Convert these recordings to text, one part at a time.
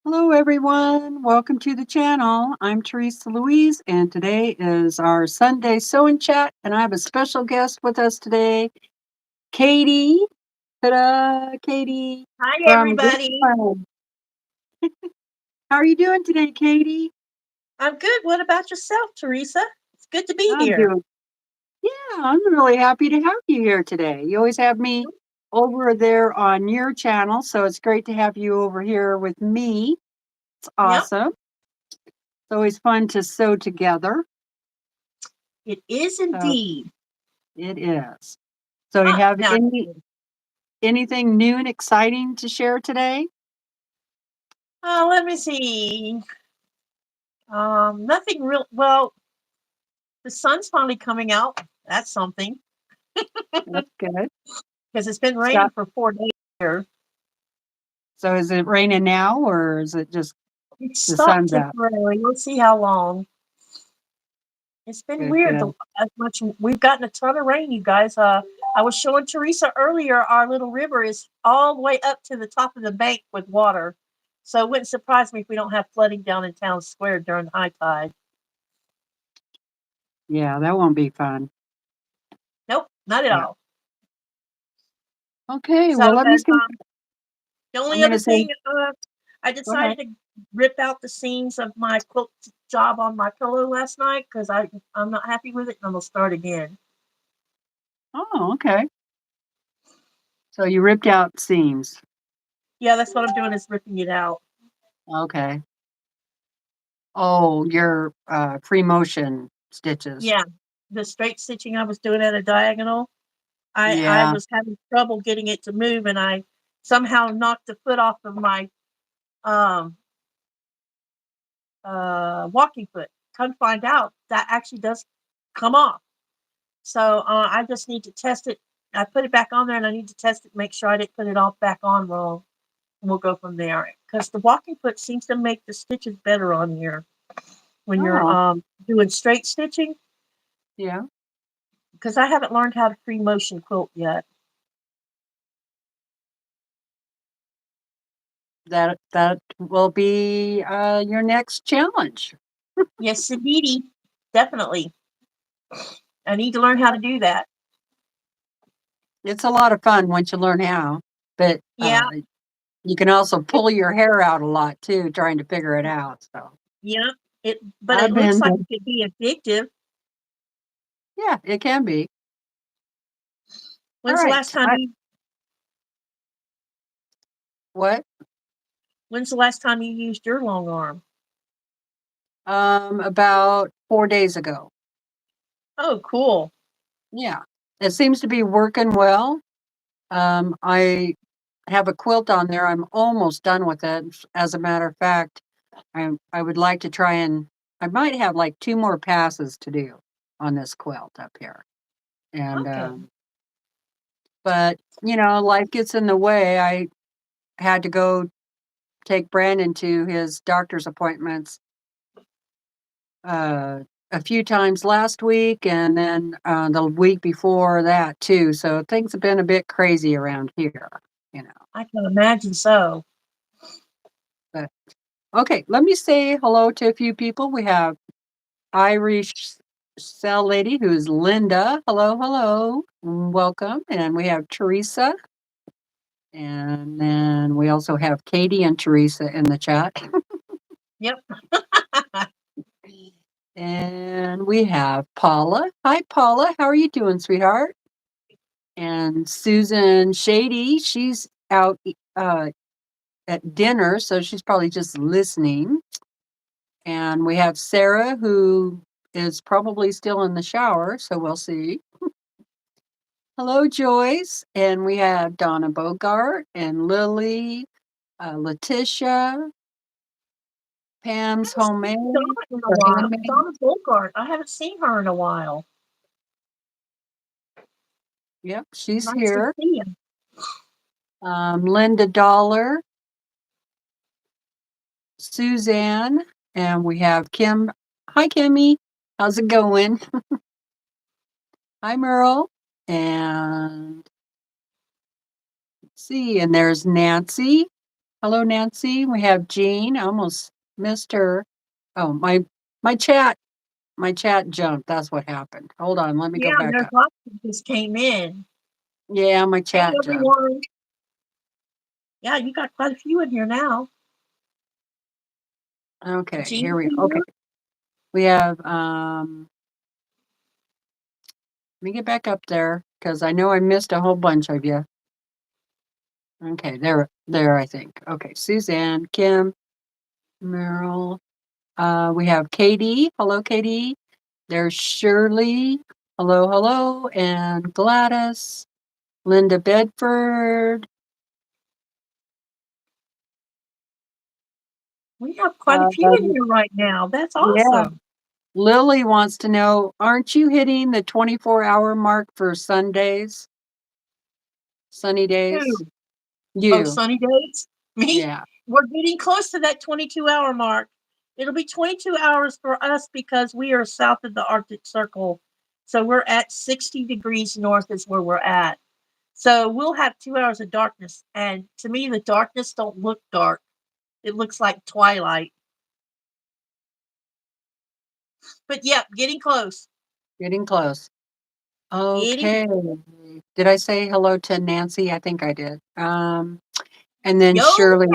Hello, everyone. Welcome to the channel. I'm TeresaLouise, and today is our Sunday sewing chat. And I have a special guest with us today, Katy. Ta-da, Katy Hi, from everybody. Greenland. How are you doing today, Katy? I'm good. What about yourself, Teresa? It's good to be I'm here. doing. Yeah, I'm really happy to have you here today. You always have me over there on your channel, so it's great to have you over here with me. It's Yep, awesome. It's always fun to sew together. it is So indeed. it is. So you have Now, anything new and exciting to share today? let me see. Nothing real. Well, the sun's finally coming out. That's something That's good. because it's been raining Stop. for 4 days here. So is it raining now or is it just It the stopped sun's out? temporarily. We'll see how long. It's been Good, weird. good. As much we've gotten a ton of rain, you guys. I was showing Teresa earlier. Our little river is all the way up to the top of the bank with water, so it wouldn't surprise me if we don't have flooding down in town square during high tide. Yeah, that won't be fun. Nope, not at But all. okay, So well let me as see. the I'm only gonna other say thing, I go ahead. decided to rip out the seams of my quilt job on my pillow last night because I'm not happy with it, and I'm gonna start again. Oh, okay. So you ripped out seams. Yeah, that's what I'm doing is ripping it out. Okay. Oh, your free motion stitches. Yeah, the straight stitching I was doing at a diagonal. I Yeah. was having trouble getting it to move, and I somehow knocked the foot off of my um walking foot. Come find out that actually does come off. So I just need to test it. I put it back on there, and I need to test it, make sure I didn't put it all back on wrong. And we'll go from there. Because the walking foot seems to make the stitches better on here when you're Oh, doing straight stitching. yeah. Because I haven't learned how to free motion quilt yet. That will be your next challenge. Yes, indeedy, definitely. I need to learn how to do that. It's a lot of fun once you learn how, but Yeah, you can also pull your hair out a lot too, trying to figure it out. So yeah. But it I've looks been, like it could be addictive. yeah, it can be. All When's the right. last time you What? When's the last time you used your long arm? About 4 days ago. Oh, cool. Yeah, it seems to be working well. I have a quilt on there. I'm almost done with it. As a matter of fact, I would like to try and I might have like two more passes to do on this quilt up here. And Okay. but life gets in the way. I had to go take Brandon to his doctor's appointments uh, a few times last week, and then the week before that too. So things have been a bit crazy around here, you know. I can imagine so. But okay, let me say hello to a few people. We have Irish Cell Lady, who's Linda. Hello, hello, welcome. And we have Teresa, and then we also have Katy and Teresa in the chat. Yep. And we have Paula. Hi, Paula. How are you doing, sweetheart? And Susan Shady, she's out at dinner, so she's probably just listening. And we have Sarah, who is probably still in the shower, so we'll see. Hello, Joyce. And we have Donna Bogart and Lily, Letitia, I Pam's haven't seen Homemade. Donna in a Or while. Handmade. Donna Bogart. I haven't seen her in a while. Yep, she's Nice to here. see you. Linda Dollar, Suzanne, and we have Kim. Hi, Kimmy. How's it going? Hi, Merle. And let's see, and there's Nancy. Hello, Nancy. We have Jean. I almost missed her. Oh, my chat, my chat jumped. That's what happened. Hold on, let me go Yeah, back there's up. lots that just came in. Yeah, my Hey, chat jumped. everyone. Yeah, you got quite a few in here now. Okay, Jean's here we here. okay. We have let me get back up there because I know I missed a whole bunch of you. Okay, there I think. Okay, Suzanne, Kim, Meryl. We have Katy. Hello, Katy. There's Shirley. Hello, hello, and Gladys, Linda Bedford. We have quite a few in here right now. That's Yeah, awesome. Lily wants to know, aren't you hitting the 24-hour mark for Sundays? Sunny days? Who? Oh, You. sunny days? Me? Yeah. We're getting close to that 22-hour mark. It'll be 22 hours for us because we are south of the Arctic Circle. So we're at 60 degrees north is where we're at. So we'll have 2 hours of darkness. And to me, the darkness don't look dark. It looks like twilight. But yeah, getting close. Getting close. Getting Okay. Did I say hello to Nancy? I think I did. And then Yo, Shirley.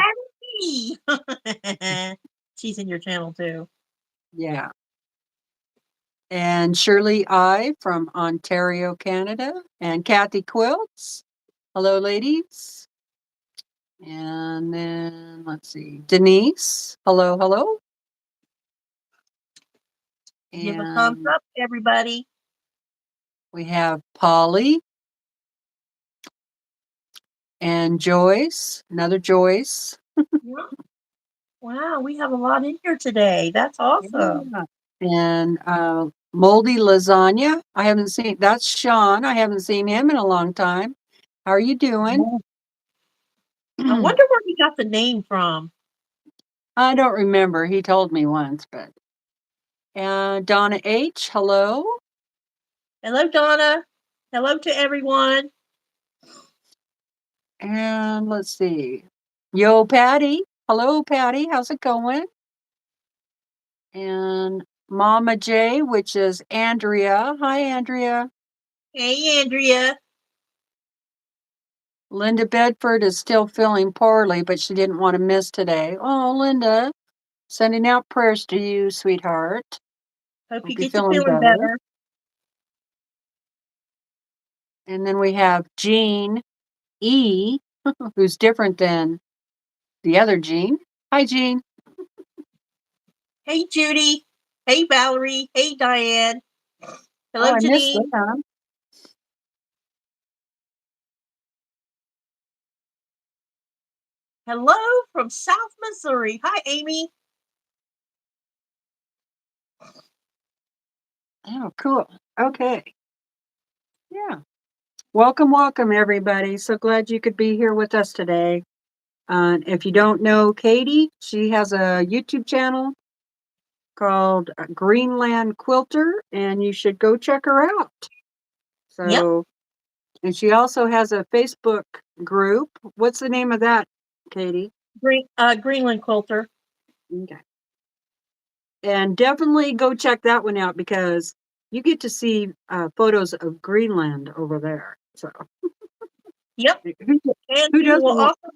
Patty! She's in your channel too. Yeah. And Shirley I from Ontario, Canada. And Kathy Quilts. Hello, ladies. And then let's see, Denise. Hello, hello. Give a thumbs And up, everybody. we have Polly and Joyce, another Joyce. Yeah. Wow, we have a lot in here today. That's awesome. Yeah. And Moldy Lasagna. I haven't seen, that's Sean. I haven't seen him in a long time. How are you doing? I wonder where he got the name from. I don't remember. He told me once, but. Donna H. Hello. Hello, Donna. Hello to everyone. And let's see. Yo, Patty. Hello, Patty. How's it going? And Mama J, which is Andrea. Hi, Andrea. Hey, Andrea. Linda Bedford is still feeling poorly, but she didn't want to miss today. Oh, Linda, sending out prayers to you, sweetheart. Hope you Hope you're get to feeling feeling better. better. And then we have Jean E, who's different than the other Jean. Hi, Jean. Hey, Judy. Hey, Valerie. Hey, Diane. Oh, Hello, I missed Janine. that. Hello from South Missouri. Hi, Amy. Oh, cool. Okay. Yeah. Welcome, welcome, everybody. So glad you could be here with us today. If you don't know Katy, she has a YouTube channel called Greenland Quilter, and you should go check her out. Yep. So, and she also has a Facebook group. What's the name of that, Katy? Greenland quilter. Okay. And definitely go check that one out because you get to see photos of Greenland over there. So, Yep. who, And who you doesn't will want? also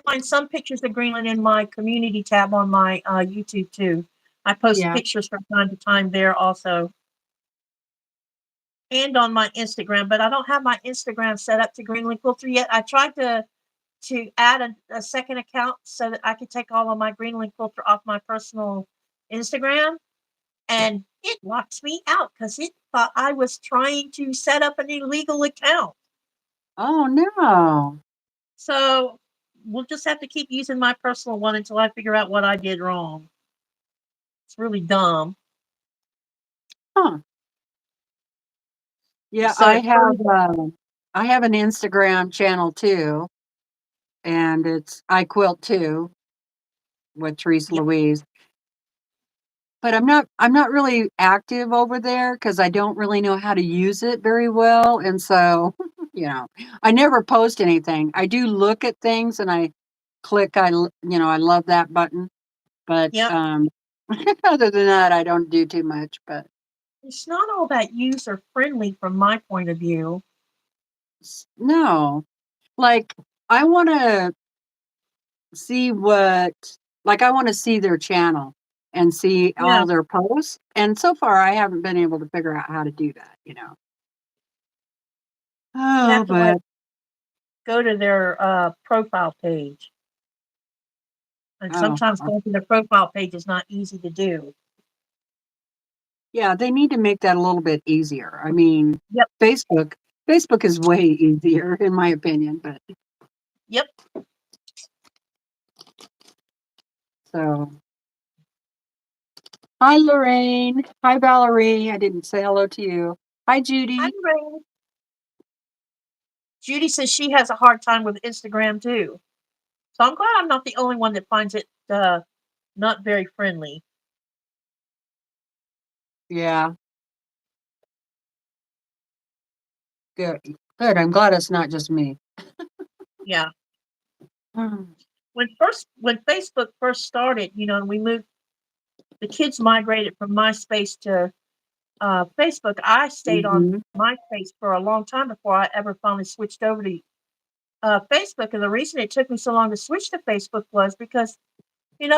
find some pictures of Greenland in my community tab on my YouTube too. I post Yeah. pictures from time to time there also. And on my Instagram, but I don't have my Instagram set up to Greenland Quilter yet. I tried to add a second account so that I could take all of my Greenland Quilter off my personal Instagram, and it locks me out because it thought I was trying to set up an illegal account. Oh, no. So we'll just have to keep using my personal one until I figure out what I did wrong. It's really dumb. Huh. Yeah, So it froze. I have an Instagram channel too, and it's I Quilt Too with Yep. TeresaLouise. But I'm not really active over there because I don't really know how to use it very well. And so, I never post anything. I do look at things and I click. I love that button, but Yep. other than that, I don't do too much. But It's not all that user friendly from my point of view. no, like I want to see I want to see their channel and see Yeah, all their posts. And so far, I haven't been able to figure out how to do that. you Oh, have to like but go to their profile page. And oh, sometimes going to their profile page is not easy to do. yeah, they need to make that a little bit easier. I mean, Yep, Facebook, Facebook is way easier in my opinion, but yep. so hi Lorraine. Hi Valerie. I didn't say hello to you. Hi Hi, Judy. Lorraine. Judy says she has a hard time with Instagram too. So I'm glad I'm not the only one that finds it not very friendly. Yeah, good. Good. I'm glad it's not just me. Yeah. Mm. When Facebook first started, and we moved, the kids migrated from MySpace to Facebook. I stayed on Mhm. MySpace for a long time before I ever finally switched over to Facebook. And the reason it took me so long to switch to Facebook was because, in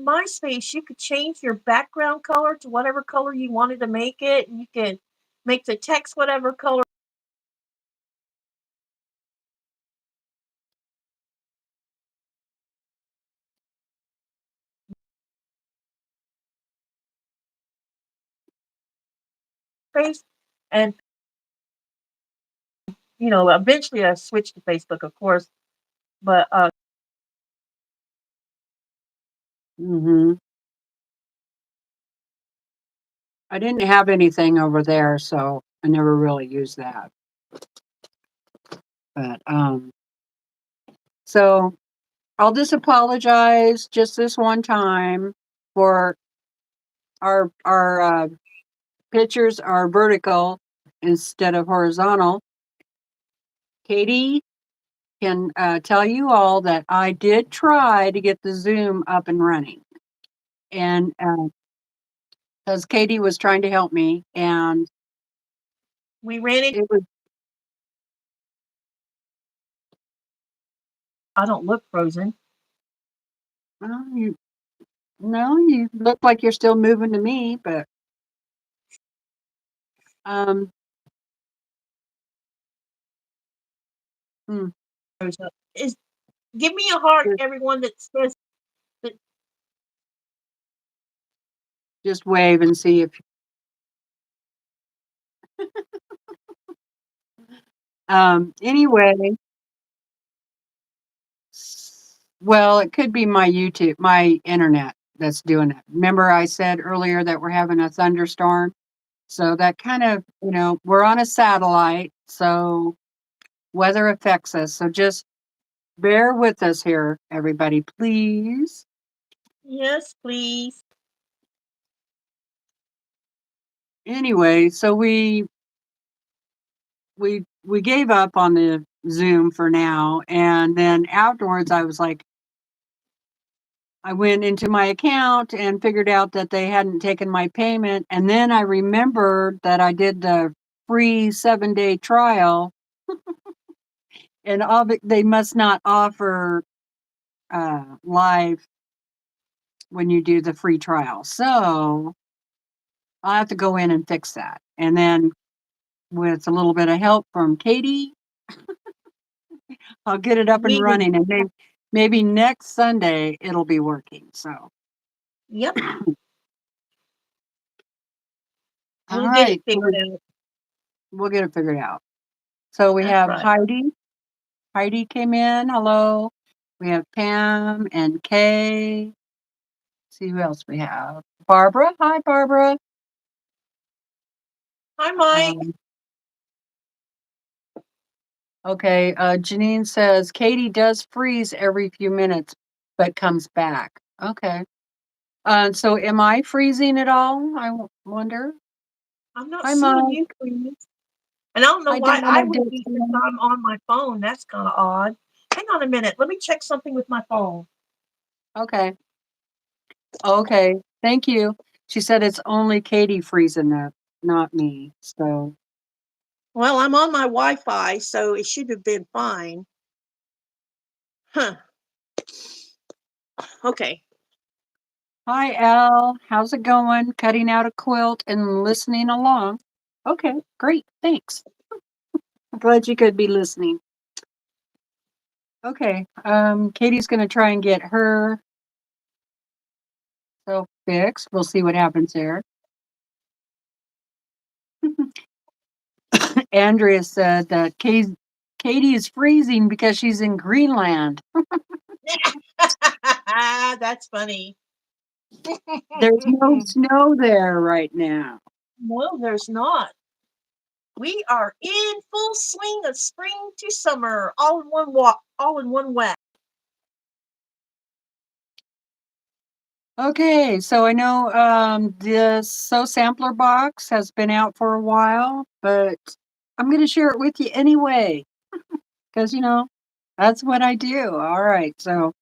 MySpace, you could change your background color to whatever color you wanted to make it. And you could make the text whatever color. Face. And, eventually I switched to Facebook, of course. But Mhm. I didn't have anything over there, so I never really used that. But so I'll just apologize just this one time for our pictures are vertical instead of horizontal. Katy can tell you all that I did try to get the Zoom up and running, and because Katy was trying to help me, and we ran into, it was I don't look frozen. well, you no, you look like you're still moving to me, but um, hmm, Is Give me a heart, everyone that says that. just wave and see if anyway. Well, it could be my internet that's doing it. Remember I said earlier that we're having a thunderstorm? So that kind of, we're on a satellite, so weather affects us. So just bear with us here, everybody, please. Yes, please. Anyway, so we gave up on the Zoom for now, and then afterwards I was like, I went into my account and figured out that they hadn't taken my payment. And then I remembered that I did the free 7-day trial, and they must not offer live when you do the free trial. So I'll have to go in and fix that. And then with a little bit of help from Katy, I'll get it up and We will. running. And maybe next Sunday it'll be working. So, Yep, all we'll get it right, figured out. we'll get it figured out. So we That's have right. Heidi. Heidi came in. Hello. We have Pam and Kay. See who else we have. Barbara. Hi, Barbara. Hi, Mike. Um, okay. Janine says Katy does freeze every few minutes, but comes back. Okay. So am I freezing at all? Wonder. I'm not Hi, seeing Mike. you, please. And I don't know Hi, why Donna I would be since Dixon. I'm on my phone. That's kind of odd. hang on a minute. Let me check something with my phone. Okay. Okay. Thank you. She said it's only Katy freezing up, not me. So, Well, I'm on my Wi-Fi, so it should have been fine. Huh. Okay. hi, Elle. How's it going? Cutting out a quilt and listening along. Okay, great. Thanks. I'm glad you could be listening. Okay. Katie's going to try and get her self fixed. We'll see what happens there. Andrea said that Katie is freezing because she's in Greenland. That's funny. There's no snow there right now. No, there's not. We are in full swing of spring to summer, all in one walk, all in one whack. Okay, so I know the Sew Sampler box has been out for a while, but I'm going to share it with you anyway, because, that's what I do. All right, so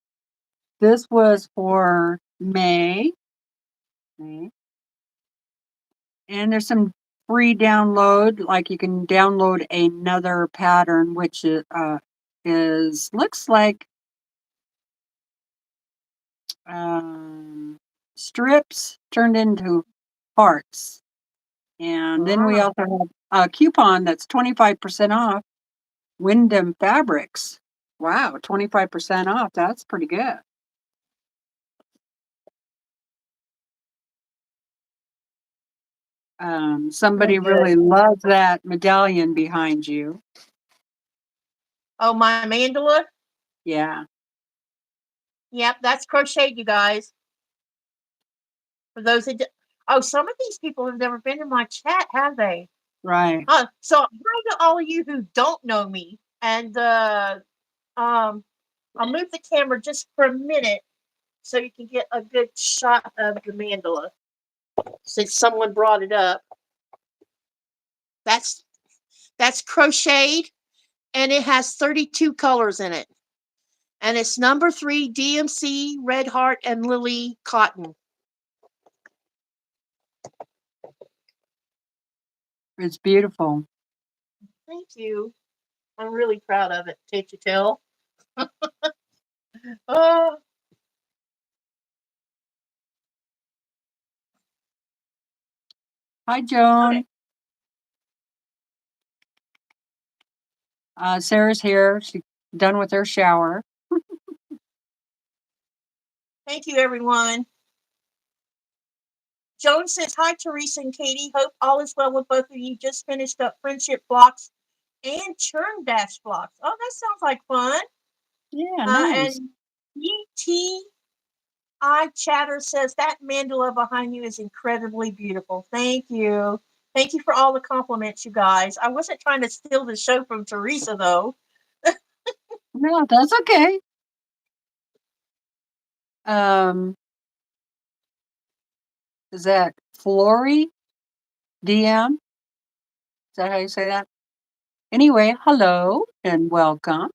this was for May, and there's some free download, like you can download another pattern, which looks like strips turned into hearts. And then we also have a coupon that's 25% off Wyndham Fabrics. Wow, 25% off. That's pretty good. Somebody really loves that medallion behind you. Oh, my mandala? Yeah. Yep, that's crocheted, you guys. For those that some of these people have never been in my chat, have they? Right. So hi to all of you who don't know me. And I'll move the camera just for a minute so you can get a good shot of the mandala. Since someone brought it up. That's crocheted, and it has 32 colors in it. And it's number 3 DMC, Red Heart, and Lily cotton. It's beautiful. Thank you. I'm really proud of it, can't you tell? Oh. Hi, Joan. Okay. Sarah's here. She's done with her shower. Thank you, everyone. Joan says, hi, Teresa and Katy. Hope all is well with both of you. Just finished up friendship blocks and churn dash blocks. Oh, that sounds like fun. Yeah, nice. And ETI Chatter says, that mandala behind you is incredibly beautiful. Thank you. Thank you for all the compliments, you guys. I wasn't trying to steal the show from Teresa, though. No, that's okay. Is that Flory DM? Is that how you say that? Anyway, hello and welcome.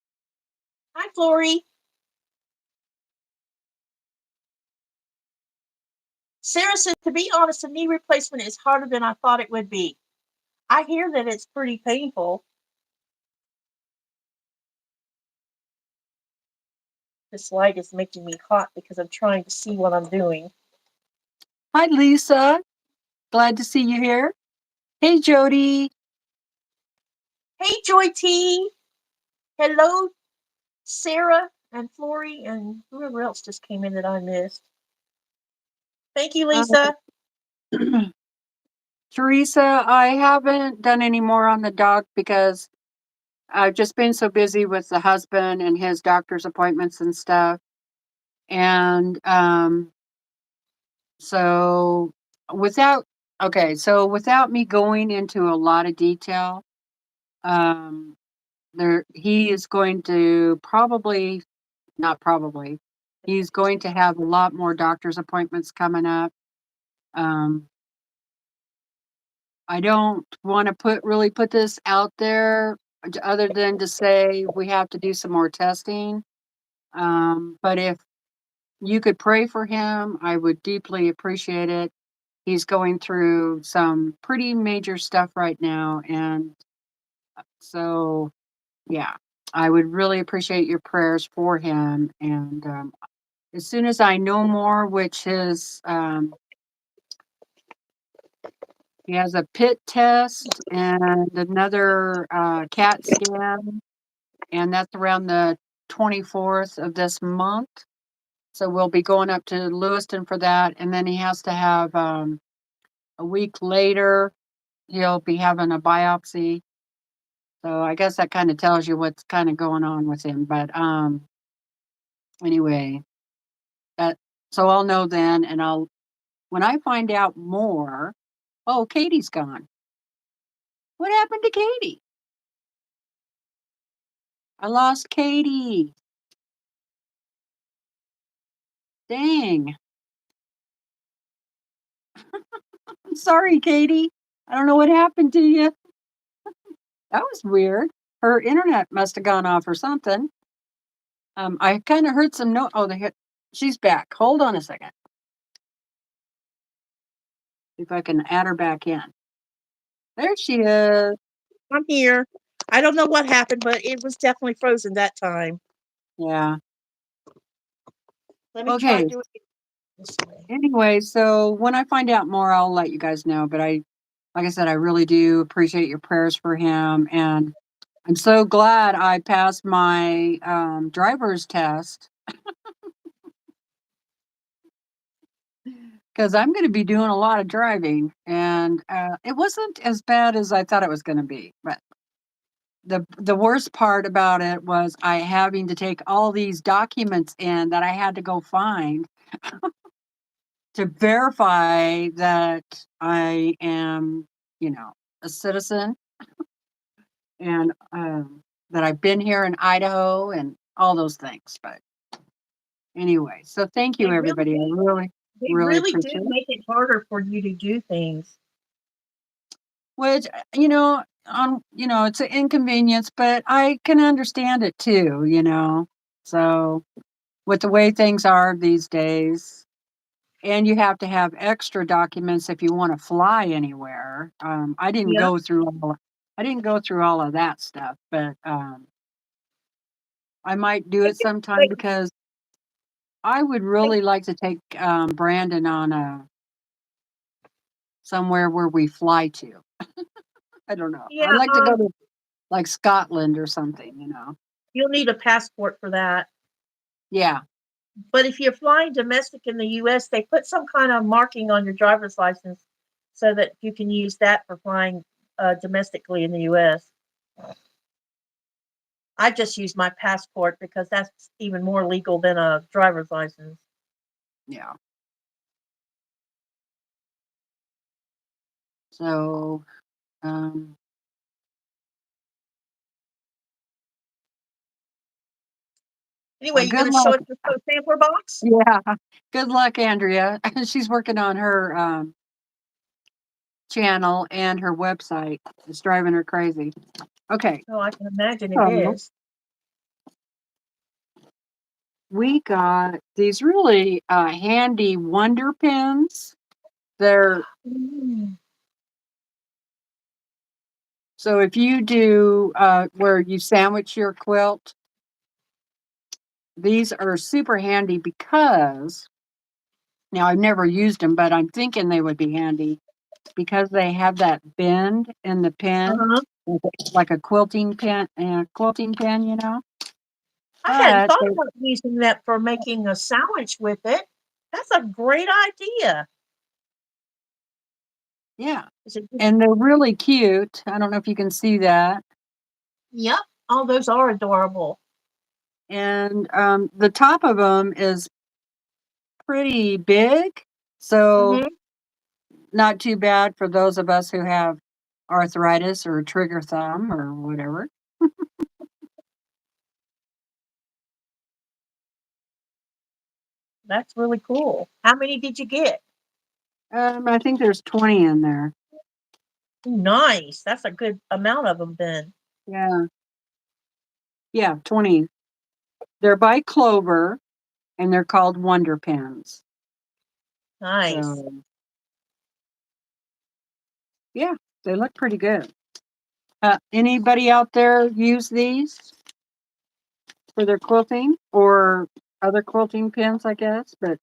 Hi, Flory. Sarah said, to be honest, a knee replacement is harder than I thought it would be. I hear that it's pretty painful. This light is making me hot because I'm trying to see what I'm doing. Hi, Lisa. Glad to see you here. Hey, Jody. Hey, Joy T. Hello, Sarah and Flory and whoever else just came in that I missed. Thank you, Lisa. Teresa, I haven't done any more on the dog because I've just been so busy with the husband and his doctor's appointments and stuff. And so without me going into a lot of detail, he is going to he's going to have a lot more doctor's appointments coming up. I don't want to put this out there other than to say we have to do some more testing. But if you could pray for him, I would deeply appreciate it. He's going through some pretty major stuff right now. And so, yeah, I would really appreciate your prayers for him. And as soon as I know more, which is, he has a pit test and another CAT scan, and that's around the 24th of this month. So we'll be going up to Lewiston for that. And then he has to have a week later, he'll be having a biopsy. So I guess that kind of tells you what's kind of going on with him. But anyway, that so I'll know then, and I'll when I find out more. Oh, Katy's gone. What happened to Katy? I lost Katy. Dang. I'm sorry, Katy. I don't know what happened to you. That was weird. Her internet must have gone off or something. I kind of heard some note. Oh, she's back. Hold on a second. See if I can add her back in. There she is. I'm here. I don't know what happened, but it was definitely frozen that time. Yeah. Let me try Okay. doing it this way. Anyway, so when I find out more, I'll let you guys know. But like I said, I really do appreciate your prayers for him, and I'm so glad I passed my driver's test because I'm going to be doing a lot of driving, and it wasn't as bad as I thought it was going to be. But the worst part about it was I having to take all these documents in that I had to go find to verify that I am, a citizen and that I've been here in Idaho and all those things. But anyway, so thank you, They really everybody. I do. really, They really really do appreciate it. make it harder for you to do things. Which, it's an inconvenience, but I can understand it too. So with the way things are these days, and you have to have extra documents if you want to fly anywhere. I didn't Yeah. go through all of that stuff, but I might do it sometime Like, because I would like, really like to take Brandon on somewhere where we fly to. I don't know. yeah, I'd like to go to like Scotland or something. you'll need a passport for that. Yeah. But if you're flying domestic in the US, they put some kind of marking on your driver's license so that you can use that for flying domestically in the US. I just use my passport because that's even more legal than a driver's license. Yeah. So, um, Anyway, well, you're good going to show luck. us your sampler box? Yeah. Good luck, Andrea. She's working on her channel and her website. It's driving her crazy. Okay. Oh, I can imagine it So is. we got these really handy wonder pins. They're Mm. so if you do where you sandwich your quilt, these are super handy because now I've never used them, but I'm thinking they would be handy because they have that bend in the pin, Uh-huh. like a quilting pin. I hadn't But thought about using that for making a sandwich with it. That's a great idea. yeah, Is it just, and they're really cute. I don't know if you can see that. yep. All those are adorable. And the top of them is pretty big, so Hmm. not too bad for those of us who have arthritis or trigger thumb or whatever. That's really cool. How many did you get? I think there's 20 in there. Ooh, nice. That's a good amount of them then. Yeah. Yeah, 20. They're by Clover, and they're called Wonder Pens. Nice. So, yeah, they look pretty good. Anybody out there use these for their quilting or other quilting pens, I guess? But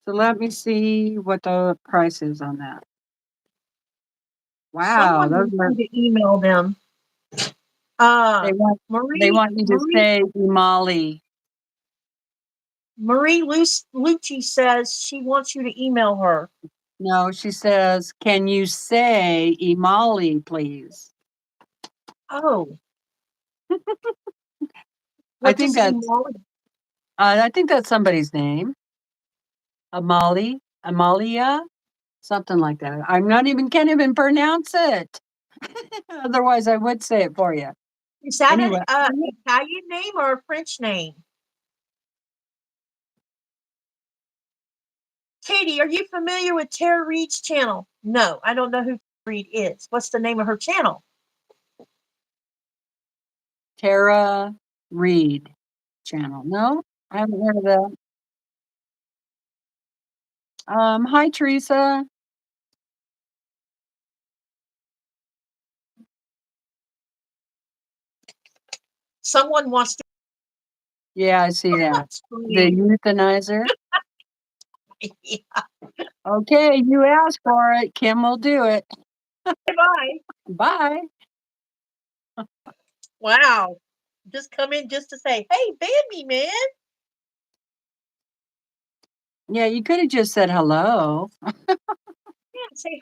so let me see what the price is on that. Wow, Someone those needs are, you to email them. they want they Marie want you to Marie say Molly. Marie Lucci says she wants you to email her. No, she says, "Can you say Molly, please?" Oh, I what think does that's email? I think that's somebody's name. Amali, Amalia, something like that. I'm not even can't even pronounce it. Otherwise, I would say it for you. Is that Anyway, an Italian name or a French name? Katy, are you familiar with Tara Reid's channel? No, I don't know who Tara Reid is. What's the name of her channel? Tara Reid channel. No, I haven't heard of that. Hi Teresa. Someone wants to. Yeah, I see that. That's The funny. euthanizer. Yeah. Okay, you asked for it. Kim will do it. Bye. Bye. Wow. Just come in just to say, hey, ban me, man. Yeah, you could have just said hello. Yeah, say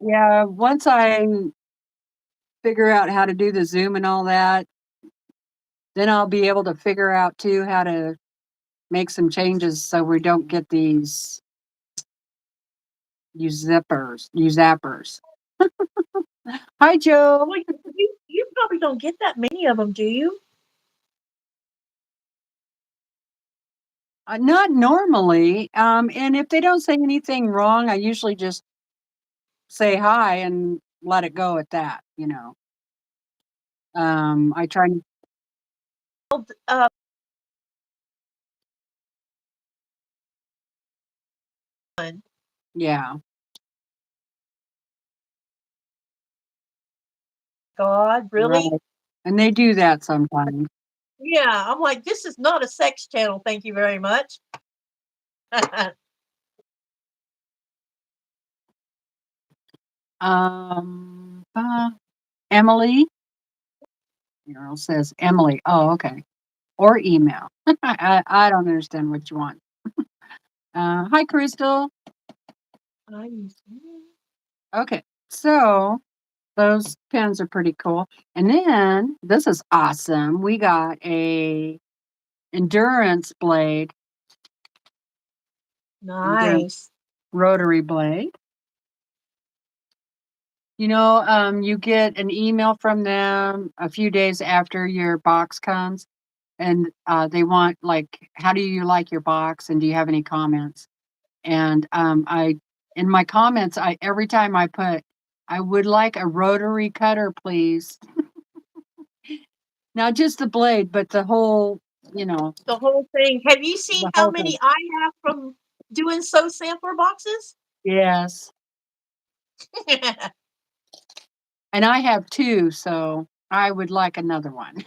Yeah, once I figure out how to do the Zoom and all that, then I'll be able to figure out too how to make some changes so we don't get these you zappers. Hi Joe. well, you probably don't get that many of them, do you? Not normally. And if they don't say anything wrong, I usually just say hi and let it go at that. I try Uh, yeah. God, really? Right. And they do that sometimes. Yeah, I'm like, this is not a sex channel. Thank you very much. Um, Emily. Earl says Emily. Oh, okay. Or email. I don't understand what you want. Hi, Crystal. Okay, so those pens are pretty cool. And then this is awesome. We got a endurance blade, endurance Nice. rotary blade. You get an email from them a few days after your box comes, and they want like, how do you like your box, and do you have any comments? And in my comments, every time I put, I would like a rotary cutter, please. Not just the blade, but the whole, you know, The whole thing. Have you seen the how whole thing. many I have from doing sew sampler boxes? Yes. And I have two, so I would like another one.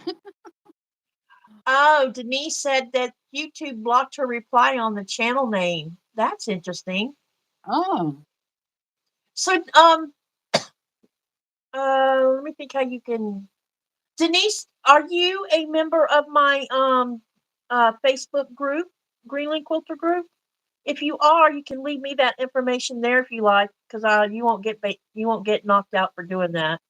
Oh, Denise said that YouTube blocked her reply on the channel name. That's interesting. Oh, So, let me think how you can. Denise, are you a member of my Facebook group, Greenland Quilter group? If you are, you can leave me that information there if you like, because you won't get knocked out for doing that.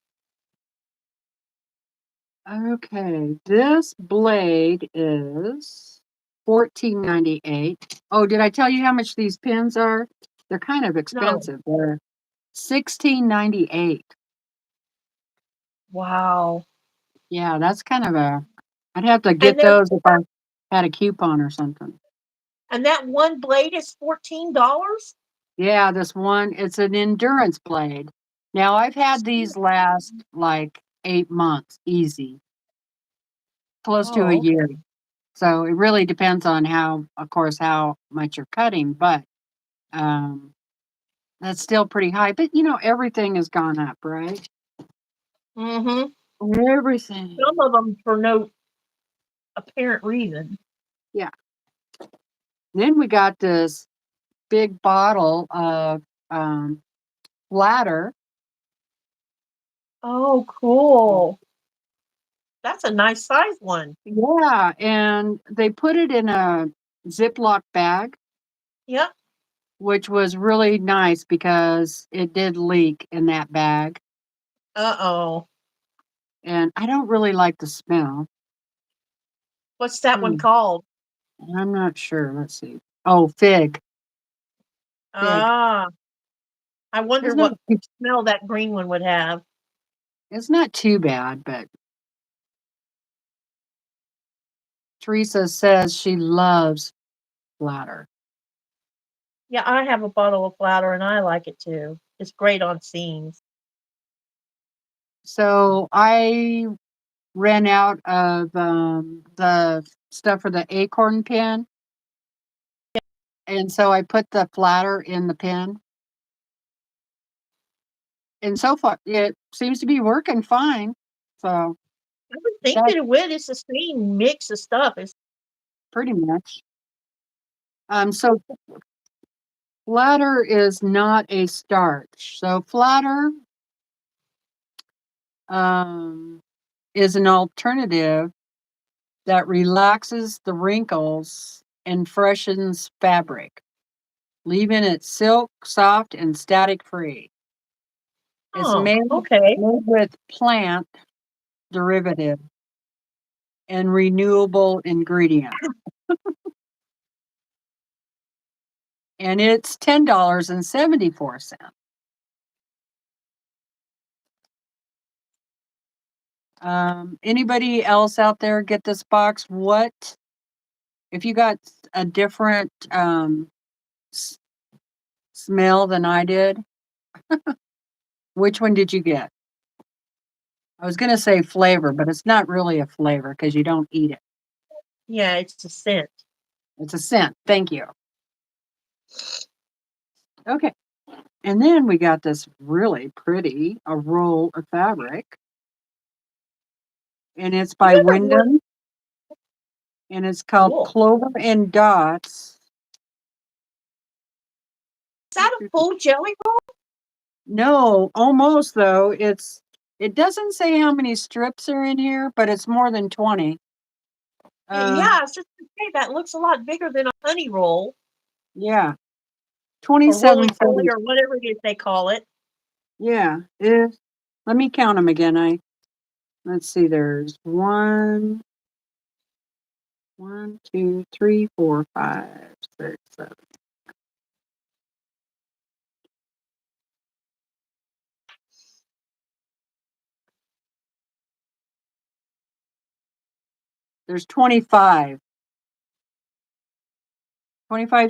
okay. This blade is $14.98. Oh, did I tell you how much these pins are? They're kind of No, expensive. They're $16.98. wow. Yeah, that's kind of I'd have to And get there, those if I had a coupon or something. and that one blade is $14. Yeah, this one, it's an endurance blade. Now I've had these last like 8 months, easy. close to a Oh, year. So it really depends on how, of course, how much you're cutting, but um, that's still pretty high. But everything has gone up, right? mm-hmm. Everything. Some of them for no apparent reason. Yeah. Then we got this big bottle of bladder. Oh, cool. That's a nice size one. Yeah, and they put it in a Ziploc bag, Yep. which was really nice because it did leak in that bag. Uh-oh. And I don't really like the smell. What's that one Hmm, called? I'm not sure. Let's see. Oh, fig. Fig. Ah, I wonder It's not what smell that green one would have. it's not too bad, but Teresa says she loves bladder. Yeah, I have a bottle of flour and I like it too. It's great on seams. So I ran out of the stuff for the acorn pin. And so I put the flatter in the pen. And so far, it seems to be working fine. So I would think that that's it would. It's the same mix of stuff. It's pretty much. So flatter is not a starch. So flatter um, is an alternative that relaxes the wrinkles and freshens fabric, leaving it silk, soft, and static free. It's oh, made, okay. made with plant derivative and renewable ingredients. And it's $10.74. Anybody else out there get this box? What if you got a different s- smell than I did? Which one did you get? I was going to say flavor, but it's not really a flavor because you don't eat it. Yeah, it's a scent. It's a scent. Thank you. Okay. And then we got this really pretty a roll of fabric, and it's by You ever work Wyndham, and it's called cool. Clover and Dots. Is that a full jelly roll? No, almost though. It doesn't say how many strips are in here, but it's more than 20. Yeah, Uh I was just gonna say that looks a lot bigger than a honey roll yeah, or roly poly 2740. or whatever it is they call it. Yeah. Let me count them again. Let's see, there's one, two, three, four, five, six, seven. There's 25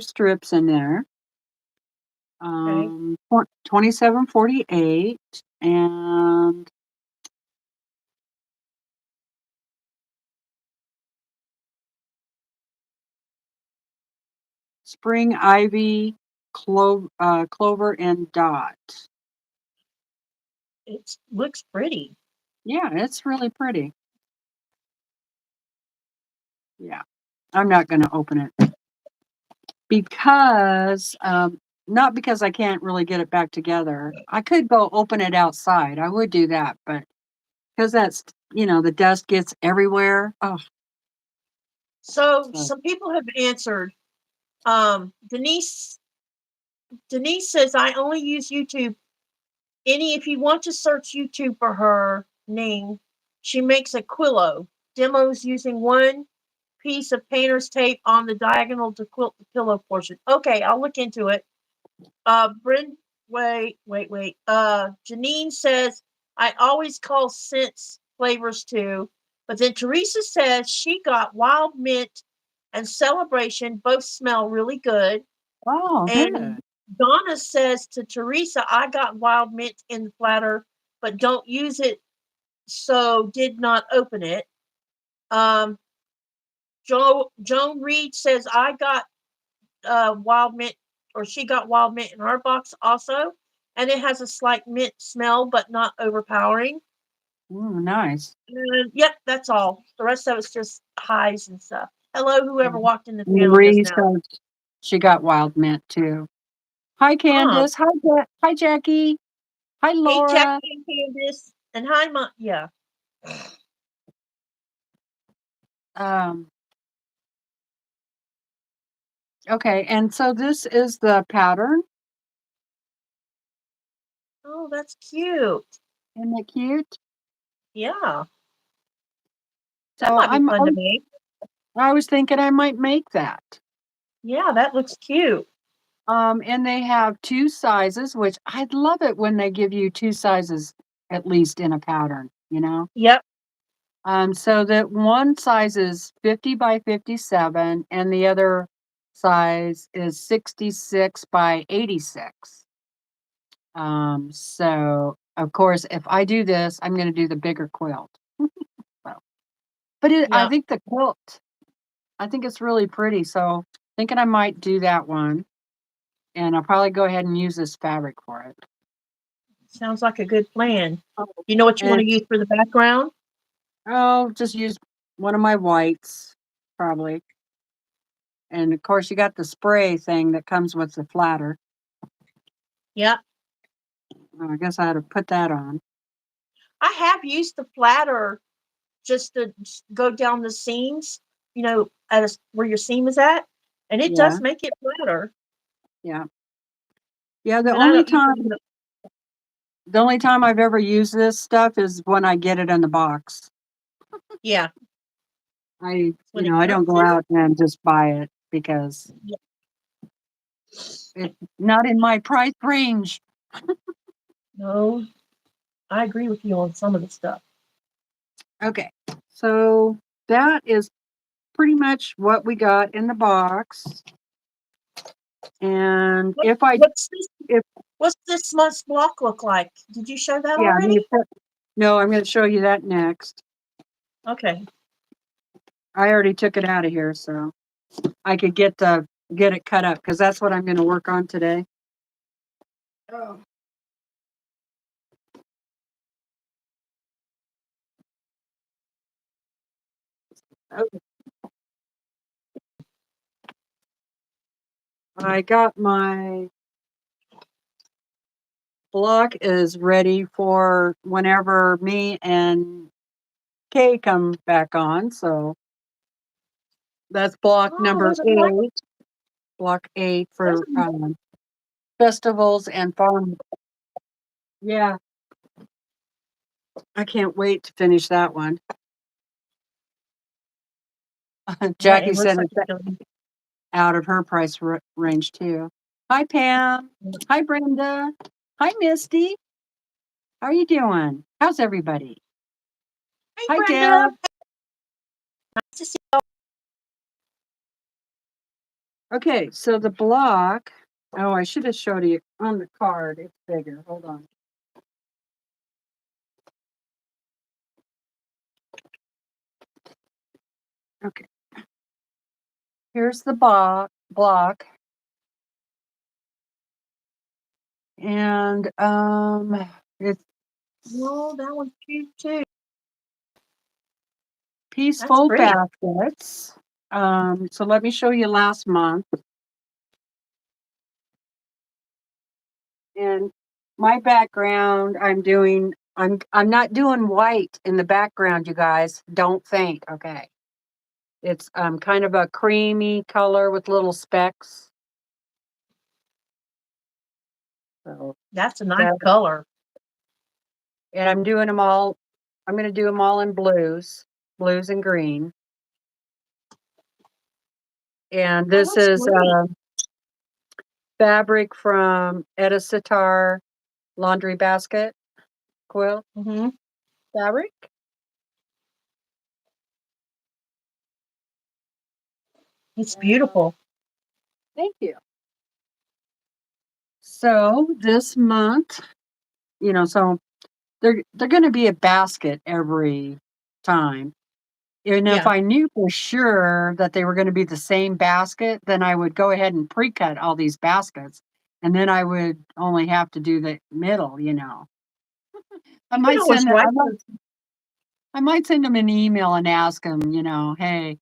strips in there. Okay. 2748 and spring ivy, clover and dot. It looks pretty. Yeah, it's really pretty. Yeah, I'm not going to open it because not because I can't really get it back together. I could go open it outside. I would do that, but because that's the dust gets everywhere. Oh, So so some people have answered. Denise says I only use YouTube. If you want to search YouTube for her name, she makes a quillo demos using one piece of painter's tape on the diagonal to quilt the pillow portion. Okay, I'll look into it. Bryn, wait. Janine says I always call scents flavors too, but then Teresa says she got wild mint and celebration both smell really good. oh, And good. Donna says to Teresa, I got wild mint in the platter, but don't use it, so did not open it. Joan Reed says I got wild mint, or she got wild mint in her box also, and it has a slight mint smell, but not overpowering. Nice. And yep, that's all. The rest of it's just highs and stuff. Hello, whoever walked in the panel just Marie now. says she got wild mint too. Hi, Candace. Hi, hi, Jackie. Hi, Hey, Jackie Laura. and Candace, and hi, yeah. Okay, and so this is the pattern. Oh, that's cute. Isn't it cute? Yeah, that So might be fun to make. I was thinking I might make that. Yeah, that looks cute. And they have 2 sizes, which I'd love it when they give you 2 sizes at least in a pattern, you know? Yep. So that one size is 50 by 57 and the other size is 66 by 86. So of course, if I do this, I'm going to do the bigger quilt. So, but I Yep. think the quilt, I think it's really pretty. So thinking I might do that one, and I'll probably go ahead and use this fabric for it. Sounds like a good plan. Oh, You know what you want and to use for the background? I'll just use one of my whites, probably. And of course, you got the spray thing that comes with the flatter. Yep. I guess I had to put that on. I have used the flatter just to go down the seams, where your seam is at, and it Yeah, does make it flatter. yeah, yeah. The But I only don't use time, it. the only time I've ever used this stuff is when I get it in the box. Yeah, when it I don't comes go in. out and just buy it because Yeah. it's not in my price range. No, I agree with you on some of the stuff. Okay, so that is pretty much what we got in the box. And What, if I, if, what's this month's block look like? Did you show that yeah, already? no, I'm going to show you that next. Okay. I already took it out of here, so I could get it cut up because that's what I'm going to work on today. Oh. Okay. I got my block is ready for whenever me and Kay come back on. So that's block Oh, number there's a black. 8. Block 8 There's for a, festivals and farm. Yeah, I can't wait to finish that one. yeah, it Jackie looks said like it's it's going. out of her price range too. Hi, Pam. Hi, Brenda. Hi, Misty. How are you doing? How's everybody? Hey, Hi, Brenda. Deb. Nice to see. Okay, so the block. Oh, I should have showed you on the card. It's bigger. Hold on. Okay. Here's the block. And it's No, that one's cute too. That's peaceful pretty. baskets. So let me show you last month. And my background, I'm not doing white in the background, you guys. Don't think, okay. It's kind of a creamy color with little specks. So That's a nice that, color. and I'm doing them all, I'm gonna do them all in blues and green. And Oh, this that's is great. fabric from Etta Sitar laundry basket quilt Mm-hmm. fabric. It's beautiful. Thank you. So this month, so they're going to be a basket every time. And if Yeah. I knew for sure that they were gonna be the same basket, then I would go ahead and pre-cut all these baskets, and then I would only have to do the middle, you know? I You can might always send write I might I might send them an email and ask them, you know, "Hey,"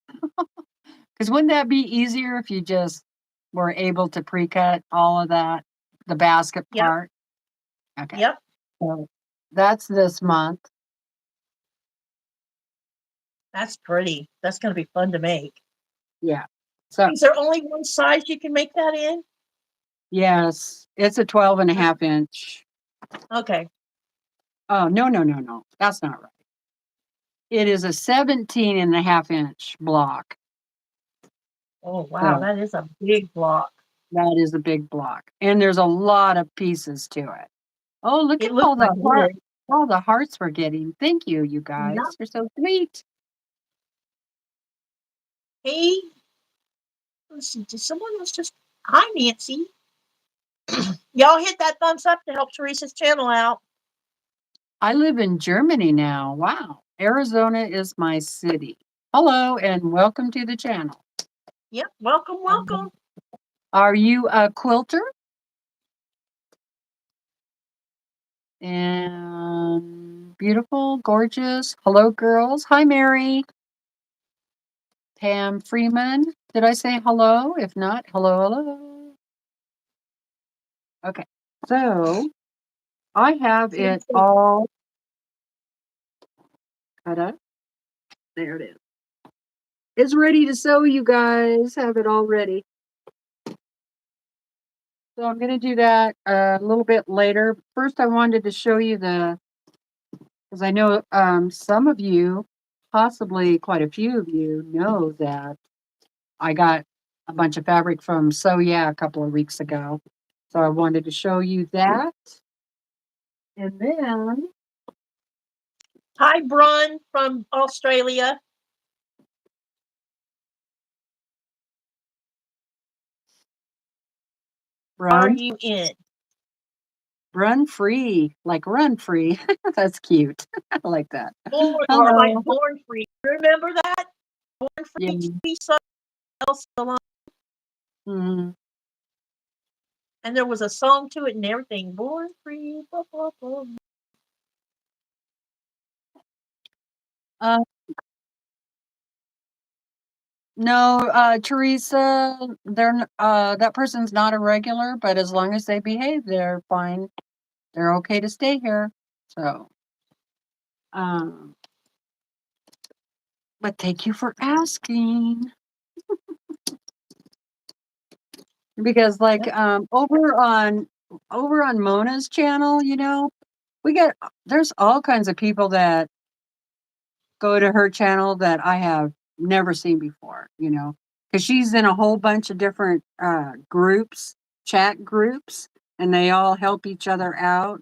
'cause wouldn't that be easier if you just were able to pre-cut all of that, the basket Yep. part? Okay, Yep. so that's this month. That's pretty. That's gonna be fun to make. Yeah. So, Is there only one size you can make that in? yes, it's a 12 and a half inch. Okay. Oh, no, no, no, no, that's not right. It is a 17 and a half inch block, Oh, wow, so that is a big block. that is a big block, and there's a lot of pieces to it. Oh, look It at looks like it is. all the hearts we're getting. Thank you, you Yep. guys. You're so sweet. Hey, let's see, did someone else just hi, Nancy. Y'all hit that thumbs up to help Teresa's channel out. I live in Germany now. Wow. Arizona is my city. Hello and welcome to the channel. Yep. Welcome, welcome. Are you a quilter? And beautiful, gorgeous. Hello, girls. Hi, Mary. Pam Freeman. Did I say hello? If not, hello, hello. Okay. So I have See, it all cut up. There it is. It's ready to sew, you guys. Have it all ready. So I'm going to do that a little bit later. First, I wanted to show you because I know some of you, possibly quite a few of you, know that I got a bunch of fabric from Sew Yeah a couple of weeks ago. So I wanted to show you that. And then, hi, Brun from Australia. Are run, you in? run free, like run free. That's cute. I like that. Born or like Hello. born free. Remember that? Born Yeah. free Teresa salon. Mhm. And there was a song to it and everything. Born free. Blah, blah, blah. Uh, no, Teresa, that person's not a regular, but as long as they behave, they're fine. They're okay to stay here. So, um, but thank you for asking. Because like Yep. over on Mona's channel, you know, we get there's all kinds of people that go to her channel that I have never seen before, you know, because she's in a whole bunch of different groups, chat groups, and they all help each other out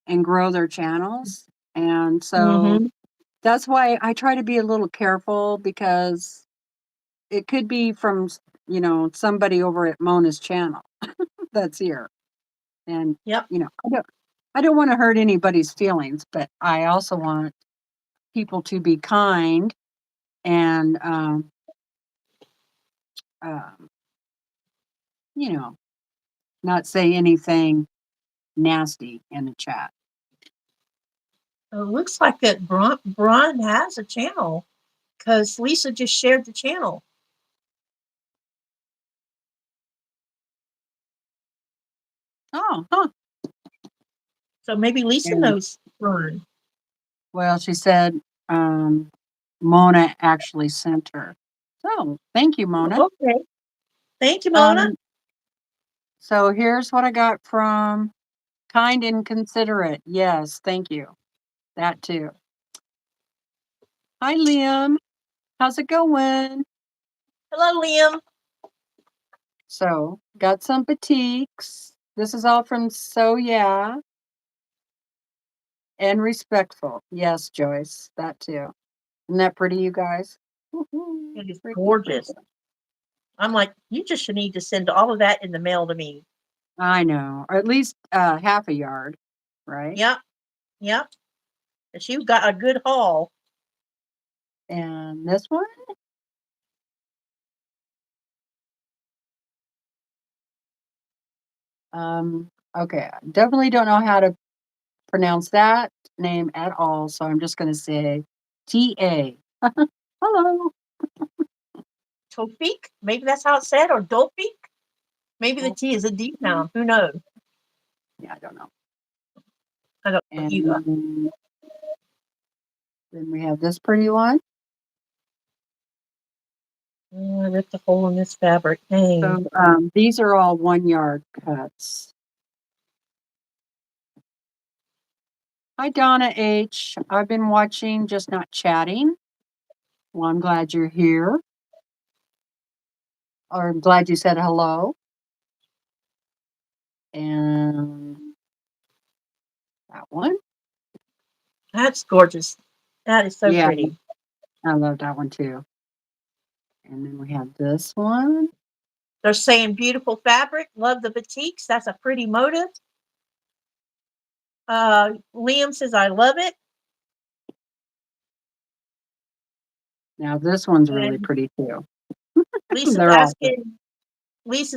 and grow their channels. And so Mm-hmm. that's why I try to be a little careful because it could be from, you know, somebody over at Mona's channel that's here. And, Yep. you know, I don't want to hurt anybody's feelings, but I also want people to be kind and um, you know, not say anything nasty in the chat. It looks like that Brun has a channel because Lisa just shared the channel. Oh, huh. So maybe Lisa And knows Brun. well, she said Mona actually sent her. So thank you, Mona. Oh, okay. Thank you, Mona. Um, so here's what I got from Kind and Considerate. Yes, thank you. That too. Hi, Liam. How's it going? Hello, Liam. So, got some batiks. This is all from So Yeah and Respectful. Yes, Joyce, that too. Isn't that pretty, you guys? Woohoo, It is pretty, pretty. gorgeous. I'm like, you just should need to send all of that in the mail to me. I know, or at least half a yard, right? Yep. Yep. But you've got a good haul. And this one? Okay, I definitely don't know how to pronounce that name at all, so I'm just gonna say TA. Hello. Tofik, maybe that's how it's said, or Dolfik. Maybe the T is a D sound. Who knows? Yeah, I don't know. I don't know either. And then we have this pretty one. Oh, I ripped a hole in this fabric. Dang. So these are all 1-yard cuts. Hi, Donna H. I've been watching, just not chatting. Well, I'm glad you're here. Or I'm glad you said hello. And that one. That's gorgeous. That is so Yeah, pretty. I love that one too. And then we have this one. They're saying beautiful fabric. Love the batiks. That's a pretty motif. Liam says, I love it. Now this one's really And pretty too. Lisa's They're all good.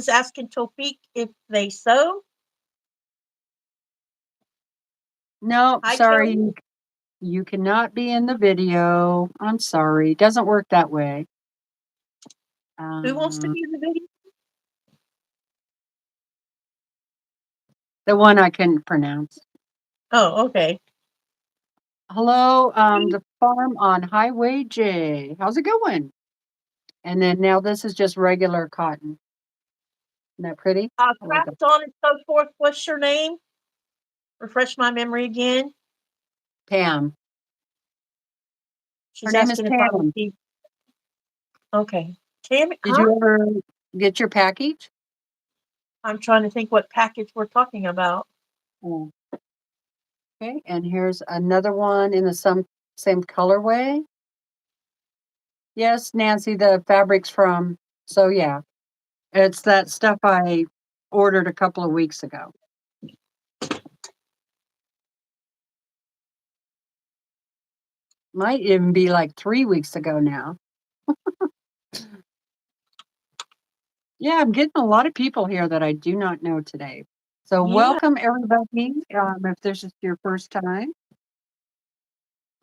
asking, Tofik if they sew. No, Hi, sorry, Kelly. you cannot be in the video. I'm sorry. It doesn't work that way. Who wants to be in the video? The one I couldn't pronounce. Oh, okay. Hello, the farm on Highway J. How's it going? And then now this is just regular cotton. Isn't that pretty? I like that. Craft on and so forth. What's your name? Refresh my memory again. Pam. Her She's name is asking if I Pam. received. Okay. Tammy, Did huh? you ever get your package? I'm trying to think what package we're talking about. Oh. Okay, and here's another one in the same colorway. Yes, Nancy, the fabric's from, so yeah, it's that stuff I ordered a couple of weeks ago. Might even be like 3 weeks ago now. Yeah, I'm getting a lot of people here that I do not know today. So Yeah. welcome everybody, if this is your first time.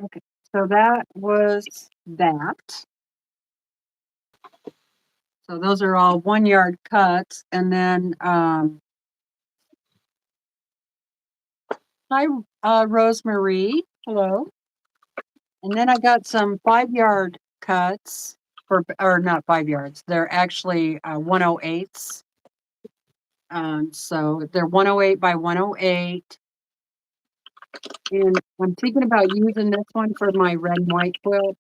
Okay, so that was that. So those are all 1-yard cuts. And then, hi, Rosemary. Hello. And then I got some 5-yard cuts or not 5 yards. They're actually 108s. So they're 108 by 108. And I'm thinking about using this one for my red and white quilt,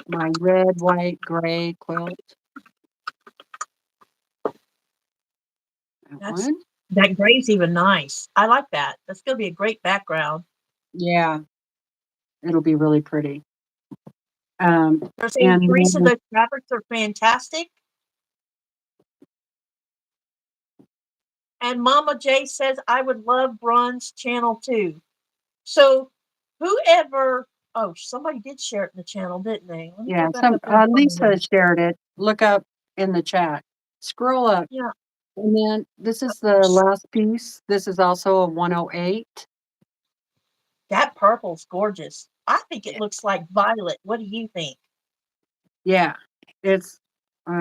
my red, white, gray quilt. That one. That gray's even nice. I like that. That's going to be a great background. Yeah, it'll be really pretty. They're saying, And Teresa, then, those fabrics are fantastic. And Mama J says, I would love Bronze channel too. So whoever, oh, somebody did share it in the channel, didn't they? Let me go yeah, back up here and find Lisa them. shared it. Look up in the chat. Scroll up. Yeah, And then this is the last piece. This is also a 108. that purple's gorgeous. I think it Yeah. looks like violet. What do you think? Yeah, it's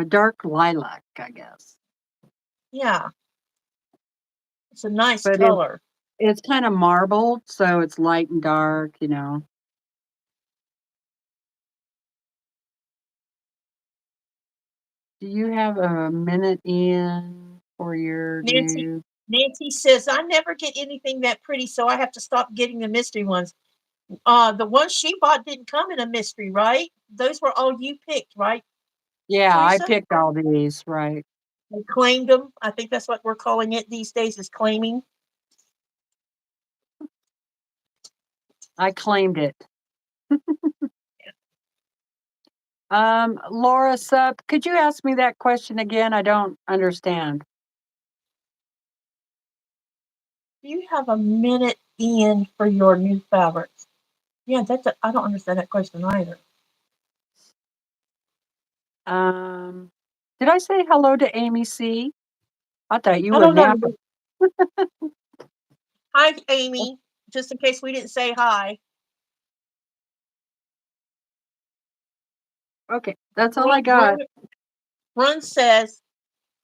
dark lilac, I guess. Yeah, it's a nice But color. it's kind of marbled, so it's light and dark, you know. Do you have a minute in for your Nancy new? Nancy says, I never get anything that pretty, so I have to stop getting the mystery ones. The ones she bought didn't come in a mystery, right? Those were all you picked, right, Yeah, I Teresa? picked all these, right? And claimed them. I think that's what we're calling it these days, is claiming. I claimed it. Laura Sup, could you ask me that question again? I don't understand. Do you have a minute in for your new fabrics? Yeah, I don't understand that question either. Did I say hello to Amy C? I thought you I were don't know. napping. Hi, Amy. Just in case we didn't say hi. Okay, that's all I got. Run says,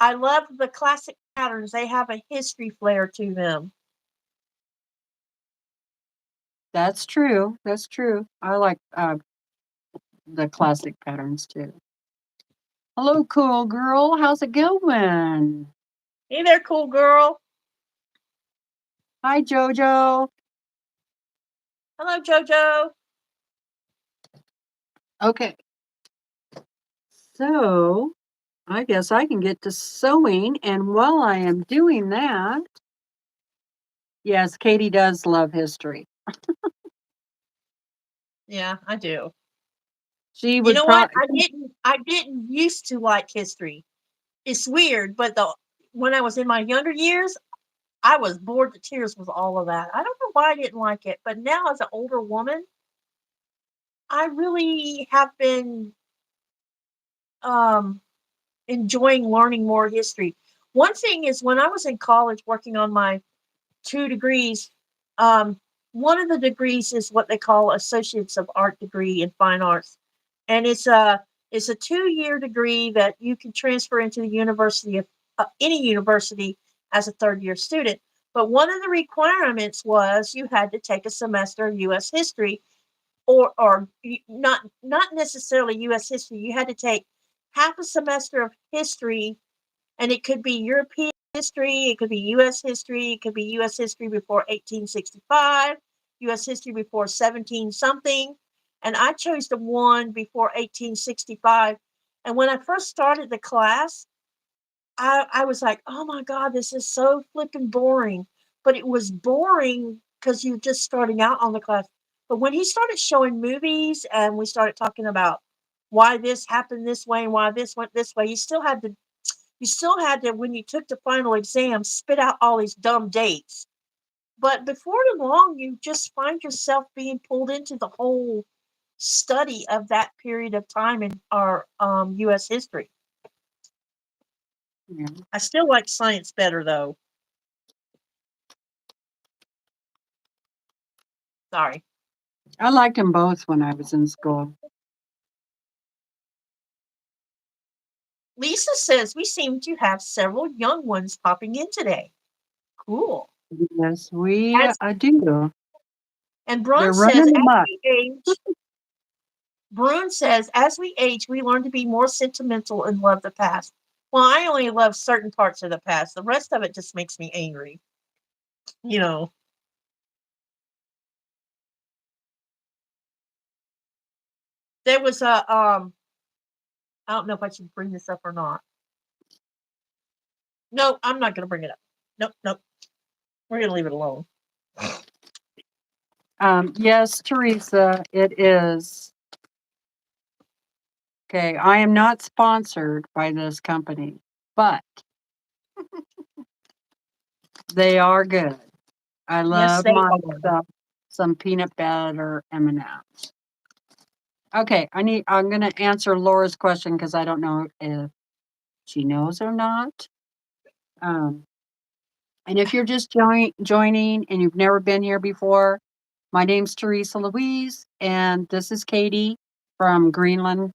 I love the classic patterns. They have a history flair to them. That's true. That's true. I like the classic patterns too. Hello, cool girl. How's it going? Hey there, cool girl. Hi, Jojo. Hello, Jojo. Okay. So I guess I can get to sewing. And while I am doing that, yes, Katy does love history. Yeah, I do. She You would know what? probably. I didn't used to like history. It's weird, but when I was in my younger years, I was bored to tears with all of that. I don't know why I didn't like it, but now as an older woman, I really have been um, enjoying learning more history. One thing is when I was in college working on my 2 degrees, um, one of the degrees is what they call Associates of Art degree in Fine Arts, and it's a 2 year degree that you can transfer into the university of any university as a 3rd year student. But one of the requirements was you had to take a semester of U.S. history, or not necessarily U.S. history. You had to take half a semester of history, and it could be European history, it could be U.S. history, it could be U.S. history before 1865, U.S. history before 17 something, and I chose the one before 1865. And when I first started the class, I was like, oh my God, this is so flipping boring. But it was boring because you're just starting out on the class. But when he started showing movies and we started talking about why this happened this way and why this went this way, you still had to, when you took the final exam, spit out all these dumb dates. But before too long, you just find yourself being pulled into the whole study of that period of time in our U.S. history. Yeah. I still like science better, though. Sorry. I liked them both when I was in school. Lisa says we seem to have several young ones popping in today. Cool. Yes, we As do. and They're Brun says, running as amok. we age, Brun says, as we age, we learn to be more sentimental and love the past. Well, I only love certain parts of the past. The rest of it just makes me angry. You know, there was I don't know if I should bring this up or not. No, I'm not going to bring it up. Nope, nope. We're going to leave it alone. Yes, Teresa, it is. Okay, I am not sponsored by this company, but they are good. I Yes, love they are. myself some peanut butter M&Ms. Okay, I'm gonna answer Laura's question because I don't know if she knows or not. Um, and if you're just joining and you've never been here before, my name's TeresaLouise, and this is Katy from Greenland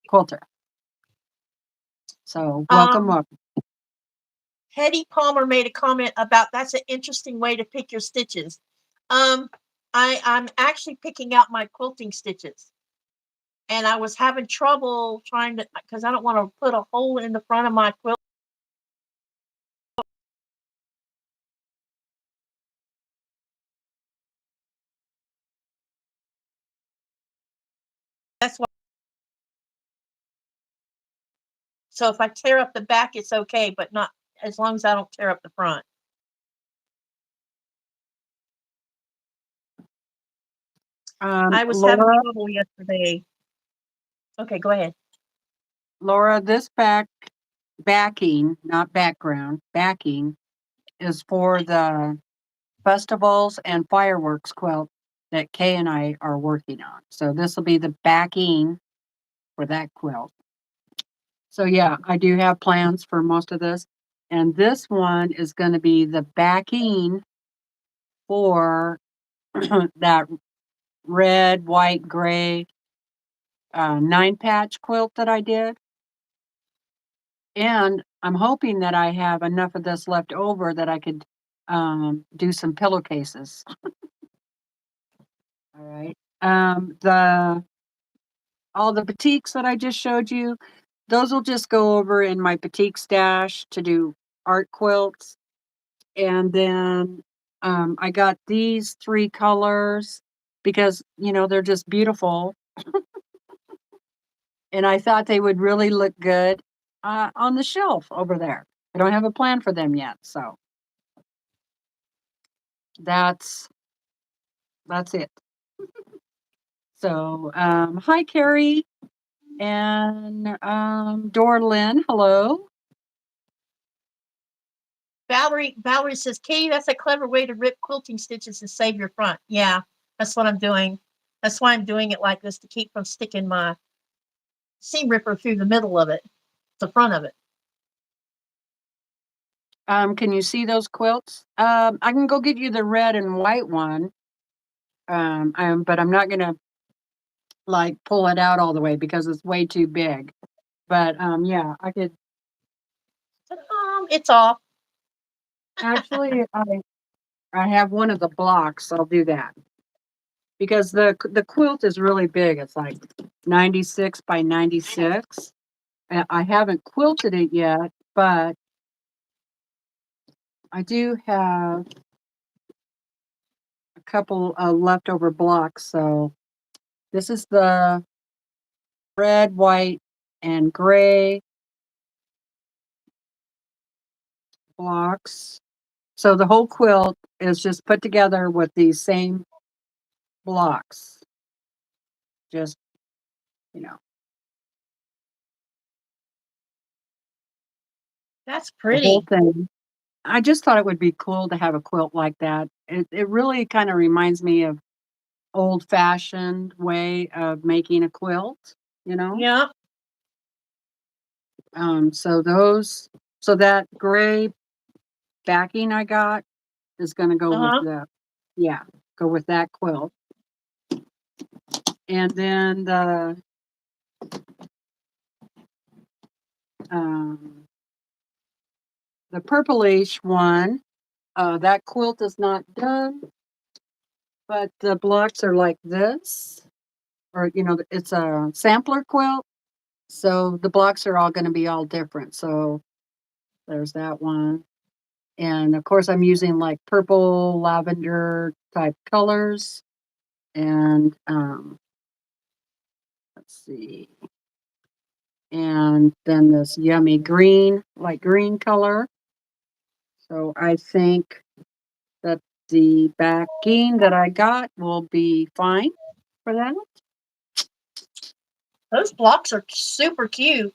Quilter. So welcome, Um, welcome. Hetty Palmer made a comment about that's an interesting way to pick your stitches. Um, I'm actually picking out my quilting stitches, and I was having trouble trying to because I don't want to put a hole in the front of my quilt. That's why. So if I tear up the back, it's okay, but not as long as I don't tear up the front. I was having Laura, trouble yesterday. Okay, go ahead. Laura, this backing, not background, backing is for the festivals and fireworks quilt that Kay and I are working on. So this will be the backing for that quilt. So yeah, I do have plans for most of this. And this one is going to be the backing for that red, white, gray 9-patch quilt that I did. And I'm hoping that I have enough of this left over that I could do some pillowcases. All right. All the batiks that I just showed you, those will just go over in my batik stash to do art quilts. And then I got these 3 colors because, you know, they're just beautiful. And I thought they would really look good on the shelf over there. I don't have a plan for them yet, so that's it. So, hi, Carrie and Dorlyn. Hello. Valerie says, Katie, that's a clever way to rip quilting stitches and save your front. Yeah, that's what I'm doing. That's why I'm doing it like this, to keep from sticking my seam ripper through the middle of it, the front of it. Can you see those quilts? I can go get you the red and white one. But I'm not gonna like pull it out all the way because it's way too big. But yeah, I could It's off. actually. I have one of the blocks. I'll do that because the quilt is really big. It's like 96 by 96. I haven't quilted it yet, but I do have a couple leftover blocks. So this is the red, white, and gray blocks. So the whole quilt is just put together with these same blocks. Just, you know, That's the whole pretty. thing. I just thought it would be cool to have a quilt like that. It really kind of reminds me of old fashioned way of making a quilt, you know? Yeah. So that gray backing I got is going to go with Uh-huh. yeah, go with that quilt. And then um, the purplish one, that quilt is not done, but the blocks are like this, or, you know, it's a sampler quilt. So the blocks are all going to be all different. So there's that one. And of course, I'm using like purple, lavender type colors. And let's see. And then this yummy green, light green color. So I think that the backing that I got will be fine for that. Those blocks are super cute.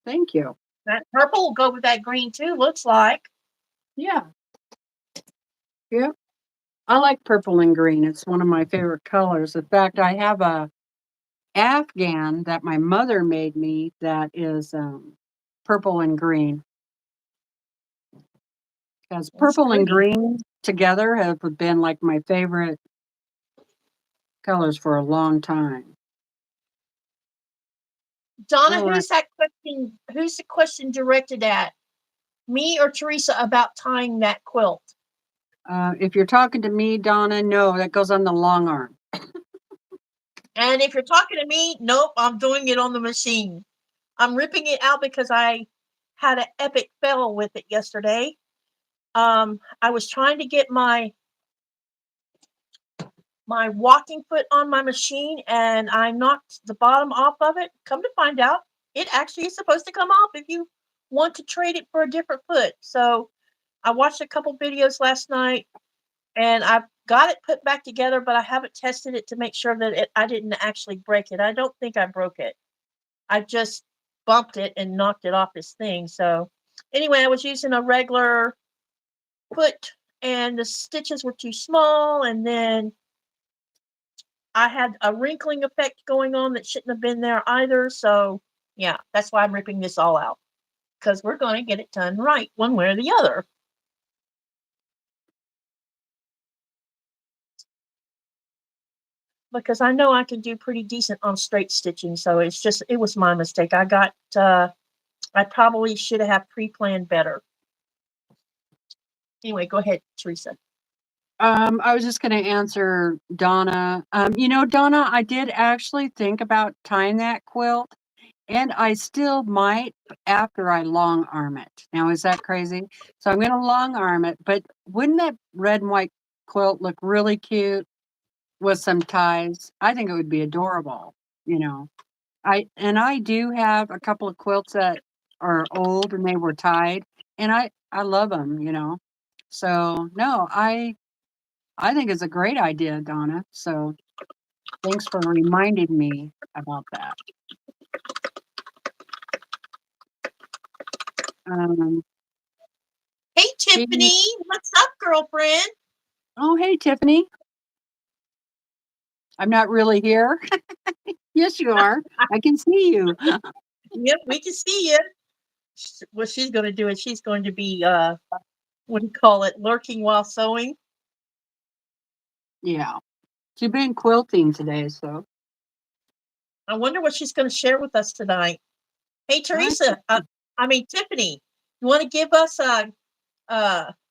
Thank you. That purple will go with that green too, looks like. Yeah. Yeah. I like purple and green. It's one of my favorite colors. In fact, I have a Afghan that my mother made me that is purple and green. Because That's purple and pretty. green together have been like my favorite colors for a long time. Donna, All right. who's that question? Who's the question directed at? Me or Teresa about tying that quilt? If you're talking to me, Donna, no, that goes on the long arm. And if you're talking to me, nope, I'm doing it on the machine. I'm ripping it out because I had an epic fail with it yesterday. I was trying to get my walking foot on my machine and I knocked the bottom off of it. Come to find out, it actually is supposed to come off if you want to trade it for a different foot. So I watched a couple videos last night and I've got it put back together, but I haven't tested it to make sure that I didn't actually break it. I don't think I broke it. I just bumped it and knocked it off this thing. So anyway, I was using a regular foot and the stitches were too small, and then I had a wrinkling effect going on that shouldn't have been there either. So Yeah, that's why I'm ripping this all out, because we're going to get it done right one way or the other. Because I know I can do pretty decent on straight stitching, so it was my mistake. I probably should have pre-planned better. Anyway, go ahead, Teresa. I was just going to answer Donna. Donna, I did actually think about tying that quilt, and I still might after I long arm it. Now, is that crazy? So I'm going to long arm it, but wouldn't that red and white quilt look really cute with some ties? I think it would be adorable, you know. I do have a couple of quilts that are old and they were tied, and I love them, So no, I think it's a great idea, Donna. So thanks for reminding me about that. Um, Hey, Katy, Tiffany, what's up, girlfriend? oh hey Tiffany, I'm not really here. Yes, you are. I can see you. Yep, we can see you. What she's going to do is she's going to be, what do you call it, lurking while sewing. Yeah, she's been quilting today, so I wonder what she's going to share with us tonight. Hey, I, Teresa, Tiffany, you want to give us a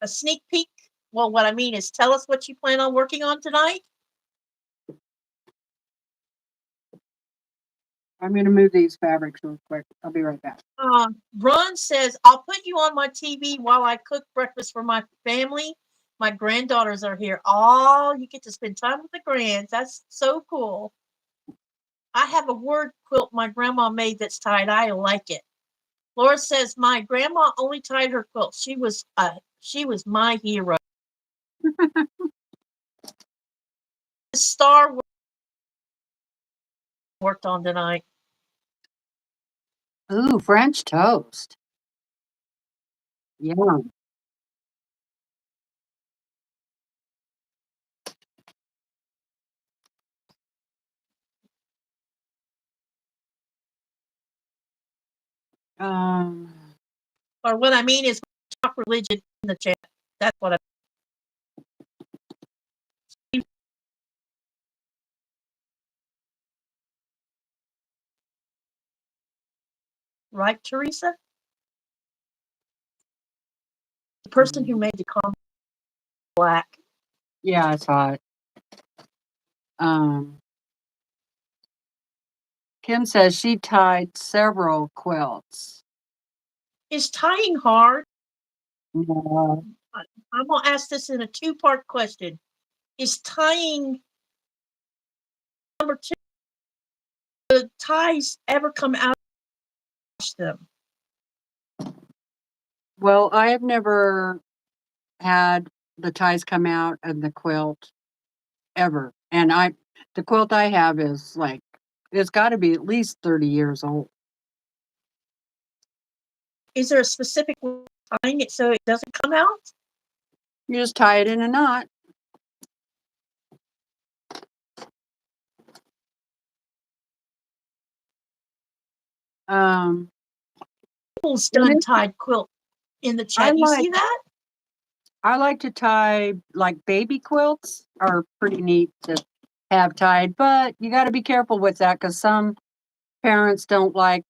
sneak peek? Well, what I mean is tell us what you plan on working on tonight. I'm going to move these fabrics real quick. I'll be right back. Ron says, I'll put you on my TV while I cook breakfast for my family. My granddaughters are here. Oh, you get to spend time with the grands. That's so cool. I have a word quilt my grandma made that's tied. I like it. Laura says, my grandma only tied her quilt. She was my hero. Star worked on tonight. Ooh, French toast. Yeah. Um, Or what I mean is talk religion in the chat. That's what I mean. Right, Teresa? The person who made the comment black. yeah, I saw it. Kim says she tied several quilts. Is tying hard? No. I'm gonna ask this in a two-part question. Is tying number two, the ties ever come out of them? Well, I have never had the ties come out of the quilt ever. And the quilt I have is like, it's got to be at least 30 years old. Is there a specific way of tying it so it doesn't come out? You just tie it in a knot. People's and done it, tied quilt in the I chat. You like see that? I like to tie like baby quilts are pretty neat to have tied, but you got to be careful with that because some parents don't like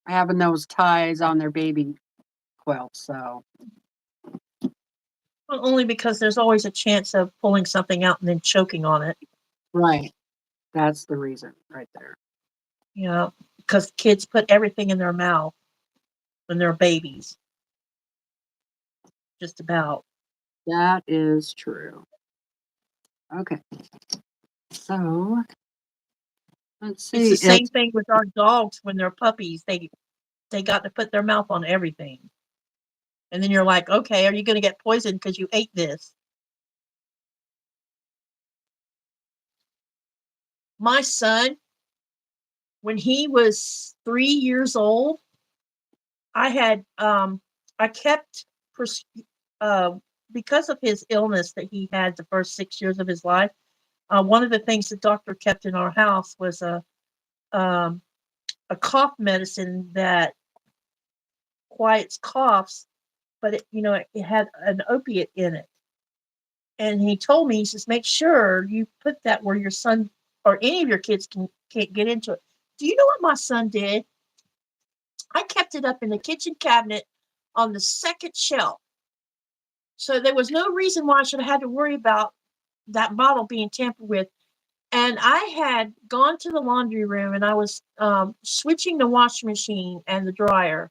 having those ties on their baby quilts. So Well, only because there's always a chance of pulling something out and then choking on it. right, that's the reason right there. You know, because kids put everything in their mouth when they're babies. Just about. That is true. Okay, so let's It's see. the same thing with our dogs when they're puppies. They got to put their mouth on everything. And then you're like, okay, are you going to get poisoned because you ate this? My son, when he was 3 years old, I kept, uh, because of his illness that he had the first 6 years of his life, one of the things the doctor kept in our house was a a cough medicine that quiets coughs, but it had an opiate in it. And he told me, he says, make sure you put that where your son or any of your kids can't get into it. Do you know what my son did? I kept it up in the kitchen cabinet on the second shelf. So there was no reason why I should have had to worry about that bottle being tampered with. And I had gone to the laundry room and I was switching the washing machine and the dryer.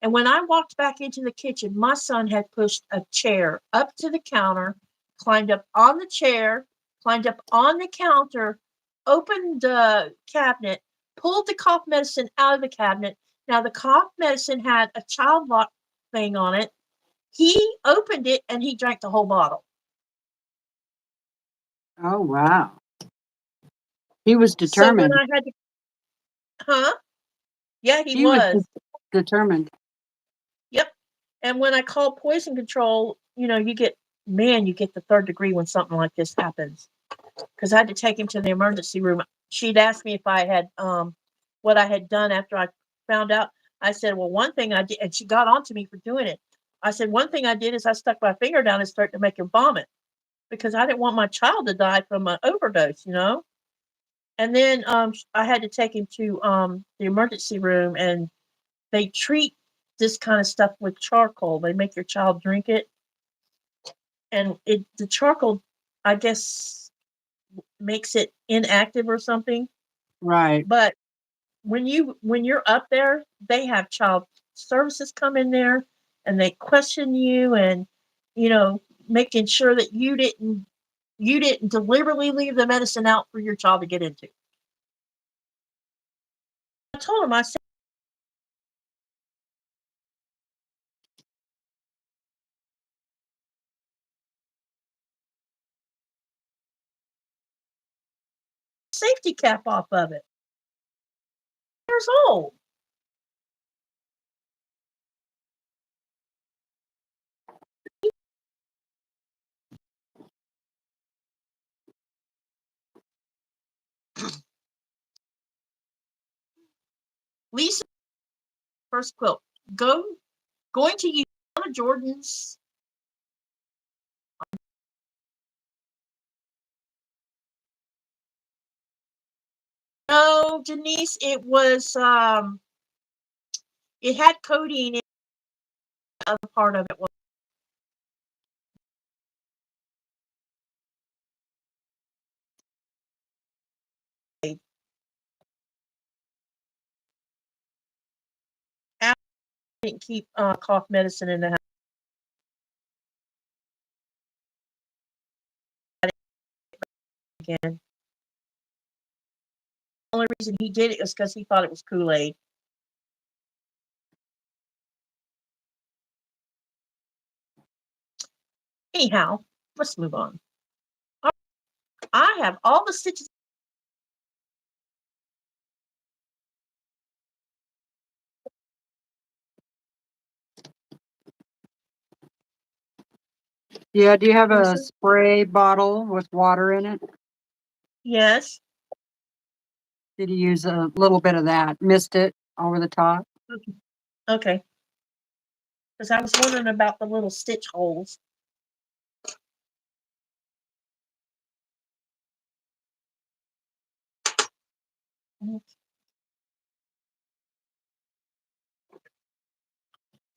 And when I walked back into the kitchen, my son had pushed a chair up to the counter, climbed up on the chair, climbed up on the counter, opened the cabinet, pulled the cough medicine out of the cabinet. Now, the cough medicine had a child lock thing on it. He opened it and he drank the whole bottle. Oh, wow. He was So when determined. I had to, huh? Yeah, he He was was. determined. Yep. And when I called poison control, you get the third degree when something like this happens. Because I had to take him to the emergency room. She'd asked me if I had what I had done after I found out. I said, well, one thing I did, and she got on to me for doing it. I said, one thing I did is I stuck my finger down and started to make him vomit because I didn't want my child to die from an overdose, And then I had to take him to the emergency room, and they treat this kind of stuff with charcoal. They make your child drink it, and the charcoal, I guess, makes it inactive or something. Right. But when you're up there, they have child services come in there and they question you and making sure that you didn't deliberately leave the medicine out for your child to get into. I told him, I said, safety cap off of it. Years old. Lisa, first quilt. Going to use Donna Jordan's. No, Denise, it was it had codeine in the other part of it was I didn't keep cough medicine in the house again. The only reason he did it was because he thought it was Kool-Aid. Anyhow, let's move on. I have all the stitches. Yeah, do you have a Teresa? spray bottle with water in it? Yes. Did you use a little bit of that? Mist it over the top? Okay. Because I was wondering about the little stitch holes.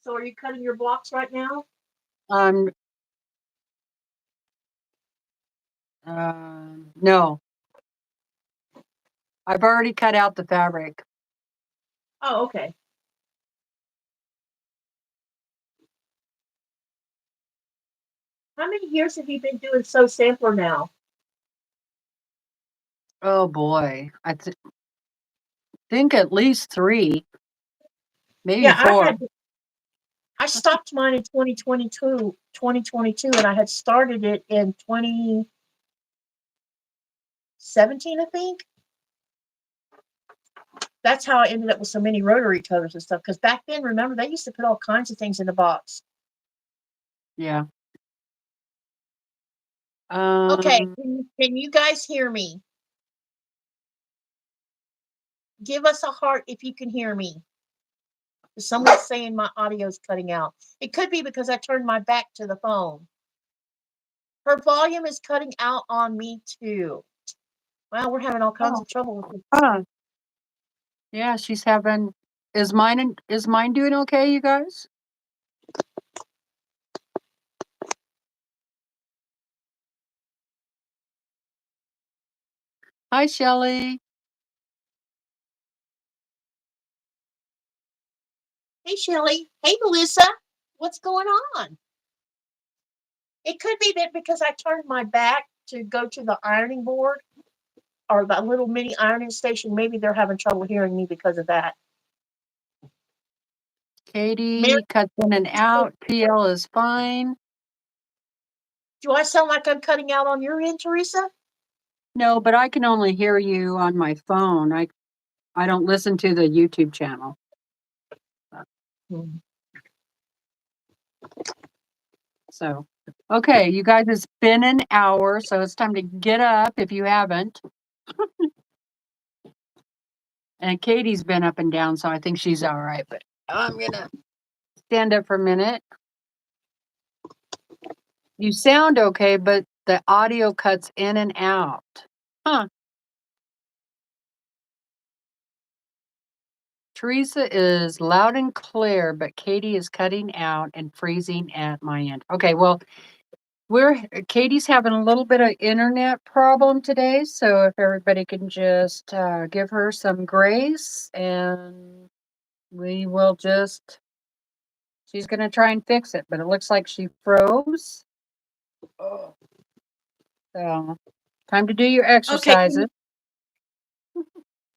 So are you cutting your blocks right now? Um, no. I've already cut out the fabric. Oh, okay. How many years have you been doing Sew Sampler now? Oh boy. Think at least 3, maybe Yeah, 4. I stopped mine in 2022, and I had started it in 2017, I think. That's how I ended up with so many rotary toters and stuff. Because back then, remember, they used to put all kinds of things in the box. Yeah. Okay, Um, can you guys hear me? give us a heart if you can hear me. Someone's saying my audio is cutting out. It could be because I turned my back to the phone. Her volume is cutting out on me too. Wow, we're having all kinds of trouble with this. Yeah, she's having. Is mine doing okay, you guys? Hi, Shelley. Hey, Shelly. Hey, Melissa. What's going on? It could be that because I turned my back to go to the ironing board or the little mini ironing station, maybe they're having trouble hearing me because of that. Mary, Katy cuts in and out. PL is fine. do I sound like I'm cutting out on your end, Teresa? No, but I can only hear you on my phone. I don't listen to the YouTube channel. So, okay, you guys, it's been an hour, so it's time to get up if you haven't. And Katie's been up and down, so I think she's all right, but I'm gonna stand up for a minute. You sound okay, but the audio cuts in and out. Huh. Teresa is loud and clear, but Katy is cutting out and freezing at my end. Okay, well, Katie's having a little bit of internet problem today, so if everybody can just give her some grace, and we will just. She's gonna try and fix it, but it looks like she froze. Oh. So, time to do your exercises. Okay.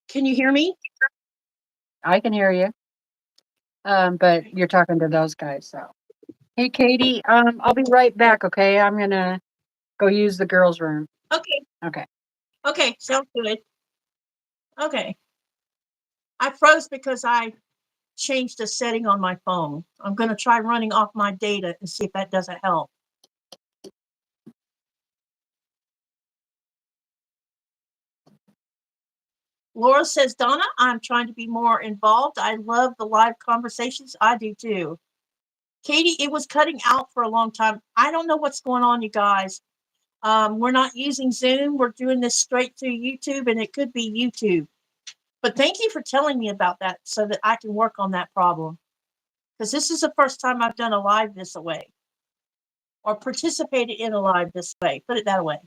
Can you hear me? I can hear you. But you're talking to those guys, so. Hey, Katy, I'll be right back, okay? I'm gonna go use the girls' room. Okay. Okay. Okay, sounds good. Okay. I froze because I changed a setting on my phone. I'm going to try running off my data and see if that doesn't help. Laura says, Donna, I'm trying to be more involved. I love the live conversations. I do too. Katy, it was cutting out for a long time. I don't know what's going on, you guys. We're not using Zoom. We're doing this straight through YouTube, and it could be YouTube. But thank you for telling me about that so that I can work on that problem. Because this is the first time I've done a live this way or participated in a live this way. Put it that way.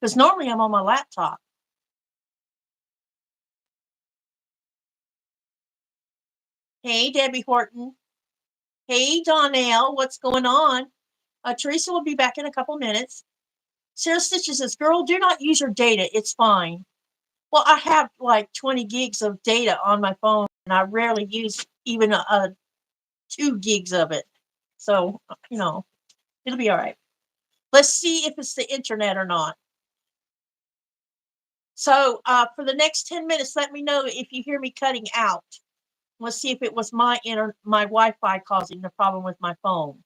Because normally I'm on my laptop. Hey, Debbie Horton. Hey, Donnell. What's going on? Teresa will be back in a couple minutes. Sarah Stitches says, girl, do not use your data. It's fine. Well, I have like 20 gigs of data on my phone, and I rarely use even 2 gigs of it. So, it'll be all right. Let's see if it's the internet or not. So for the next 10 minutes, let me know if you hear me cutting out. Let's see if it was my Wi-Fi causing the problem with my phone.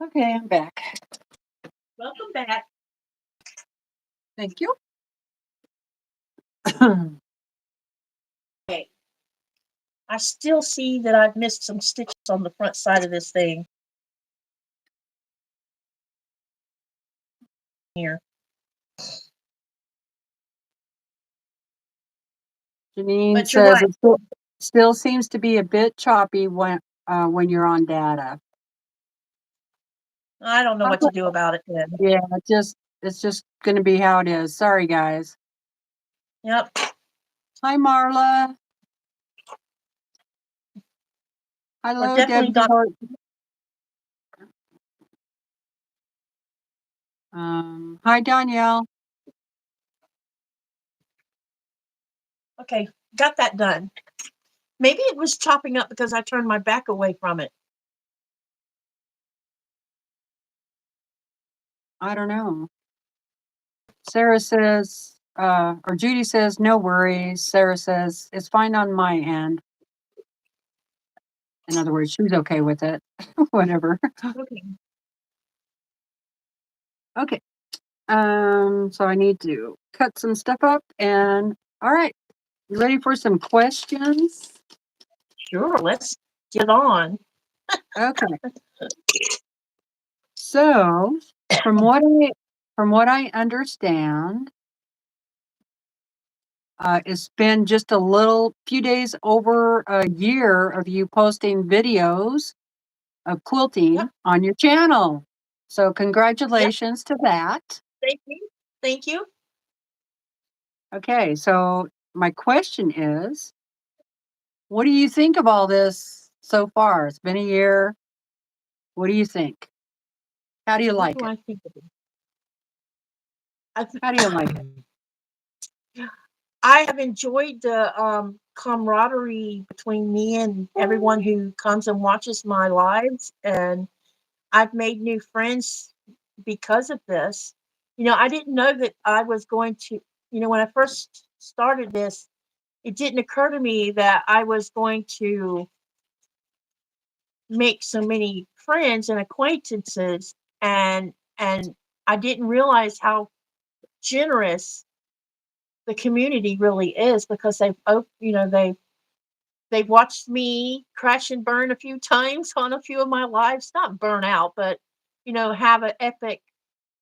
Okay, I'm back. Welcome back. Thank you. Okay. I still see that I've missed some stitches on the front side of this thing. Here. Janine But you're says right. it still seems to be a bit choppy when you're on data. I don't know what to do about it then. Yeah, it's just going to be how it is. Sorry, guys. Yep. Hi, Marla. Hello, definitely Debbie. not. Hi, Danielle. Okay, got that done. Maybe it was chopping up because I turned my back away from it. I don't know. Sarah says, or Judy says, no worries. Sarah says, it's fine on my end. In other words, she's okay with it. Whatever. Okay. Okay. So I need to cut some stuff up and all right. You ready for some questions? Sure, let's get on. Okay. So from what I understand, it's been just a little few days over a year of you posting videos of quilting Yep. on your channel. So congratulations to that. Thank you. Thank you. Okay, so my question is, what do you think of all this so far? It's been a year. What do you think? How do you What like do it? I think of it? How do you like it? I have enjoyed the camaraderie between me and everyone who comes and watches my lives, and I've made new friends because of this. I didn't know that I was going to, when I first started this, it didn't occur to me that I was going to make so many friends and acquaintances, and I didn't realize how generous the community really is, because they've watched me crash and burn a few times on a few of my lives, not burn out, but have an epic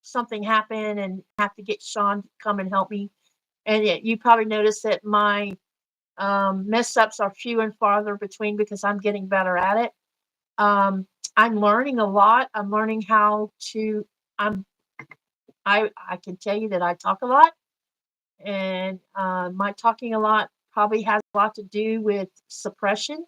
something happen and have to get Sean to come and help me. And you probably noticed that my mess ups are few and farther between because I'm getting better at it. I'm learning a lot. I'm learning how to. I'm. I can tell you that I talk a lot, and my talking a lot probably has a lot to do with suppression.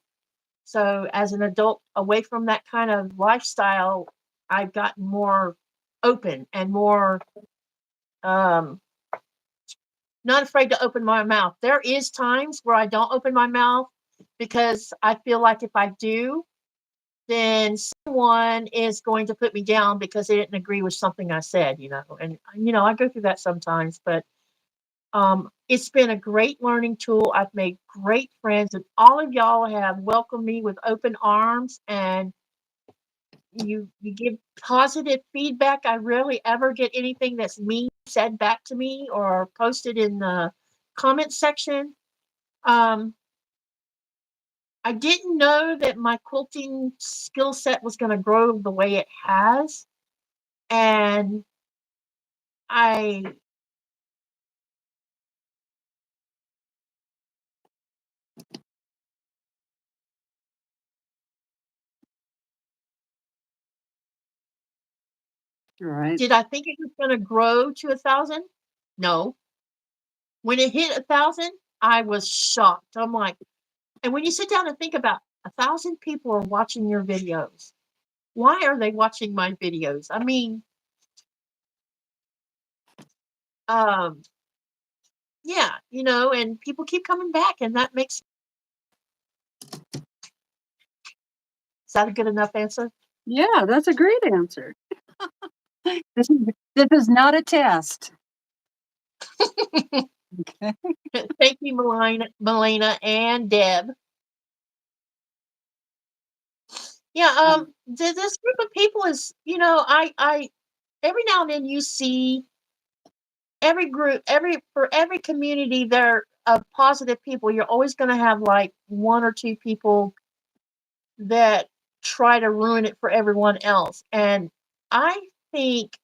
So as an adult, away from that kind of lifestyle, I've gotten more open and more um, not afraid to open my mouth. There is times where I don't open my mouth because I feel like if I do, then someone is going to put me down because they didn't agree with something I said, and I go through that sometimes, but it's been a great learning tool. I've made great friends, and all of y'all have welcomed me with open arms, and you give positive feedback. I rarely ever get anything that's mean said back to me or posted in the comment section. Um, I didn't know that my quilting skill set was going to grow the way it has, and I Right. did I think it was going to grow to 1,000? No. When it hit 1,000, I was shocked. I'm like, and when you sit down and think about 1,000 people are watching your videos, why are they watching my videos? I mean, um, yeah, and people keep coming back, and that makes. Is that a good enough answer? Yeah, that's a great answer. This is this is not a test. Okay. Thank you, Melina and Deb. Yeah, this group of people is, I every now and then you see every group, for every community there of positive people, you're always going to have like one or two people that try to ruin it for everyone else. And I think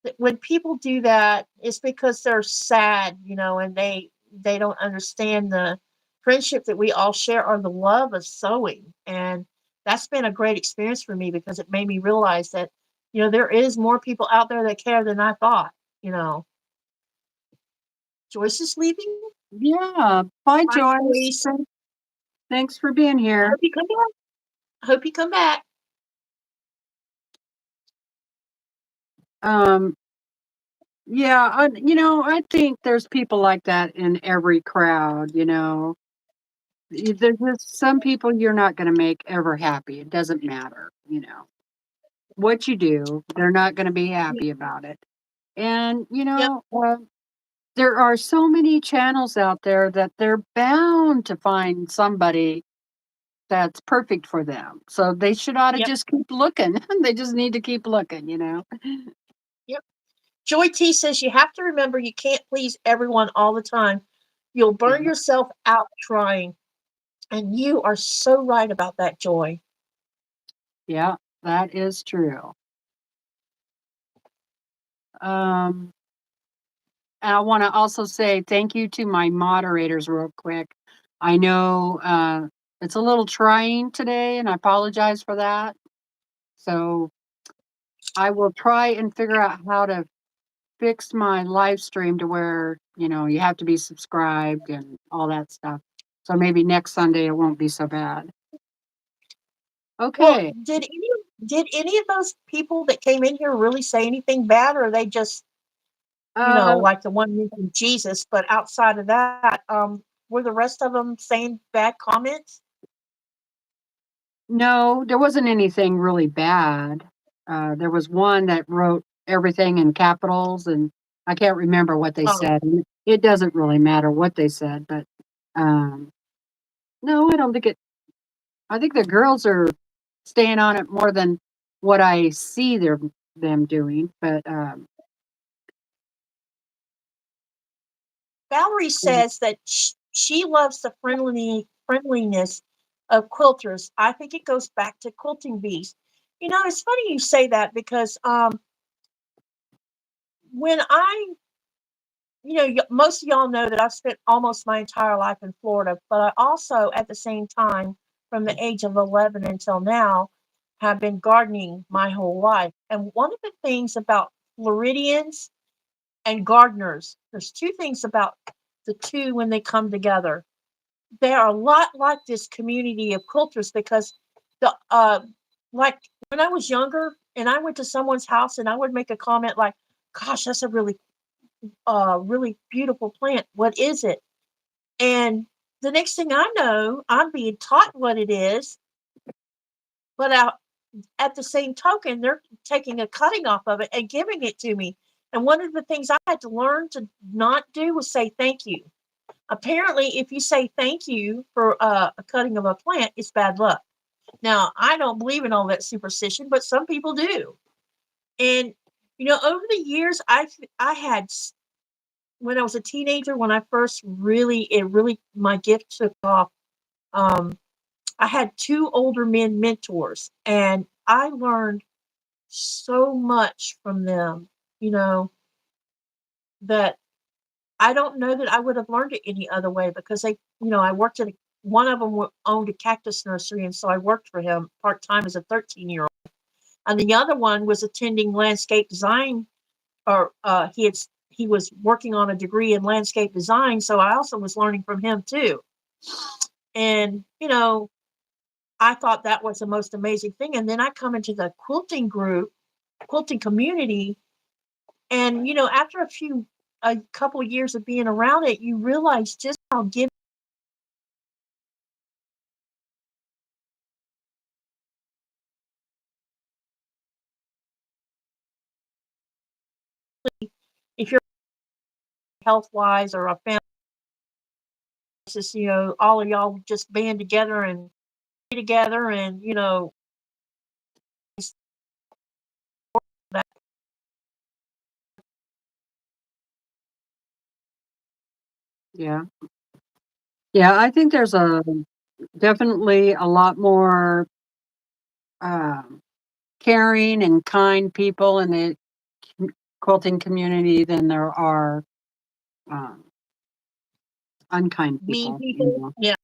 that when people do that, it's because they're sad, and they don't understand the friendship that we all share, or the love of sewing. And that's been a great experience for me because it made me realize that, there is more people out there that care than I thought, you know. Joyce is leaving. Yeah. Bye, Bye, Joyce. Joyce. Thanks for being I here. hope you come back. I hope you come back. Yeah, I think there's people like that in every crowd, There's just some people you're not going to make ever happy. It doesn't matter, what you do, they're not going to be happy about it. And, Yep. there are so many channels out there that they're bound to find somebody that's perfect for them. So they should ought to Yep. just keep looking. They just need to keep looking. Yep. Joy T says you have to remember you can't please everyone all the time. You'll burn Yeah. yourself out trying. And you are so right about that, Joy. Yeah, that is true. Um, and I want to also say thank you to my moderators real quick. I know it's a little trying today, and I apologize for that. So I will try and figure out how to fix my live stream to where, you have to be subscribed and all that stuff. So maybe next Sunday it won't be so bad. Well, Okay. did any of those people that came in here really say anything bad, or are they just, Uh, like the one mentioned Jesus, but outside of that, were the rest of them saying bad comments? no, there wasn't anything really bad. There was one that wrote everything in capitals, and I can't remember what they Oh, said. And it doesn't really matter what they said, but um, no, I don't think it. I think the girls are staying on it more than what I see them doing. But Valerie says that she loves the friendliness of quilters. I think it goes back to quilting bees. It's funny you say that because when most of y'all know that I've spent almost my entire life in Florida, but I also, at the same time, from the age of 11 until now, have been gardening my whole life. And one of the things about Floridians and gardeners, there's two things about the two when they come together. They are a lot like this community of quilters because like when I was younger and I went to someone's house and I would make a comment like, "Gosh, that's a really beautiful plant. What is it?" And the next thing I know, I'm being taught what it is, but at the same token, they're taking a cutting off of it and giving it to me. And one of the things I had to learn to not do was say thank you. Apparently, if you say thank you for a cutting of a plant, it's bad luck. Now, I don't believe in all that superstition, but some people do. And over the years, I had when I was a teenager, when I first really my gift took off. Um, I had two older men mentors, and I learned so much from them. You know that I don't know that I would have learned it any other way because I worked at one of them owned a cactus nursery, and so I worked for him part time as a 13-year-old, and the other one was attending landscape design, or he was working on a degree in landscape design, so I also was learning from him too. And I thought that was the most amazing thing. And then I come into the quilting community, and after a couple of years of being around it, you realize just how giving. If you're health wise or a family, just all of y'all just band together and be together, and that. yeah, yeah, I think there's definitely a lot more um, caring and kind people in the quilting community than there are um, unkind Mean people. people, yeah.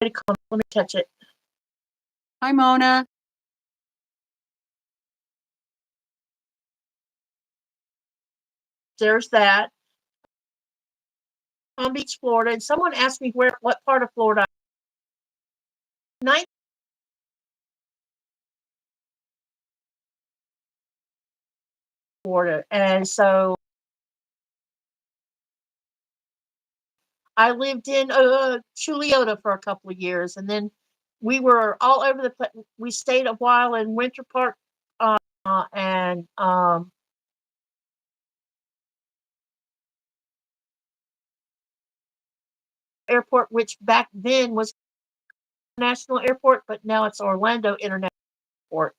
Let me catch it. Hi, Mona. There's that. Palm Beach, Florida. And someone asked me what part of Florida. Florida. And so I lived in Chuliota for a couple of years, and then we were all over the place. We stayed a while in Winter Park and airport, which back then was National Airport, but now it's Orlando International Airport.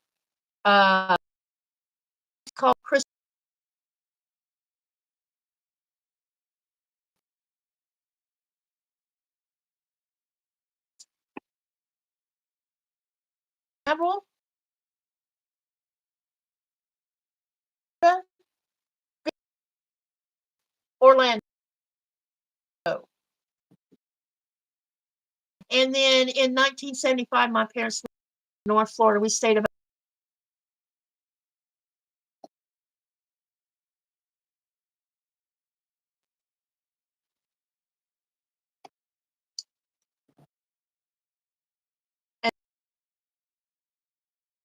It's called Chris. Orlando. And then in 1975, my parents moved to North Florida. We stayed about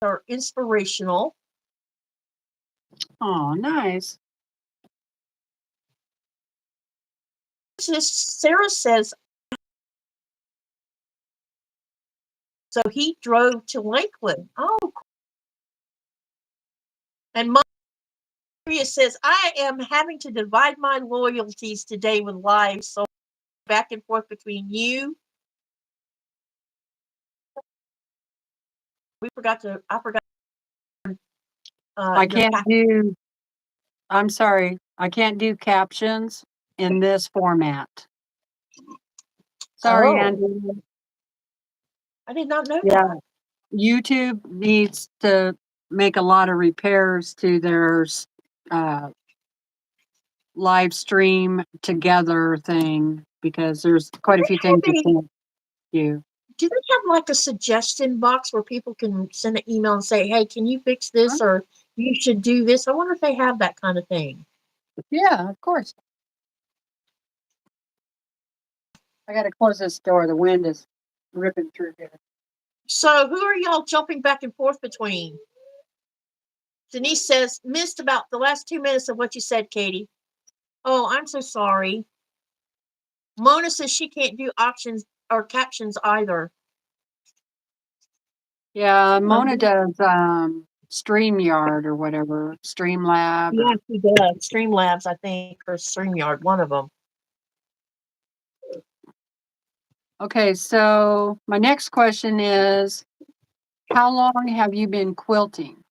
are inspirational. Oh, nice. Sarah says, so he drove to Lakeland. Oh, cool. And Maria says, I am having to divide my loyalties today with live, so back and forth between you. I forgot. I can't do, I'm sorry, I can't do captions in this format. Sorry, Andy. I did not know Yeah. that. YouTube needs to make a lot of repairs to their live stream together thing because there's quite a few things you can't do. Do they have like a suggestion box where people can send an email and say, hey, can you fix this or you should do this? I wonder if they have that kind of thing. Yeah, of course. I got to close this door. The wind is ripping through here. So who are y'all jumping back and forth between? Denise says, missed about the last 2 minutes of what you said, Katy. Oh, I'm so sorry. Mona says she can't do options or captions either. Yeah, Mona does StreamYard or whatever, Streamlab. Yeah, she does. Streamlabs, I think, or StreamYard, one of them. Okay, so my next question is, how long have you been quilting?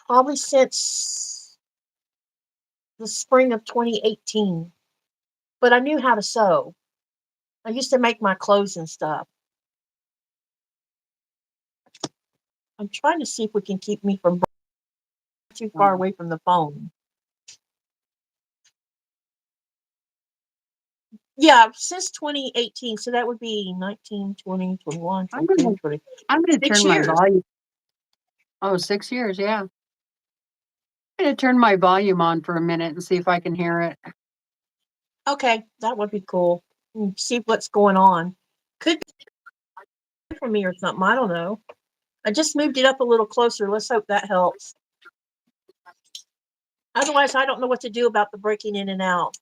Probably since the spring of 2018. But I knew how to sew. I used to make my clothes and stuff. I'm trying to see if we can keep me from too far away from the phone. Yeah, since 2018. So that would be 19, 20, 21, 22, 20. I'm going to 6 turn my years. volume. Oh, 6 years, yeah. I'm going to turn my volume on for a minute and see if I can hear it. Okay, that would be cool. See what's going on. Could be for me or something. I don't know. I just moved it up a little closer. Let's hope that helps. Otherwise, I don't know what to do about the breaking in and out.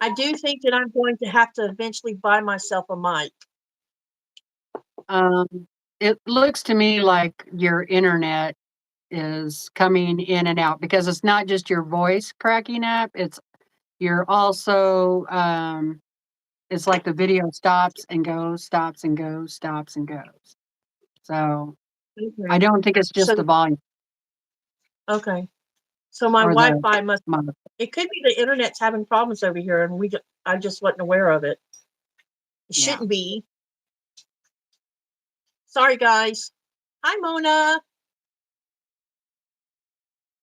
I do think that I'm going to have to eventually buy myself a mic. It looks to me like your internet is coming in and out because it's not just your voice cracking up. You're also, it's like the video stops and goes, stops and goes, stops and goes. So I don't think it's just the volume. Okay. So my Wi-Fi must, it could be the internet's having problems over here and I just wasn't aware of it. It shouldn't be. Sorry, guys. Hi, Mona.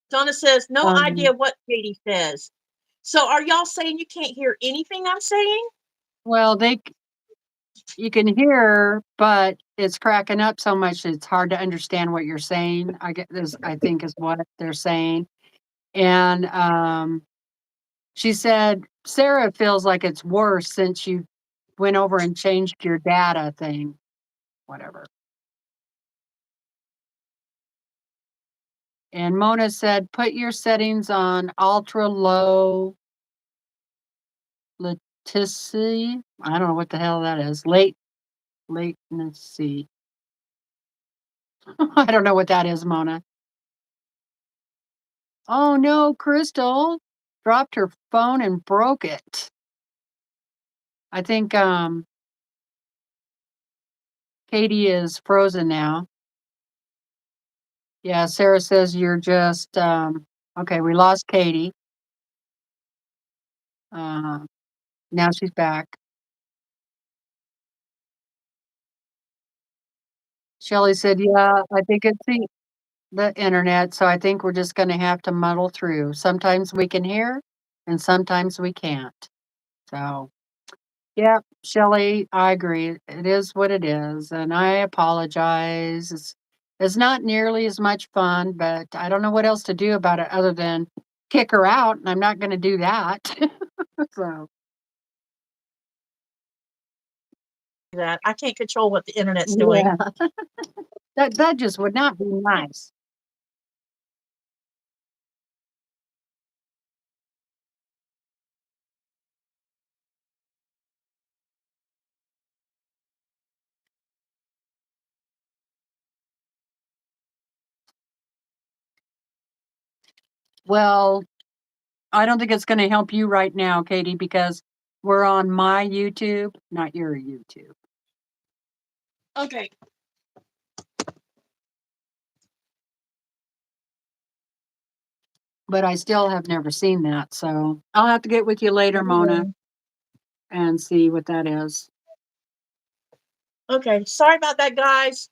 Donna says, no Um, idea what Katy says. So are y'all saying you can't hear anything I'm saying? well, you can hear, but it's cracking up so much it's hard to understand what you're saying. I think is what they're saying. And she said Sarah feels like it's worse since you went over and changed your data thing. Whatever. And Mona said, put your settings on ultra low latency. I don't know what the hell that is. Latency. I don't know what that is, Mona. Oh no, Crystal dropped her phone and broke it. I think Katy is frozen now. Yeah, Sarah says you're just okay, we lost Katy. Now she's back. Shelley said, yeah, I think it's the internet, so I think we're just gonna have to muddle through. Sometimes we can hear and sometimes we can't. So yeah, Shelley, I agree. It is what it is, and I apologize. It's not nearly as much fun, but I don't know what else to do about it other than kick her out, and I'm not gonna do that. So That I can't control what the internet's doing. yeah, that just would not be nice. Well, I don't think it's gonna help you right now, Katy, because we're on my YouTube, not your YouTube. Okay. But I still have never seen that, so I'll have to get with you later, Mona, and see what that is. Okay. Sorry about that, guys.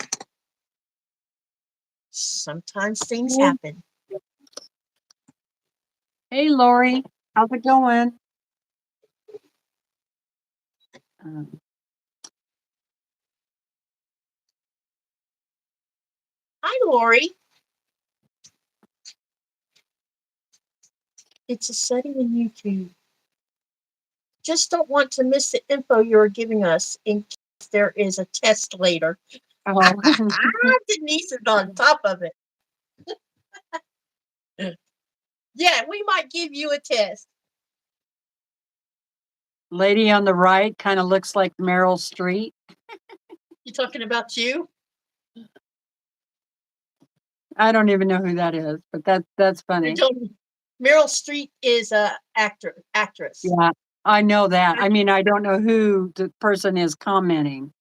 Sometimes things happen. Hey, Lori, how's it going? Um, Hi, Lori. It's a setting in YouTube. Just don't want to miss the info you're giving us in case there is a test later. oh, Denise is on top of it. Yeah, we might give you a test. lady on the right kind of looks like Meryl Streep. You talking about you? I don't even know who that is, but that's funny. Meryl Streep is a actress. Yeah, I know that. I mean, I don't know who the person is commenting.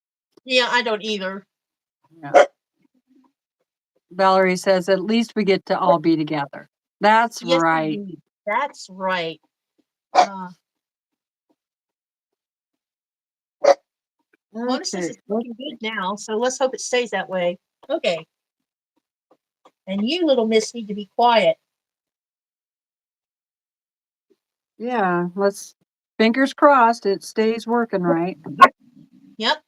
Yeah, I don't either. Yeah. Valerie says, at least we get to all be together. That's Yes, right. indeed. That's right. Mona says it's looking good now, so let's hope it stays that way. Okay. And you, little miss, need to be quiet. Yeah, fingers crossed it stays working right. Yep.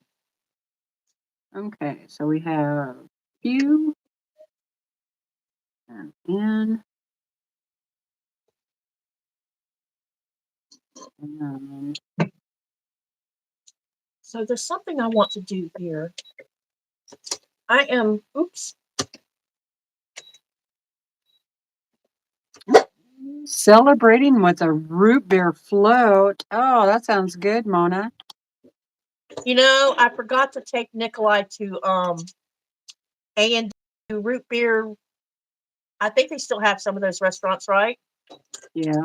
Okay, so we have Q and N and So there's something I want to do here. I am, oops. celebrating with a root beer float. Oh, that sounds good, Mona. You know, I forgot to take Nikolai to A&D root beer. I think they still have some of those restaurants, right? Yeah.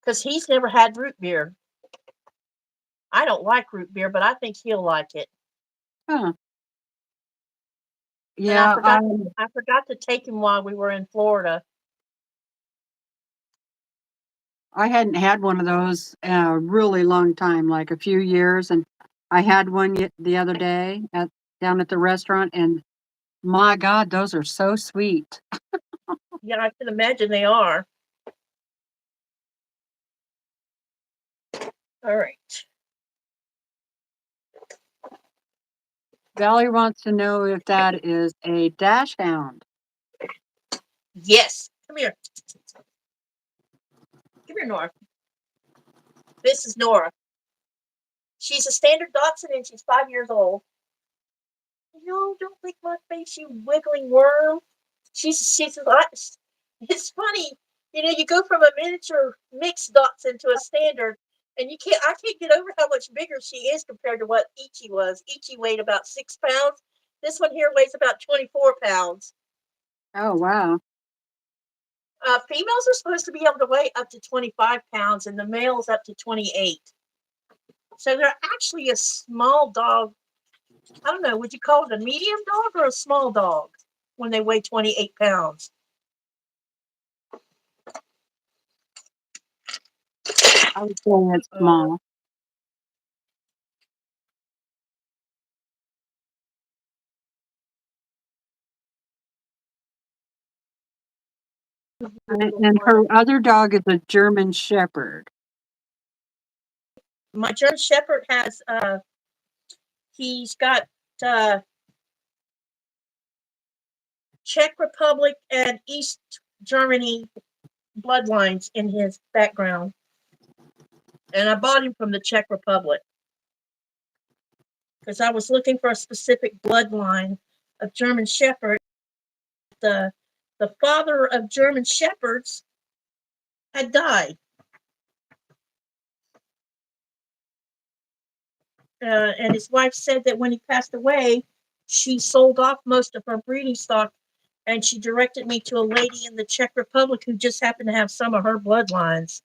Because he's never had root beer. I don't like root beer, but I think he'll like it. Huh. And Yeah, I forgot to take him while we were in Florida. I hadn't had one of those in a really long time, like a few years, and I had one the other day down at the restaurant, and my God, those are so sweet. Yeah, I can imagine they are. All right. Valerie wants to know if that is a dash hound. Yes. Come here. Come here, Nora. This is Nora. She's a standard Dachshund and she's 5 years old. No, don't lick my face, you wiggling worm. She's a lot. It's funny, you go from a miniature mixed Dachshund to a standard, and I can't get over how much bigger she is compared to what Ichi was. Ichi weighed about 6 pounds. This one here weighs about 24 pounds. Oh, wow. Females are supposed to be able to weigh up to 25 pounds, and the males up to 28. So they're actually a small dog. I don't know, would you call it a medium dog or a small dog when they weigh 28 pounds? I would say it's small. And her other dog is a German Shepherd. My German Shepherd has, he's got Czech Republic and East Germany bloodlines in his background. And I bought him from the Czech Republic because I was looking for a specific bloodline of German Shepherd. The father of German Shepherds had died. And his wife said that when he passed away, she sold off most of her breeding stock, and she directed me to a lady in the Czech Republic who just happened to have some of her bloodlines.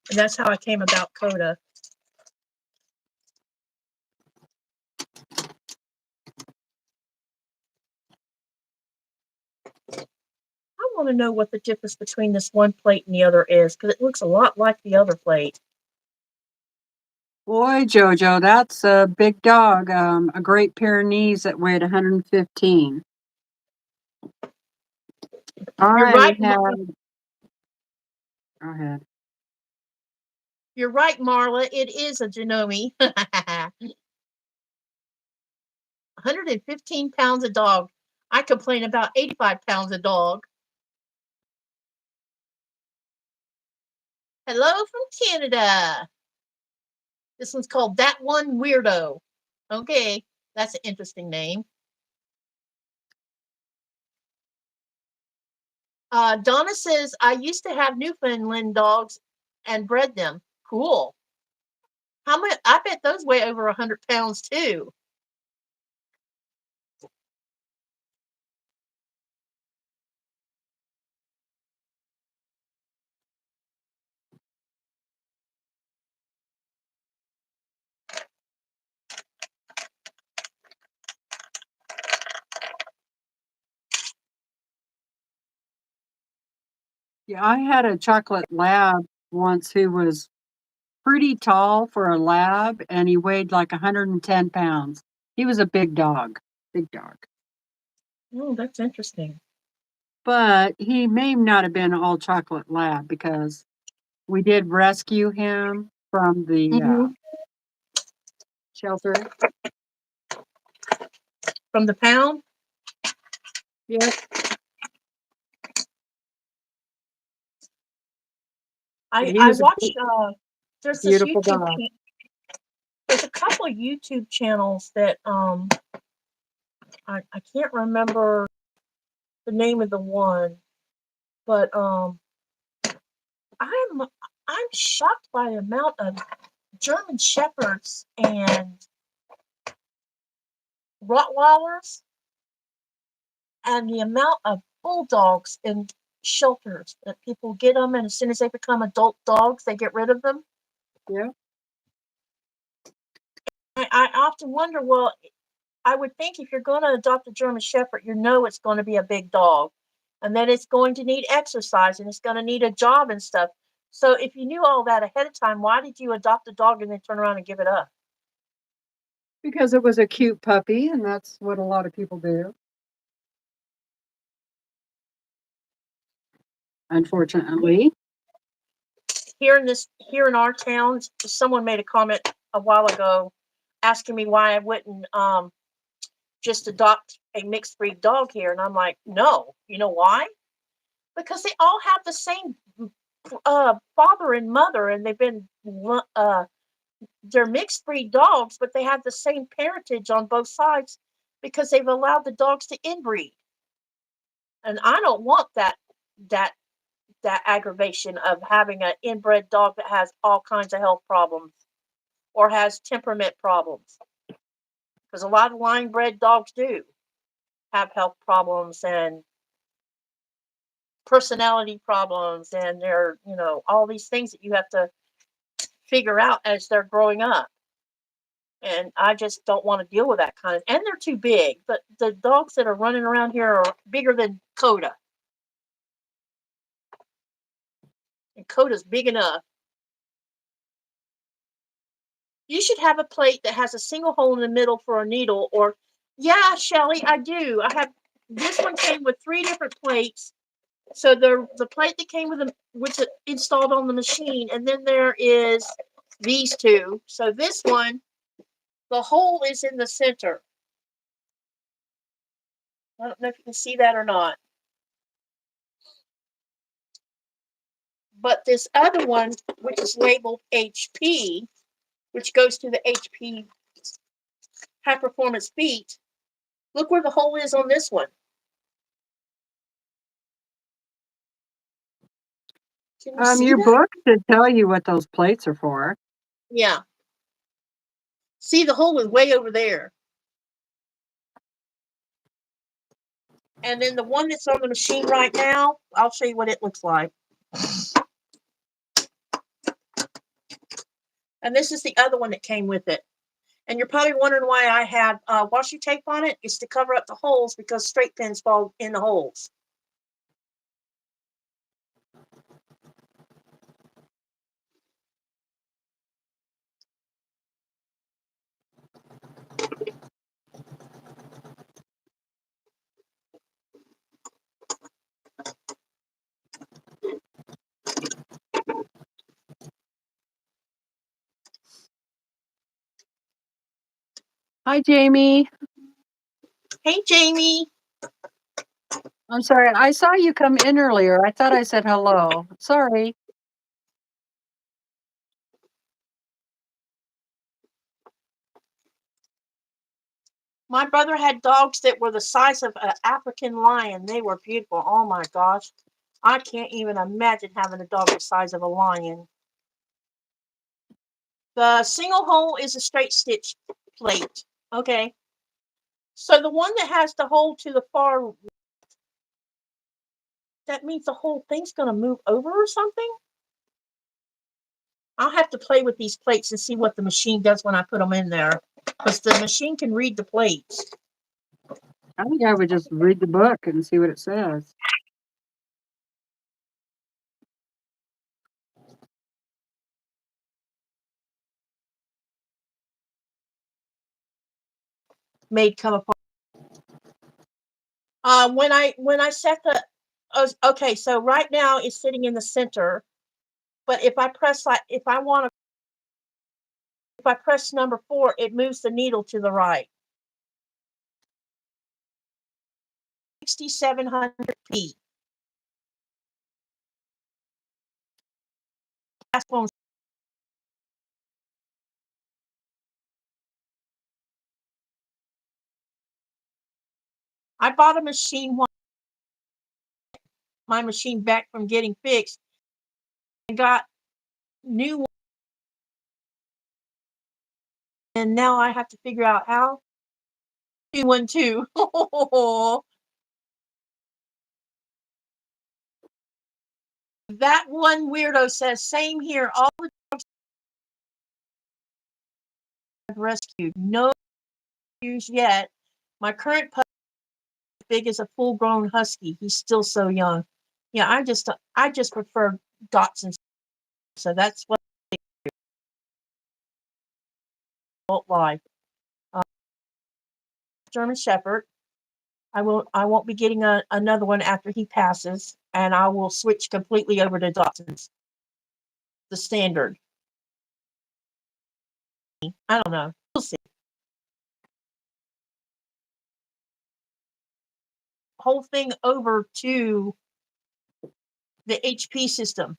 And that's how I came about Coda. I want to know what the difference between this one plate and the other is, because it looks a lot like the other plate. Boy, Jojo, that's a big dog. A Great Pyrenees that weighed 115. You're right. Go ahead. You're right, Marla. It is a Janome. 115 pounds a dog. I complain about 85 pounds a dog. Hello from Canada. This one's called That One Weirdo. Okay, that's an interesting name. Donna says, I used to have Newfoundland dogs and bred them. Cool. How much? I bet those weigh over 100 pounds too. Yeah, I had a chocolate lab once who was pretty tall for a lab, and he weighed like 110 pounds. He was a big dog. Big dog. Oh, that's interesting. But he may not have been all chocolate lab because we did rescue him from the shelter. From the pound? Yes. I watched, there's this beautiful YouTube dog. There's a couple of YouTube channels that I can't remember the name of the one, but I'm shocked by the amount of German Shepherds and Rottweilers and the amount of bulldogs in shelters that people get them, and as soon as they become adult dogs, they get rid of them. Yeah. I often wonder, well, I would think if you're going to adopt a German Shepherd, it's going to be a big dog, and then it's going to need exercise, and it's going to need a job and stuff. So if you knew all that ahead of time, why did you adopt a dog and then turn around and give it up? Because it was a cute puppy, and that's what a lot of people do. unfortunately. Here in our town, someone made a comment a while ago asking me why I wouldn't just adopt a mixed breed dog here, and I'm like, no. You know why? Because they all have the same father and mother, and they've been they're mixed breed dogs, but they have the same parentage on both sides because they've allowed the dogs to inbreed. And I don't want that aggravation of having an inbred dog that has all kinds of health problems or has temperament problems. Because a lot of line bred dogs do have health problems and personality problems, and they're, all these things that you have to figure out as they're growing up. And I just don't want to deal with that kind of, and they're too big. But the dogs that are running around here are bigger than Coda. And Coda's big enough. You should have a plate that has a single hole in the middle for a needle, or, yeah, Shelly, I do. I have, this one came with 3 different plates. So the plate that came with them, which installed on the machine, and then there is these 2. So this one, the hole is in the center. I don't know if you can see that or not. But this other one, which is labeled HP, which goes to the HP High Performance Feet, look where the hole is on this one. Can you see Your that? book should tell you what those plates are for. Yeah. See, the hole is way over there. And then the one that's on the machine right now, I'll show you what it looks like. And this is the other one that came with it. And you're probably wondering why I have washi tape on it. It's to cover up the holes because straight pins fall in the holes. Hi, Jamie. Hey, Jamie. I'm sorry. I saw you come in earlier. I thought I said hello. Sorry. My brother had dogs that were the size of an African lion. They were beautiful. Oh my gosh. I can't even imagine having a dog the size of a lion. The single hole is a straight stitch plate. Okay. So the one that has the hole to the far, that means the whole thing's going to move over or something? I'll have to play with these plates and see what the machine does when I put them in there. Because the machine can read the plates. I think I would just read the book and see what it says. Made come apart. When I set the, okay, so right now it's sitting in the center, but if I press if I press number 4, it moves the needle to the right. 6700p. I bought a machine my machine back from getting fixed and got new one, and now I have to figure out how to do one too. That one weirdo says same here. All the dogs I've rescued, no use yet. My current puppy is big as a full-grown husky. He's still so young. Yeah, I just prefer Dachshunds, so that's what I won't lie. German Shepherd. I won't be getting another one after he passes. and I will switch completely over to Dawson's, the standard. I don't know. We'll see. Whole thing over to the HP system.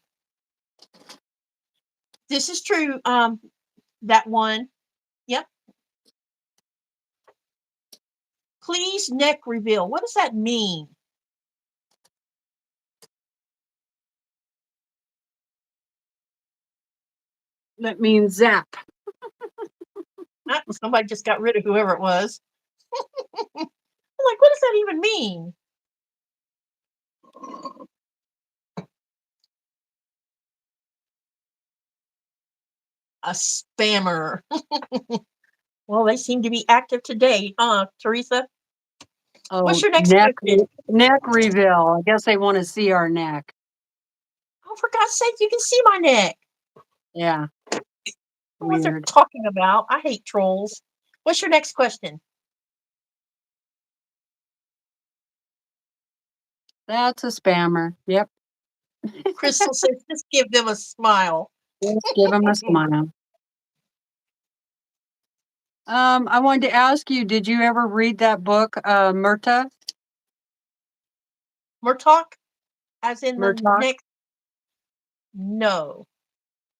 This is true. That one. Yep. Please neck reveal. What does that mean? That means zap. Somebody just got rid of whoever it was. I'm like, what does that even mean? A spammer. Well, they seem to be active today, Teresa? Oh, What's your next question? neck reveal. I guess they want to see our neck. Oh, for God's sake, you can see my neck. Yeah. What they're Weird. talking about. I hate trolls. What's your next question? That's a spammer. Yep. Crystal says, just give them a smile. Just give them a smile. I wanted to ask you, did you ever read that book, Murta? Murtalk? As in the Murtalk? next? No.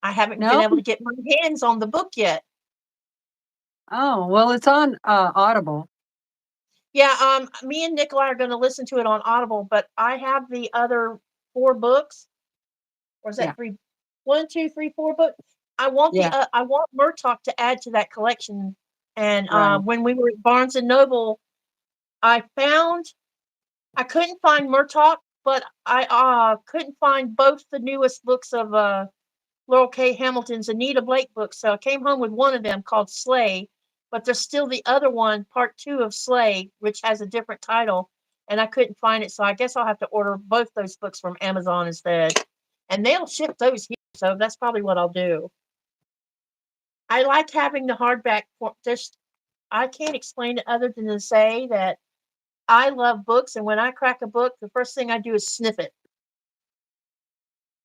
I haven't been No? able to get my hands on the book yet. Oh, well, it's on Audible. Yeah, me and Nikolai are going to listen to it on Audible, but I have the other 4 books. Or is that 3? 1, 2, 3, 4 books. I want I want Murtalk to add to that collection. And when we were at Barnes and Noble, I couldn't find Murtalk, but I couldn't find both the newest books of Laurel K. Hamilton's Anita Blake books. So I came home with one of them called Slay, but there's still the other one, part 2 of Slay, which has a different title, and I couldn't find it. So I guess I'll have to order both those books from Amazon instead, and they'll ship those here. So that's probably what I'll do. I like having the hardback. I can't explain it other than to say that I love books, and when I crack a book, the first thing I do is sniff it.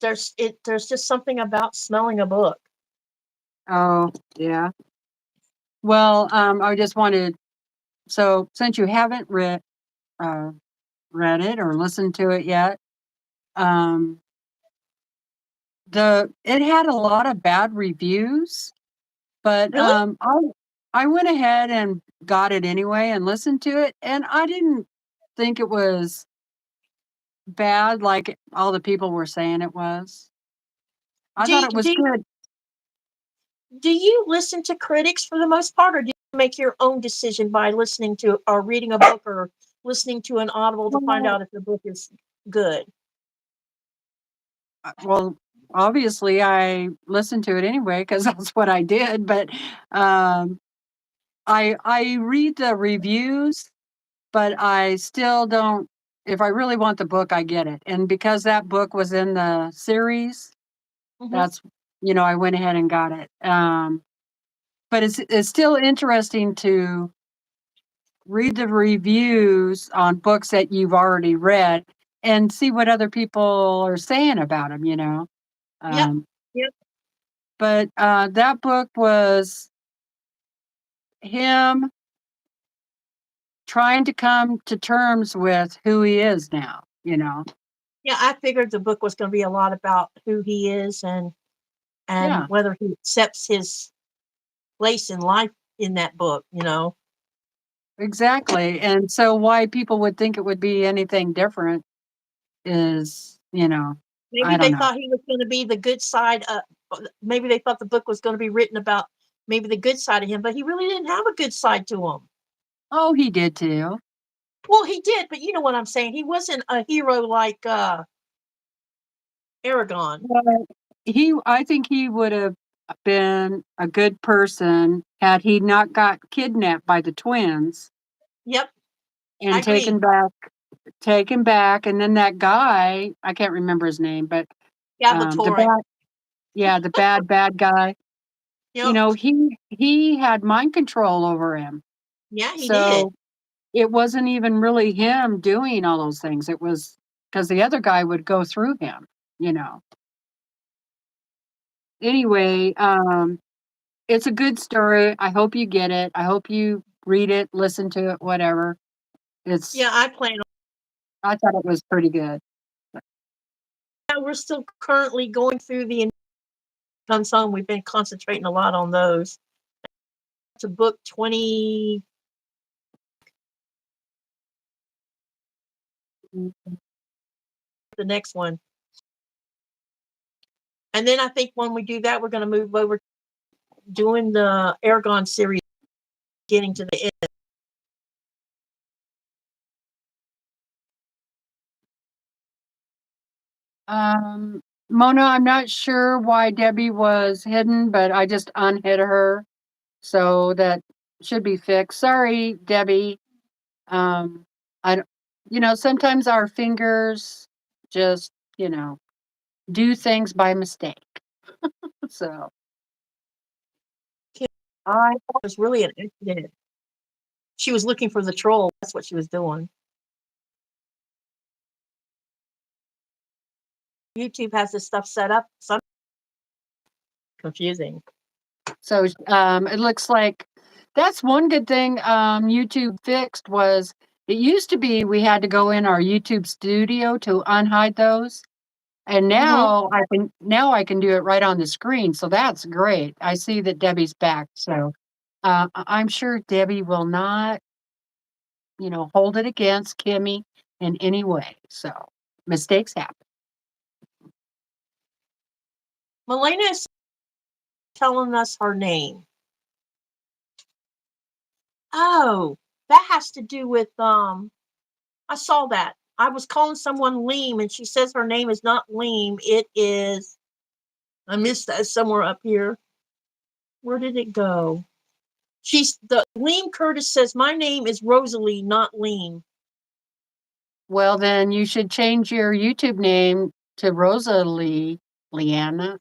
There's just something about smelling a book. Oh, yeah. Well, I just wanted, so since you haven't read it or listened to it yet, it had a lot of bad reviews, but Really? I went ahead and got it anyway and listened to it, and I didn't think it was bad like all the people were saying it was. I thought it was good. Do you listen to critics for the most part, or do you make your own decision by listening to or reading a book or listening to an Audible to find out if the book is good? Well, obviously I listened to it anyway because that's what I did, but I read the reviews, but I still don't. If I really want the book, I get it. And because that book was in the series, that's, I went ahead and got it. But it's still interesting to read the reviews on books that you've already read and see what other people are saying about them, Yep. But that book was him trying to come to terms with who he is now, Yeah, I figured the book was going to be a lot about who he is and whether he accepts his place in life in that book, Exactly. And so why people would think it would be anything different is, Maybe I don't they know. thought he was going to be the good side. Maybe they thought the book was going to be written about maybe the good side of him, but he really didn't have a good side to him. Oh, he did too. Well, he did, but you know what I'm saying. He wasn't a hero like Aragon. I think he would have been a good person had he not got kidnapped by the twins. Yep. And taken back. And then that guy, I can't remember his name, but the bad guy. Yep. He had mind control over him. Yeah, he did. So it wasn't even really him doing all those things. It was because the other guy would go through him, you know. Anyway, it's a good story. I hope you get it. I hope you read it, listen to it, whatever. Yeah, I plan on. I thought it was pretty good. We're still currently going through the comes home. We've been concentrating a lot on those. To book 20. The next one. And then I think when we do that, we're going to move over doing the Aragon series, getting to the end. Mona, I'm not sure why Debbie was hidden, but I just unhid her. So that should be fixed. Sorry, Debbie. I don't, sometimes our fingers just, do things by mistake. So It I was really an accident. She was looking for the troll. That's what she was doing. YouTube has this stuff set up. Some confusing. So it looks like that's one good thing YouTube fixed was it used to be we had to go in our YouTube studio to unhide those. And now I can do it right on the screen. So that's great. I see that Debbie's back. So I'm sure Debbie will not, hold it against Kimmy in any way. So mistakes happen. Melena is telling us her name. Oh, that has to do with I saw that. I was calling someone Leem and she says her name is not Leem. It is, I missed that somewhere up here. Where did it go? The Leem Curtis says my name is Rosalie, not Leem. Well, then you should change your YouTube name to Rosalie, Lena,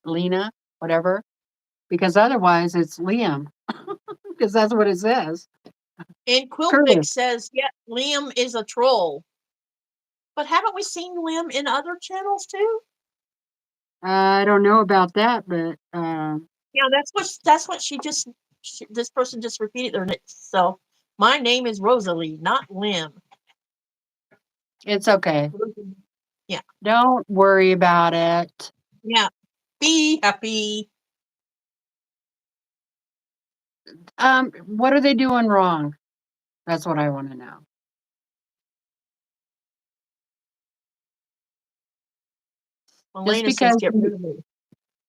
whatever, because otherwise it's Liam, because that's what it says. And Quiltvic Curtis. says, yeah, Liam is a troll. But haven't we seen Liam in other channels too? I don't know about that, but Yeah, that's what this person just repeated. So my name is Rosalie, not Lim. it's okay. Yeah. Don't worry about it. Yeah. Be happy. What are they doing wrong? That's what I want to know. Elena says, get rid of me.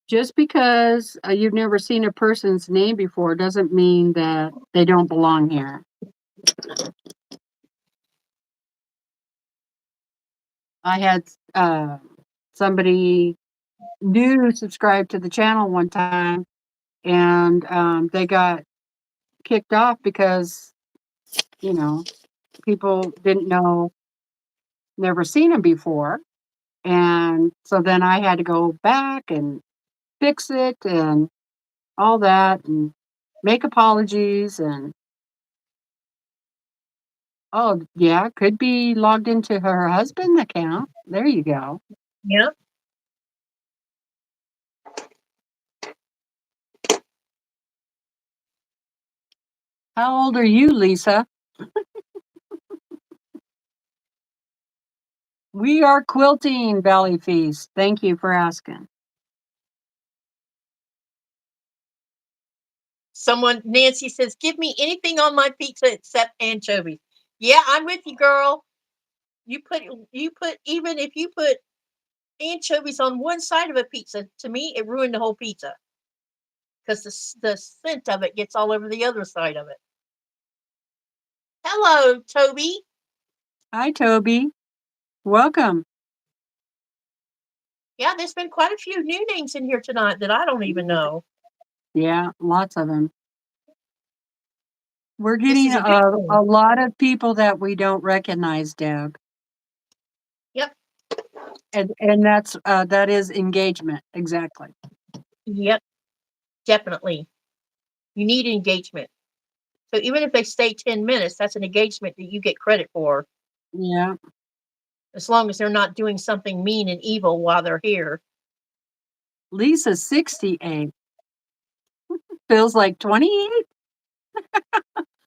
Just because you've never seen a person's name before doesn't mean that they don't belong here. I had somebody new subscribe to the channel one time, and they got kicked off because, people didn't know, never seen them before. And so then I had to go back and fix it and all that and make apologies and oh yeah, could be logged into her husband account. There you go. Yeah. How old are you, Lisa? We are quilting, Valley Feast. Thank you for asking. Nancy says, give me anything on my pizza except anchovies. Yeah, I'm with you, girl. Even if you put anchovies on one side of a pizza, to me, it ruined the whole pizza. Because the scent of it gets all over the other side of it. Hello, Toby. Hi, Toby. Welcome. Yeah, there's been quite a few new names in here tonight that I don't even know. Yeah, lots of them. We're getting a lot of people that we don't recognize, Deb. Yep. And that is engagement, exactly. Yep, definitely. You need engagement. So even if they stay 10 minutes, that's an engagement that you get credit for. Yeah. as long as they're not doing something mean and evil while they're here. Lisa's 68. Feels like 28.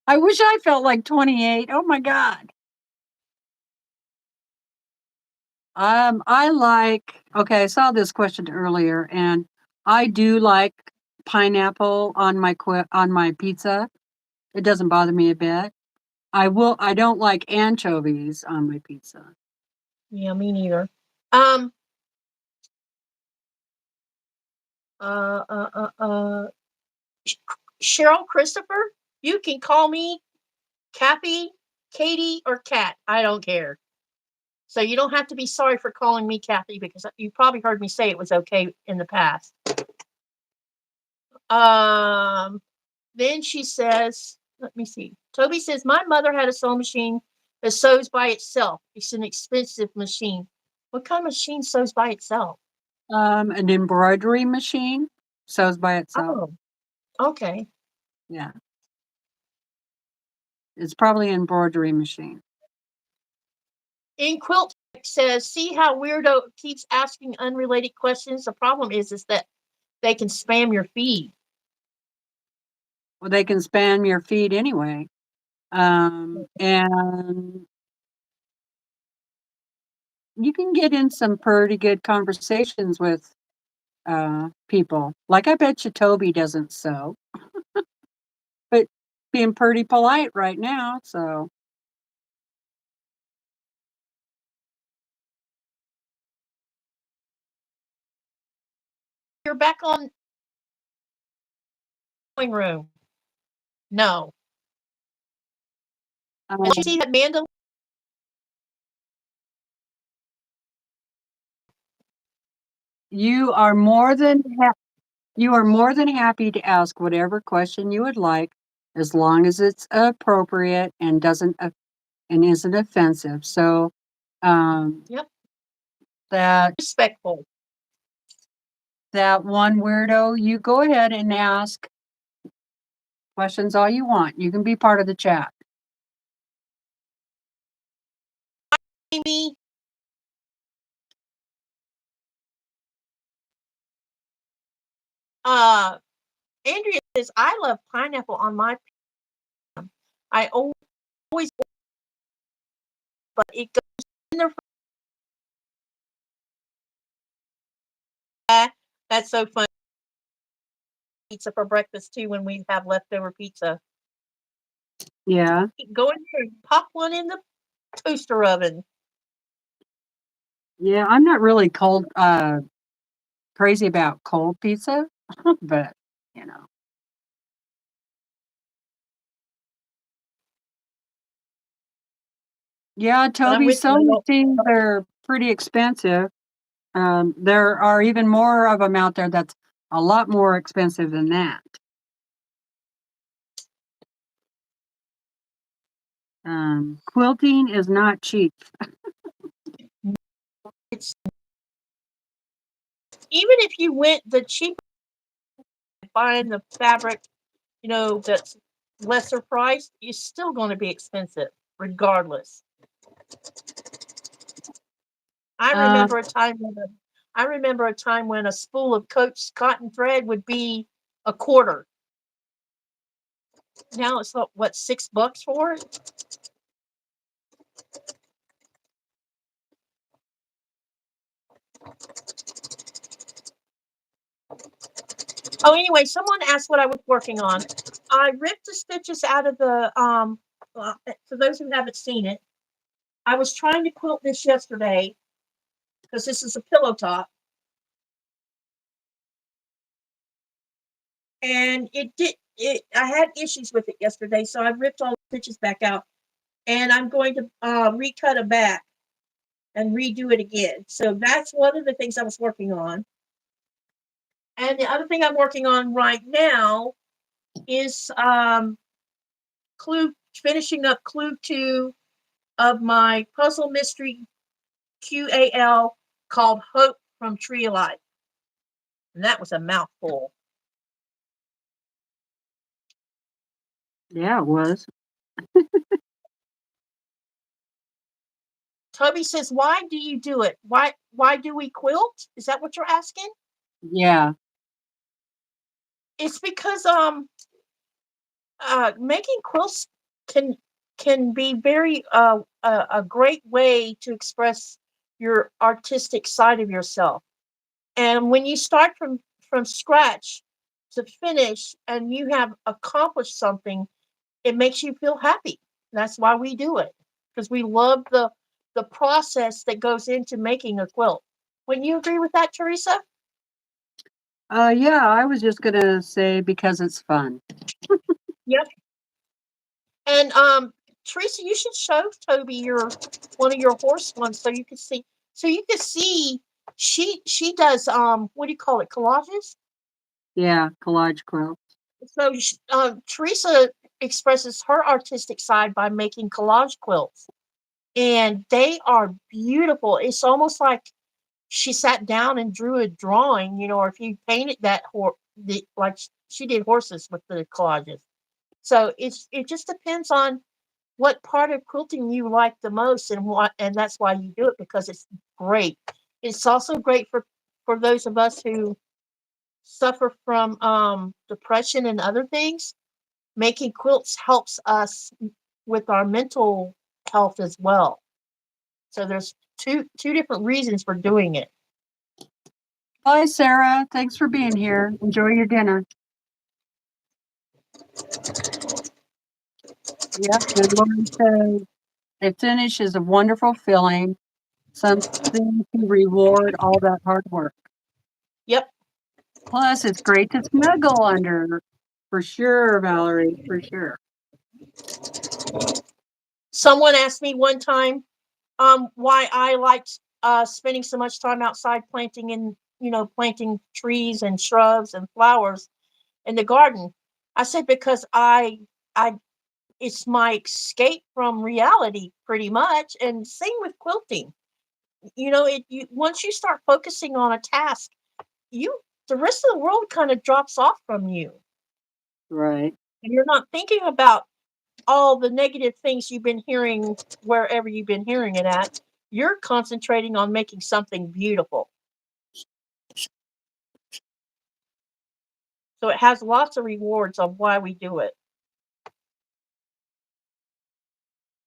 I wish I felt like 28. Oh my God. I saw this question earlier, and I do like pineapple on my pizza. It doesn't bother me a bit. I don't like anchovies on my pizza. Yeah, me neither. Um, uh, uh, uh, uh, Cheryl Christopher, you can call me Kathy, Katy, or Kat. I don't care. So you don't have to be sorry for calling me Kathy, because you probably heard me say it was okay in the past. Then she says, let me see. Toby says, my mother had a sewing machine that sews by itself. It's an expensive machine. What kind of machine sews by itself? An embroidery machine sews by itself. Oh, okay. Yeah. It's probably an embroidery machine. In Quilt says, see how Weirdo keeps asking unrelated questions? The problem is that they can spam your feed. Well, they can spam your feed anyway. And you can get in some pretty good conversations with people. Like, I bet you Toby doesn't sew, but being pretty polite right now, so. You're back on sewing room. No. And you see that mandolin? You are more than happy to ask whatever question you would like, as long as it's appropriate and isn't offensive. So, Yep. that Respectful. one weirdo, you go ahead and ask questions all you want. You can be part of the chat. Amy. Andrea says, I love pineapple on my pizza. I always, but it goes in there. That's so funny. Pizza for breakfast too when we have leftover pizza. Yeah. Go in there and pop one in the toaster oven. Yeah, I'm not really crazy about cold pizza, but you know. Yeah, Toby's sewing machines are pretty expensive. There are even more of them out there that's a lot more expensive than that. Quilting is not cheap. It's, even if you went the cheap, buying the fabric, that's lesser priced, it's still going to be expensive regardless. I remember a time when a spool of Coach cotton thread would be a quarter. Now it's what, $6 for it? Oh, anyway, someone asked what I was working on. I ripped the stitches out of the for those who haven't seen it, I was trying to quilt this yesterday because this is a pillow top. And I had issues with it yesterday, so I ripped all the stitches back out, and I'm going to recut it back and redo it again. So that's one of the things I was working on. And the other thing I'm working on right now is finishing up clue 2 of my puzzle mystery QAL called Hope from Tree of Life. And that was a mouthful. Yeah, it was. Toby says, why do you do it? Why do we quilt? Is that what you're asking? Yeah. It's because making quilts can be very a great way to express your artistic side of yourself. And when you start from scratch to finish and you have accomplished something, it makes you feel happy. That's why we do it, because we love the process that goes into making a quilt. Wouldn't you agree with that, Teresa? Yeah, I was just gonna say because it's fun. Yep. And Teresa, you should show Toby your one of your horse ones so you can see. So you can see she does what do you call it, collages? Yeah, collage quilt. So Teresa expresses her artistic side by making collage quilts, and they are beautiful. It's almost like she sat down and drew a drawing, or if you painted that like she did horses with the collages. So it just depends on what part of quilting you like the most, and that's why you do it, because it's great. It's also great for those of us who suffer from depression and other things. Making quilts helps us with our mental health as well. So there's two different reasons for doing it. Bye, Sarah. Thanks for being here. Enjoy your dinner. Yep. And Lori says a finish is a wonderful feeling, something to reward all that hard work. Yep. Plus, it's great to snuggle under. For sure, Valerie, for sure. Someone asked me one time why I liked spending so much time outside planting planting trees and shrubs and flowers in the garden. I said because I it's my escape from reality pretty much, and same with quilting. Once you start focusing on a task, you the rest of the world kind of drops off from you, Right. and you're not thinking about all the negative things you've been hearing wherever you've been hearing it at. You're concentrating on making something beautiful. So it has lots of rewards on why we do it.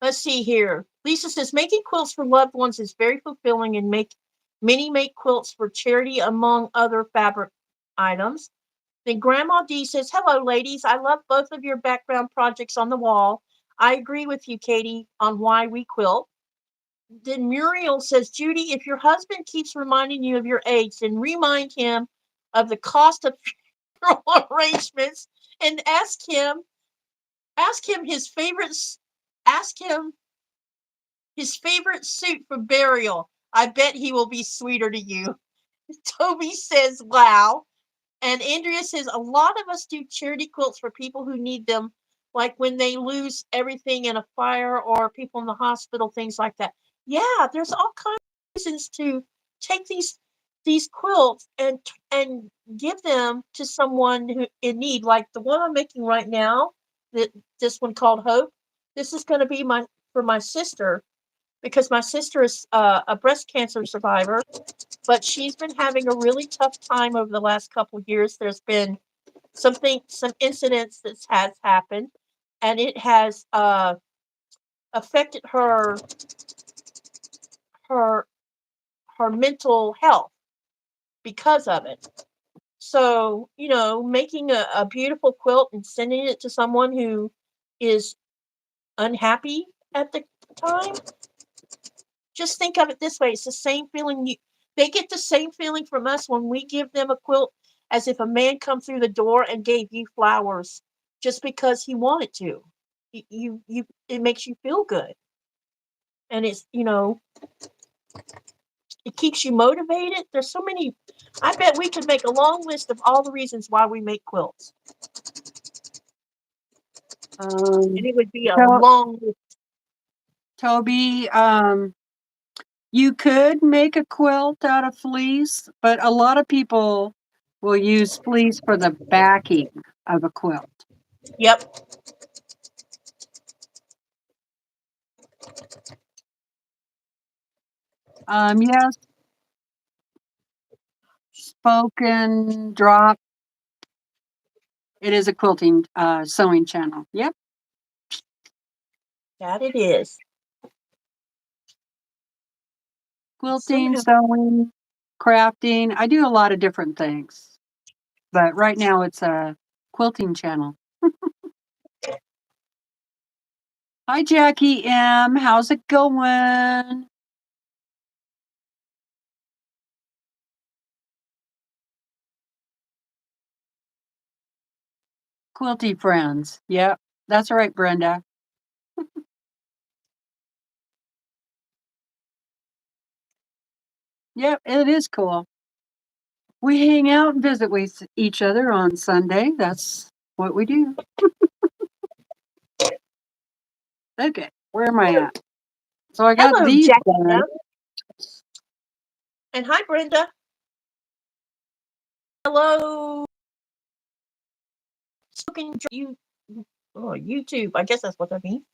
Let's see here. Lisa says making quilts for loved ones is very fulfilling, and many make quilts for charity among other fabric items. Then Grandma D says, hello, ladies. I love both of your background projects on the wall. I agree with you, Katy, on why we quilt. Then Muriel says, Judy, if your husband keeps reminding you of your age, then remind him of the cost of funeral arrangements and ask him his favorite suit for burial. I bet he will be sweeter to you. Toby says, wow. And Andrea says, a lot of us do charity quilts for people who need them, like when they lose everything in a fire or people in the hospital, things like that. Yeah, there's all kinds of reasons to take these quilts and give them to someone who in need, like the one I'm making right now, this one called Hope. This is going to be for my sister, because my sister is a breast cancer survivor, but she's been having a really tough time over the last couple of years. There's been some incidents that has happened, and it has affected her her mental health because of it. So, making a beautiful quilt and sending it to someone who is unhappy at the time, just think of it this way. It's the same feeling they get the same feeling from us when we give them a quilt, as if a man come through the door and gave you flowers just because he wanted to. It makes you feel good. And it keeps you motivated. There's so many. I bet we could make a long list of all the reasons why we make quilts. And it would be a long list. Toby, you could make a quilt out of fleece, but a lot of people will use fleece for the backing of a quilt. Yep. Yes, spoken drop. It is a quilting, sewing channel. Yep. That it is. Quilting, Somehow, sewing, crafting. I do a lot of different things, but right now it's a quilting channel. Hi, Jackie M. How's it going? Quilty friends. Yep, that's right, Brenda. Yep, it is cool. We hang out and visit with each other on Sunday. That's what we do. Okay, where am I at? So I got hello, these Jackie. done. And hi, Brenda. Hello. You, YouTube. I guess that's what that means.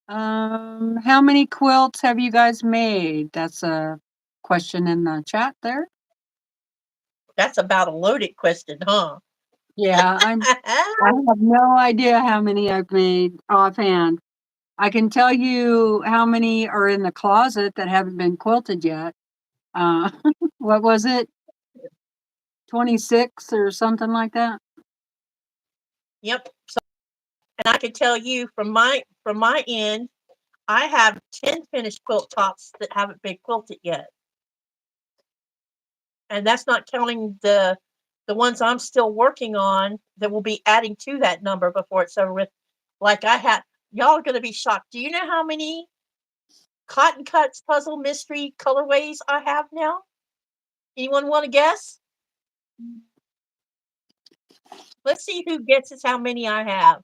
How many quilts have you guys made? That's a question in the chat there. That's about a loaded question, huh? Yeah, I have no idea how many I've made offhand. I can tell you how many are in the closet that haven't been quilted yet. Uh, what was it? 26 or something like that? Yep. So, and I can tell you from my end, I have 10 finished quilt tops that haven't been quilted yet. And that's not counting the ones I'm still working on that will be adding to that number before it's over with. Like I had, y'all are going to be shocked. Do you know how many cotton cuts puzzle mystery colorways I have now? Anyone want to guess? Let's see who guesses how many I have.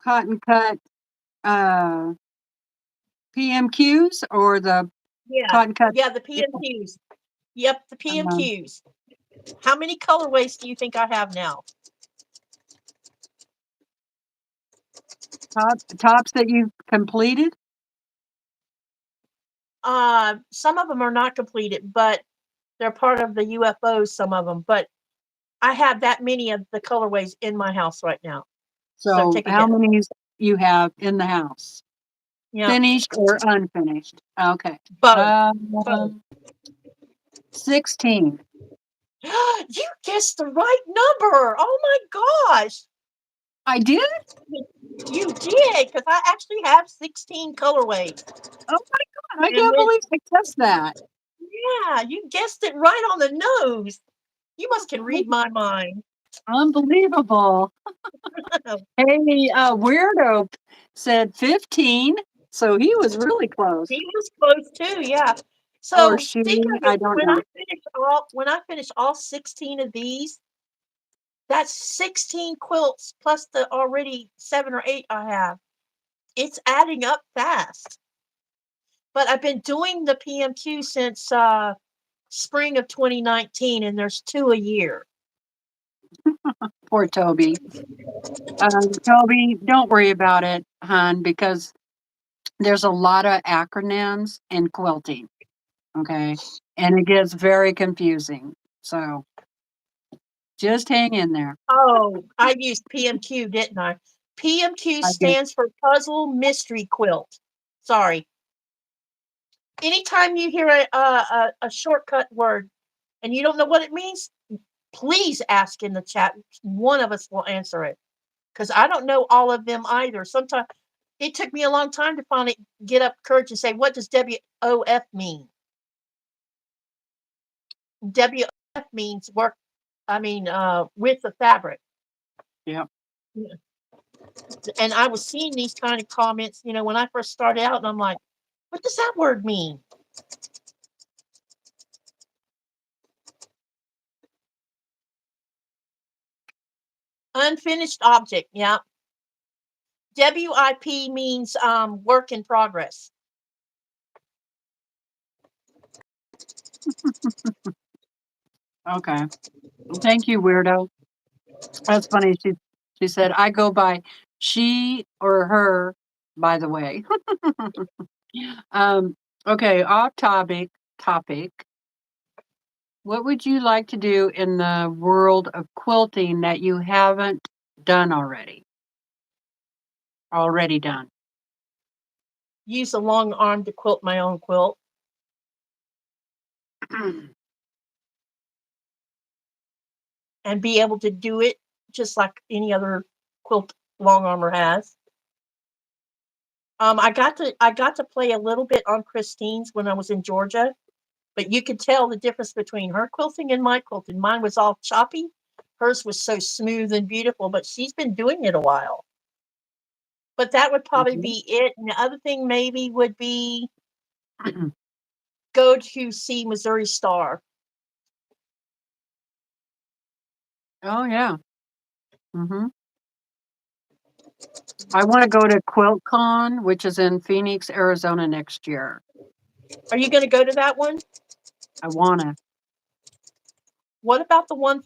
Cotton cut PMQs or the Yeah, cotton cut? yeah, the PMQs. Yep, the Um, PMQs. How many colorways do you think I have now? tops that you've completed? Some of them are not completed, but they're part of the UFOs, some of them. But I have that many of the colorways in my house right now. So So take a how guess. many you have in the house? Yeah, Finished or unfinished? Okay. both. Both. 16. You guessed the right number. Oh my gosh. I did? You did, because I actually have 16 colorways. Oh my God, I And can't when, believe I guessed that. yeah, you guessed it right on the nose. You must can read my mind. Unbelievable. Hey, Weirdo said 15, so he was really close. He was close too, yeah. Or So she, think of I it, don't know. when I finish all 16 of these, that's 16 quilts plus the already 7 or 8 I have. It's adding up fast. But I've been doing the PMQ since spring of 2019, and there's 2 a year. Poor Toby. Toby, don't worry about it, hon, because there's a lot of acronyms in quilting. Okay. And it gets very confusing. So just hang in there. Oh, I used PMQ, didn't I? PMQ I did. stands for Puzzle Mystery Quilt. Sorry. Anytime you hear a shortcut word and you don't know what it means, please ask in the chat. One of us will answer it, because I don't know all of them either. Sometimes it took me a long time to finally get up courage and say, what does WOF mean? WOF means work, with the fabric. Yeah. And I was seeing these kind of comments, when I first started out, and I'm like, what does that word mean? Unfinished object. Yeah. WIP means work in progress. Okay. Well, thank you, Weirdo. That's funny. She said, I go by She or her, by the way. Okay, off topic. What would you like to do in the world of quilting that you haven't done already? Already done. Use a long arm to quilt my own quilt. And be able to do it just like any other quilt long armor has. I got to play a little bit on Christine's when I was in Georgia, but you could tell the difference between her quilting and my quilting. Mine was all choppy. Hers was so smooth and beautiful, but she's been doing it a while. But that would probably Mhm. be it. And the other thing maybe would be go to see Missouri Star. Oh, yeah. Mhm. I wanna go to QuiltCon, which is in Phoenix, Arizona next year. Are you going to go to that one? I wanna. What about the one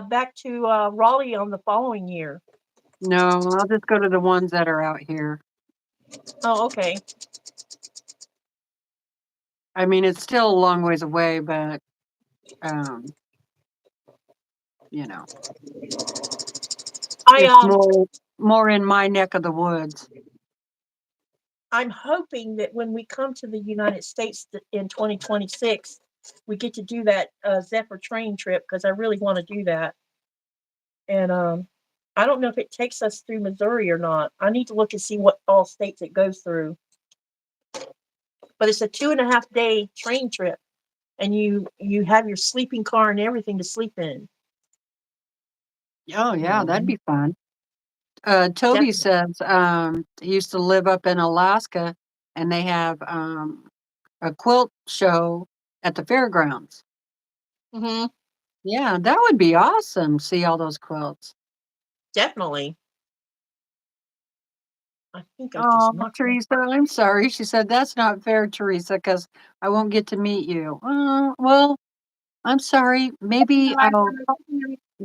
back to Raleigh on the following year? No, I'll just go to the ones that are out here. Oh, okay. I mean, it's still a long ways away, but, um, you know, I it's more in my neck of the woods. I'm hoping that when we come to the United States in 2026, we get to do that Zephyr train trip because I really want to do that. And I don't know if it takes us through Missouri or not. I need to look and see what all states it goes through. But it's a 2.5 day train trip, and you have your sleeping car and everything to sleep in. Oh, yeah, that'd be fun. Toby Definitely. says, he used to live up in Alaska, and they have, a quilt show at the fairgrounds. Mm-hmm. Yeah, that would be awesome, see all those quilts. Definitely. I think I just Oh, knocked my. Teresa, I'm sorry. She said, "That's not fair, Teresa, because I won't get to meet you." Well, I'm sorry. Maybe I'll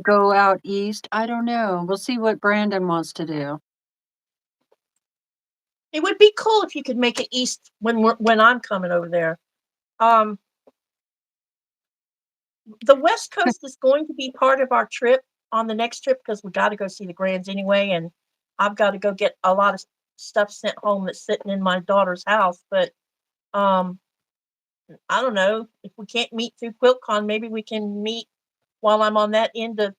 go out east. I don't know. We'll see what Brandon wants to do. It would be cool if you could make it east when I'm coming over there. Um, the West Coast is going to be part of our trip on the next trip because we got to go see the Grands anyway, and I've got to go get a lot of stuff sent home that's sitting in my daughter's house. But um, I don't know if we can't meet through QuiltCon, maybe we can meet while I'm on that end of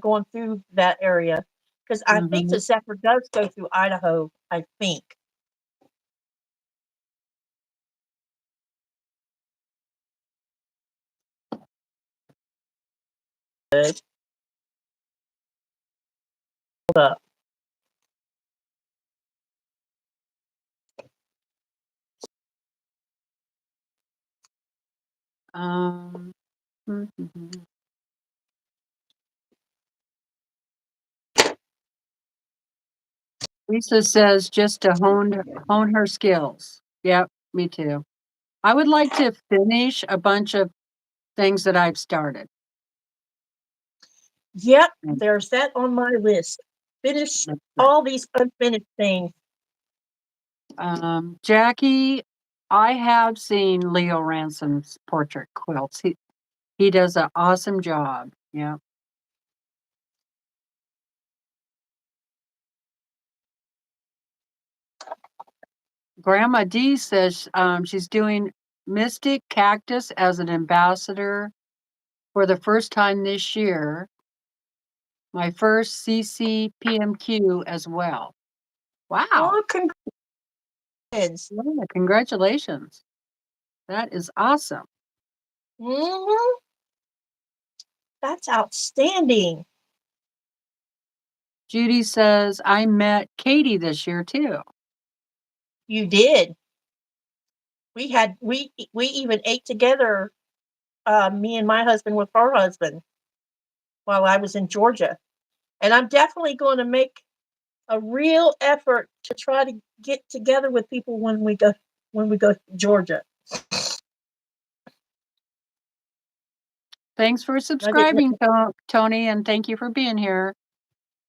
going through that area because I think the Mhm. Zephyr does go through Idaho. I think. Good. Hold up. Um, mhm. Lisa says just to hone her skills. Yep, me too. I would like to finish a bunch of things that I've started. Yep, Mm, there's that on my list. Finish that's good. all these unfinished things. Jackie, I have seen Leo Ransom's portrait quilts. He does an awesome job. Yeah. Grandma D says she's doing Mystic Cactus as an ambassador for the first time this year. My first CCPMQ as well. Wow. Oh, congrats. Yeah, congratulations. That is awesome. Hmm. That's outstanding. Judy says I met Katy this year too. You did. We even ate together, me and my husband with her husband while I was in Georgia. And I'm definitely going to make a real effort to try to get together with people when we go to Georgia. Thanks for I didn't. subscribing, Tony, and thank you for being here.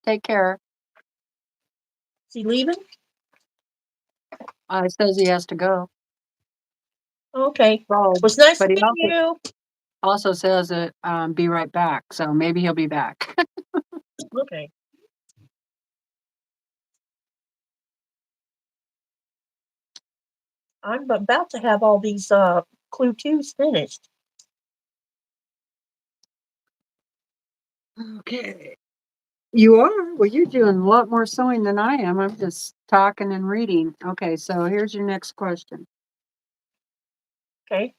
Take care. Is he leaving? It says he has to go. Okay. So, Was nice to but he meet you. also says that be right back. So maybe he'll be back. Okay. I'm about to have all these Clue 2s finished. Okay. You are? Well, you're doing a lot more sewing than I am. I'm just talking and reading. Okay, so here's your next question. Okay.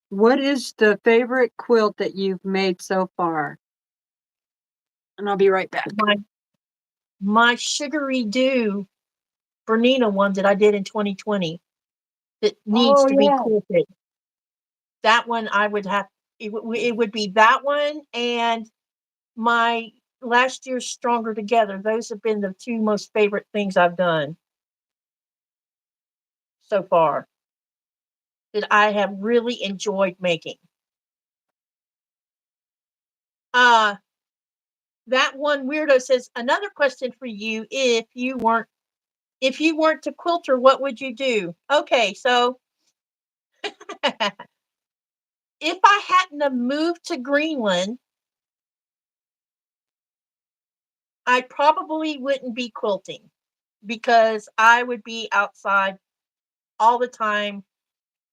What is the favorite quilt that you've made so far? And I'll be right back. My Sugary Dew Bernina one that I did in 2020 that needs to be quilted. That one I would have, it would be that one and my last year's Stronger Together. Those have been the two most favorite things I've done so far that I have really enjoyed making. That one weirdo says, another question for you. If you weren't a quilter, what would you do? Okay, so if I hadn't have moved to Greenland, I probably wouldn't be quilting because I would be outside all the time,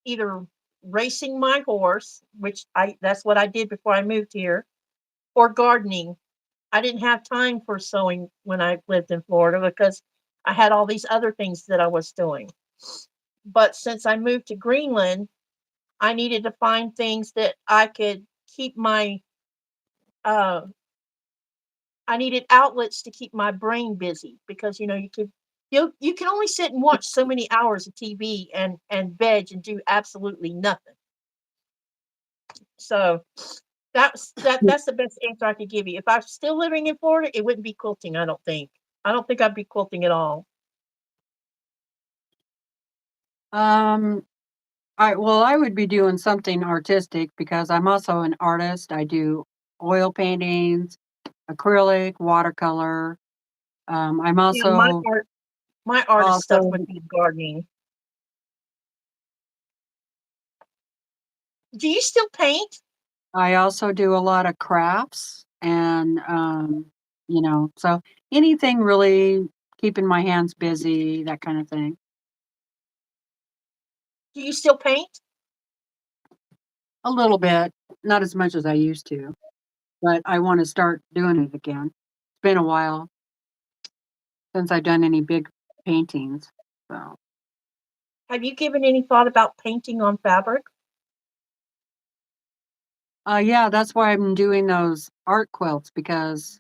either racing my horse, which that's what I did before I moved here, or gardening. I didn't have time for sewing when I lived in Florida because I had all these other things that I was doing. But since I moved to Greenland, I needed to find things that I could keep my I needed outlets to keep my brain busy because you can only sit and watch so many hours of TV and veg and do absolutely nothing. So that's the best answer I could give you. If I was still living in Florida, it wouldn't be quilting, I don't think. I don't think I'd be quilting at all. I would be doing something artistic because I'm also an artist. I do oil paintings, acrylic, watercolor. I'm Yeah, also my artist stuff would be gardening. Do you still paint? I also do a lot of crafts and so anything really keeping my hands busy, that kind of thing. Do you still paint? A little bit, not as much as I used to, but I want to start doing it again. It's been a while since I've done any big paintings. So, Have you given any thought about painting on fabric? yeah, that's why I'm doing those art quilts because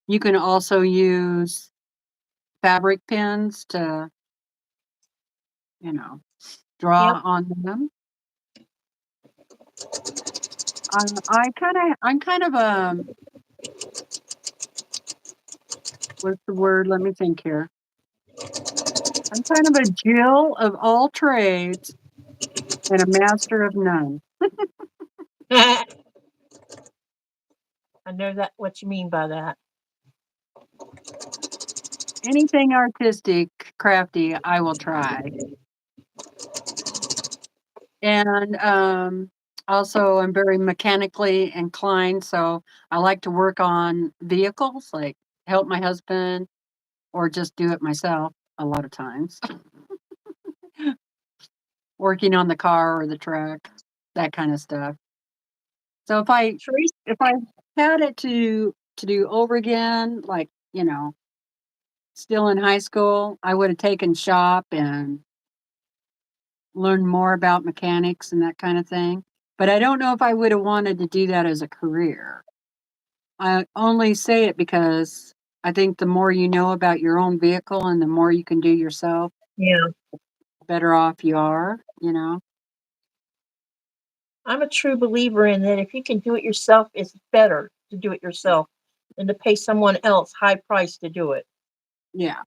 you can also use fabric pins to, Yep. draw on them. I'm kind of what's the word? Let me think here. I'm kind of a Jill of all trades and a master of none. I know that what you mean by that. Anything artistic, crafty, I will try. And also, I'm very mechanically inclined, so I like to work on vehicles, like help my husband or just do it myself a lot of times. Working on the car or the truck, that kind of stuff. So Teresa, if I had it to do over again, like, still in high school, I would have taken shop and learned more about mechanics and that kind of thing. But I don't know if I would have wanted to do that as a career. I only say it because I think the more you know about your own vehicle and the more you can do yourself, yeah, the better off you are. I'm a true believer in that if you can do it yourself, it's better to do it yourself than to pay someone else high price to do it. Yeah.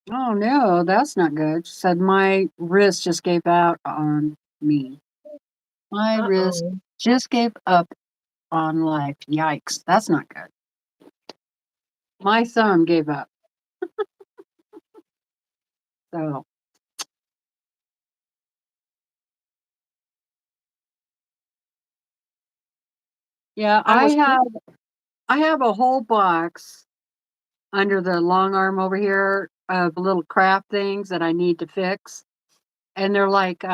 Oh no, that's not good. She said my wrist just gave out on me. My wrist Uh-oh. just gave up on life. Yikes. That's not good. My thumb gave up. So yeah, I was I have a whole box under the long arm over here of little craft things that I need to fix. And they're like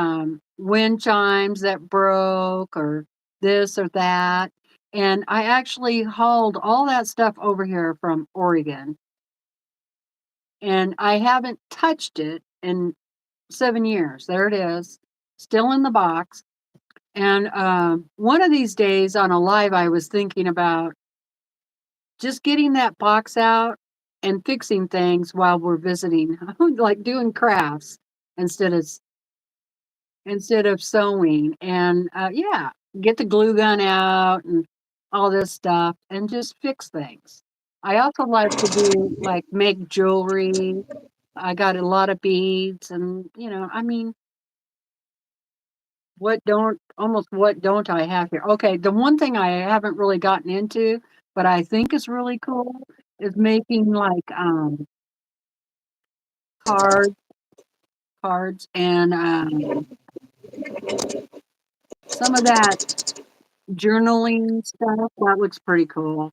wind chimes that broke or this or that. And I actually hauled all that stuff over here from Oregon. And I haven't touched it in 7 years. There it is, still in the box. And one of these days on a live, I was thinking about just getting that box out and fixing things while we're visiting, like doing crafts instead of sewing. And yeah, get the glue gun out and all this stuff and just fix things. I also like to do like make jewelry. I got a lot of beads and I mean, what don't I have here? Okay, the one thing I haven't really gotten into, but I think is really cool is making like cards cards and some of that journaling stuff. That looks pretty cool.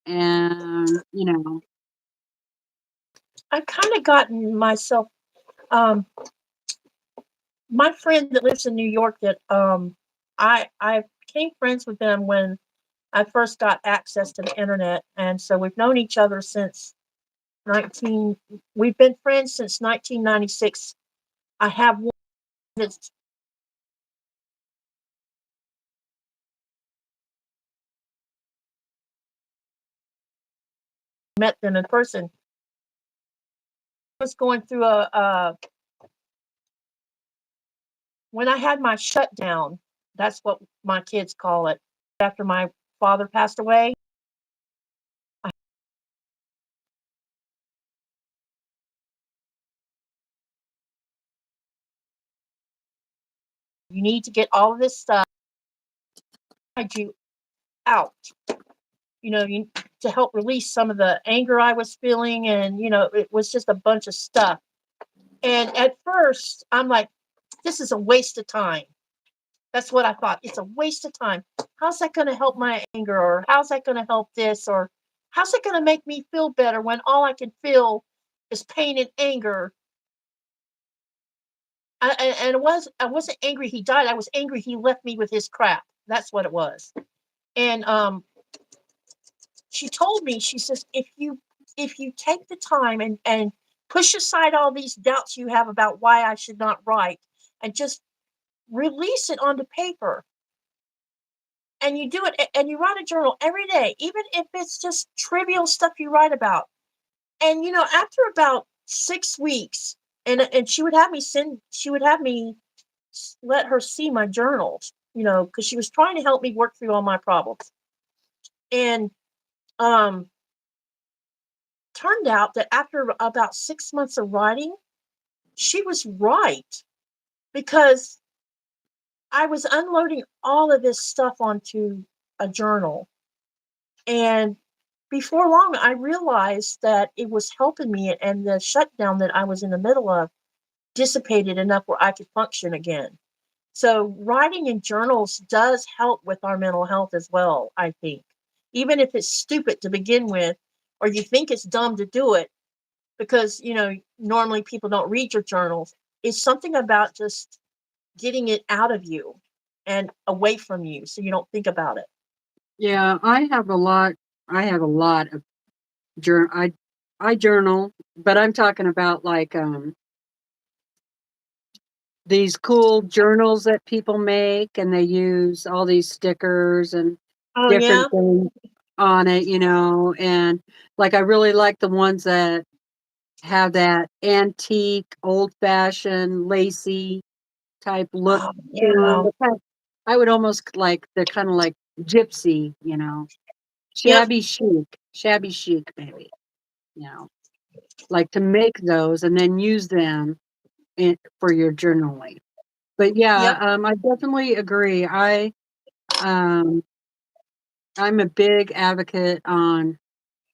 And I've kind of gotten myself um my friend that lives in New York that I became friends with them when I first got access to the internet, and so we've known each other since 19 we've been friends since 1996. I have one that's met them in person. I was going through a when I had my shutdown, that's what my kids call it. After my father passed away, you need to get all of this stuff you out. You to help release some of the anger I was feeling, and it was just a bunch of stuff. And at first, I'm like, this is a waste of time. That's what I thought. It's a waste of time. How's that going to help my anger? Or how's that going to help this? Or how's it going to make me feel better when all I can feel is pain and anger? And I wasn't angry he died. I was angry he left me with his crap. That's what it was. And she told me, she says, if you take the time and push aside all these doubts you have about why I should not write and just release it onto paper, and you do it and you write a journal every day, even if it's just trivial stuff you write about. And after about 6 weeks, and she would have me let her see my journals, because she was trying to help me work through all my problems. And um turned out that after about 6 months of writing, she was right, because I was unloading all of this stuff onto a journal. And before long, I realized that it was helping me, and the shutdown that I was in the middle of dissipated enough where I could function again. So, writing in journals does help with our mental health as well, I think. Even if it's stupid to begin with, or you think it's dumb to do it, because, normally people don't read your journals, it's something about just getting it out of you and away from you so you don't think about it. yeah, I have a lot of journal. I journal, but I'm talking about like these cool journals that people make, and they use all these stickers and Oh, yeah? different things on it, and like I really like the ones that have that antique, old-fashioned, lacy type look Oh, to them. yeah. I would almost like they're kind of like gypsy, Yep. shabby chic maybe, you know. like to make those and then use them for your journaling. But yeah, Yep. I definitely agree. I'm a big advocate on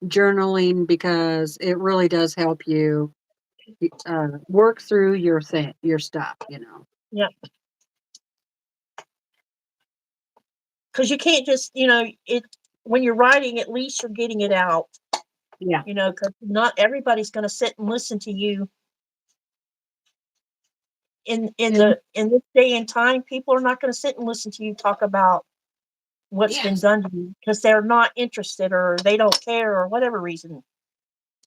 journaling because it really does help you work through your stuff, you know. Yep. Because you can't just, it when you're writing, at least you're getting it out. Yeah. Because not everybody's going to sit and listen to you. In this day and time, people are not going to sit and listen to you talk about what's been done to you because they're not interested or they don't care or whatever reason,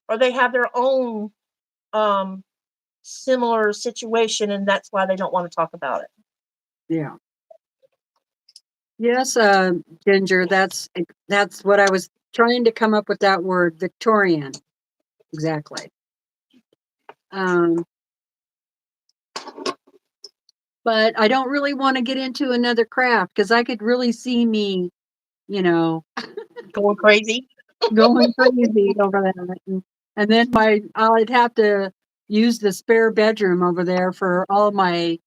or they have their own similar situation and that's why they don't want to talk about it. Yeah. Yes, Ginger, that's what I was trying to come up with, that word, Victorian. Exactly. But I don't really want to get into another craft because I could really see me, Going crazy. going crazy over that. And then I'd have to use the spare bedroom over there for all my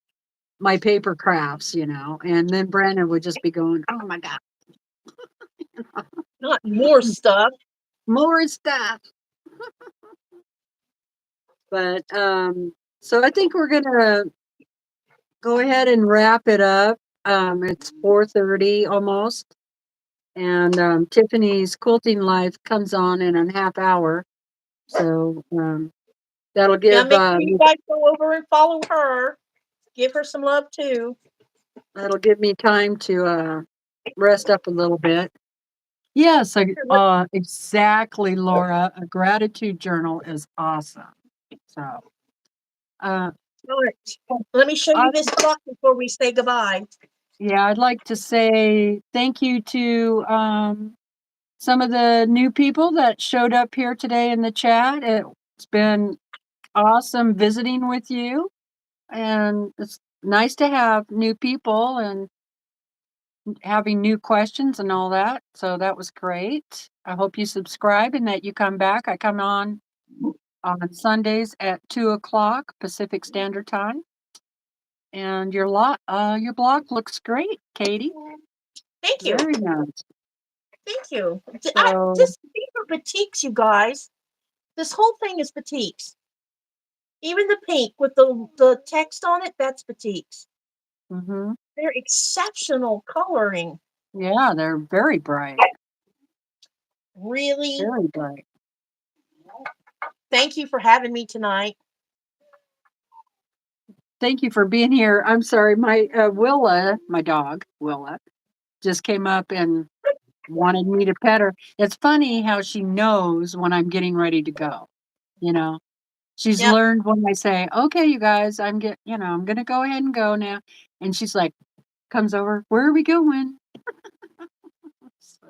paper crafts, and then Brandon would just be going, "Oh my God, Not more stuff." more stuff." But so I think we're gonna go ahead and wrap it up. It's 4:30 almost, and Tiffany's Quilting Live comes on in a half hour, so that'll Yeah, give make sure you guys go over and follow her. Give her some love too. that'll give me time to rest up a little bit. Yes, exactly, Laura. A gratitude journal is awesome. So, All right. Let me show you this block before we say goodbye. Yeah, I'd like to say thank you to some of the new people that showed up here today in the chat. It's been awesome visiting with you, and it's nice to have new people and having new questions and all that. So that was great. I hope you subscribe and that you come back. I come on Sundays at 2:00 Pacific Standard Time. And your blog looks great, Katy. Thank you. Very nice. Thank you. So, These are batiks, you guys. This whole thing is batiks. Even the pink with the text on it, that's batiks. mhm. They're exceptional coloring. Yeah, they're very bright. Really. Very bright. Thank you for having me tonight. Thank you for being here. I'm sorry, my Willa, my dog, Willa, just came up and wanted me to pet her. It's funny how she knows when I'm getting ready to go. You know, she's Yep. learned when I say, "Okay, you guys, I'm gonna go ahead and go now," and she's like, comes over, "Where are we going?" So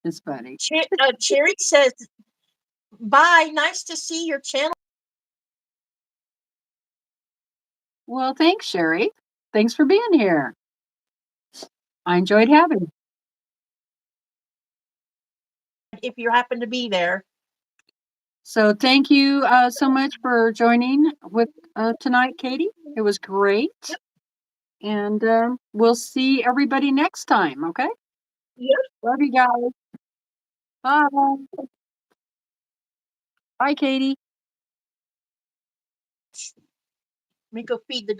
it's funny. Cherry says, "Bye. Nice to see your channel." Well, thanks, Sherry. Thanks for being here. I enjoyed having you. If you happen to be there. So thank you so much for joining with tonight, Katy. It was great. And we'll see everybody next time, okay? Yep. Love you guys. Bye. Bye, Katy. Let me go feed the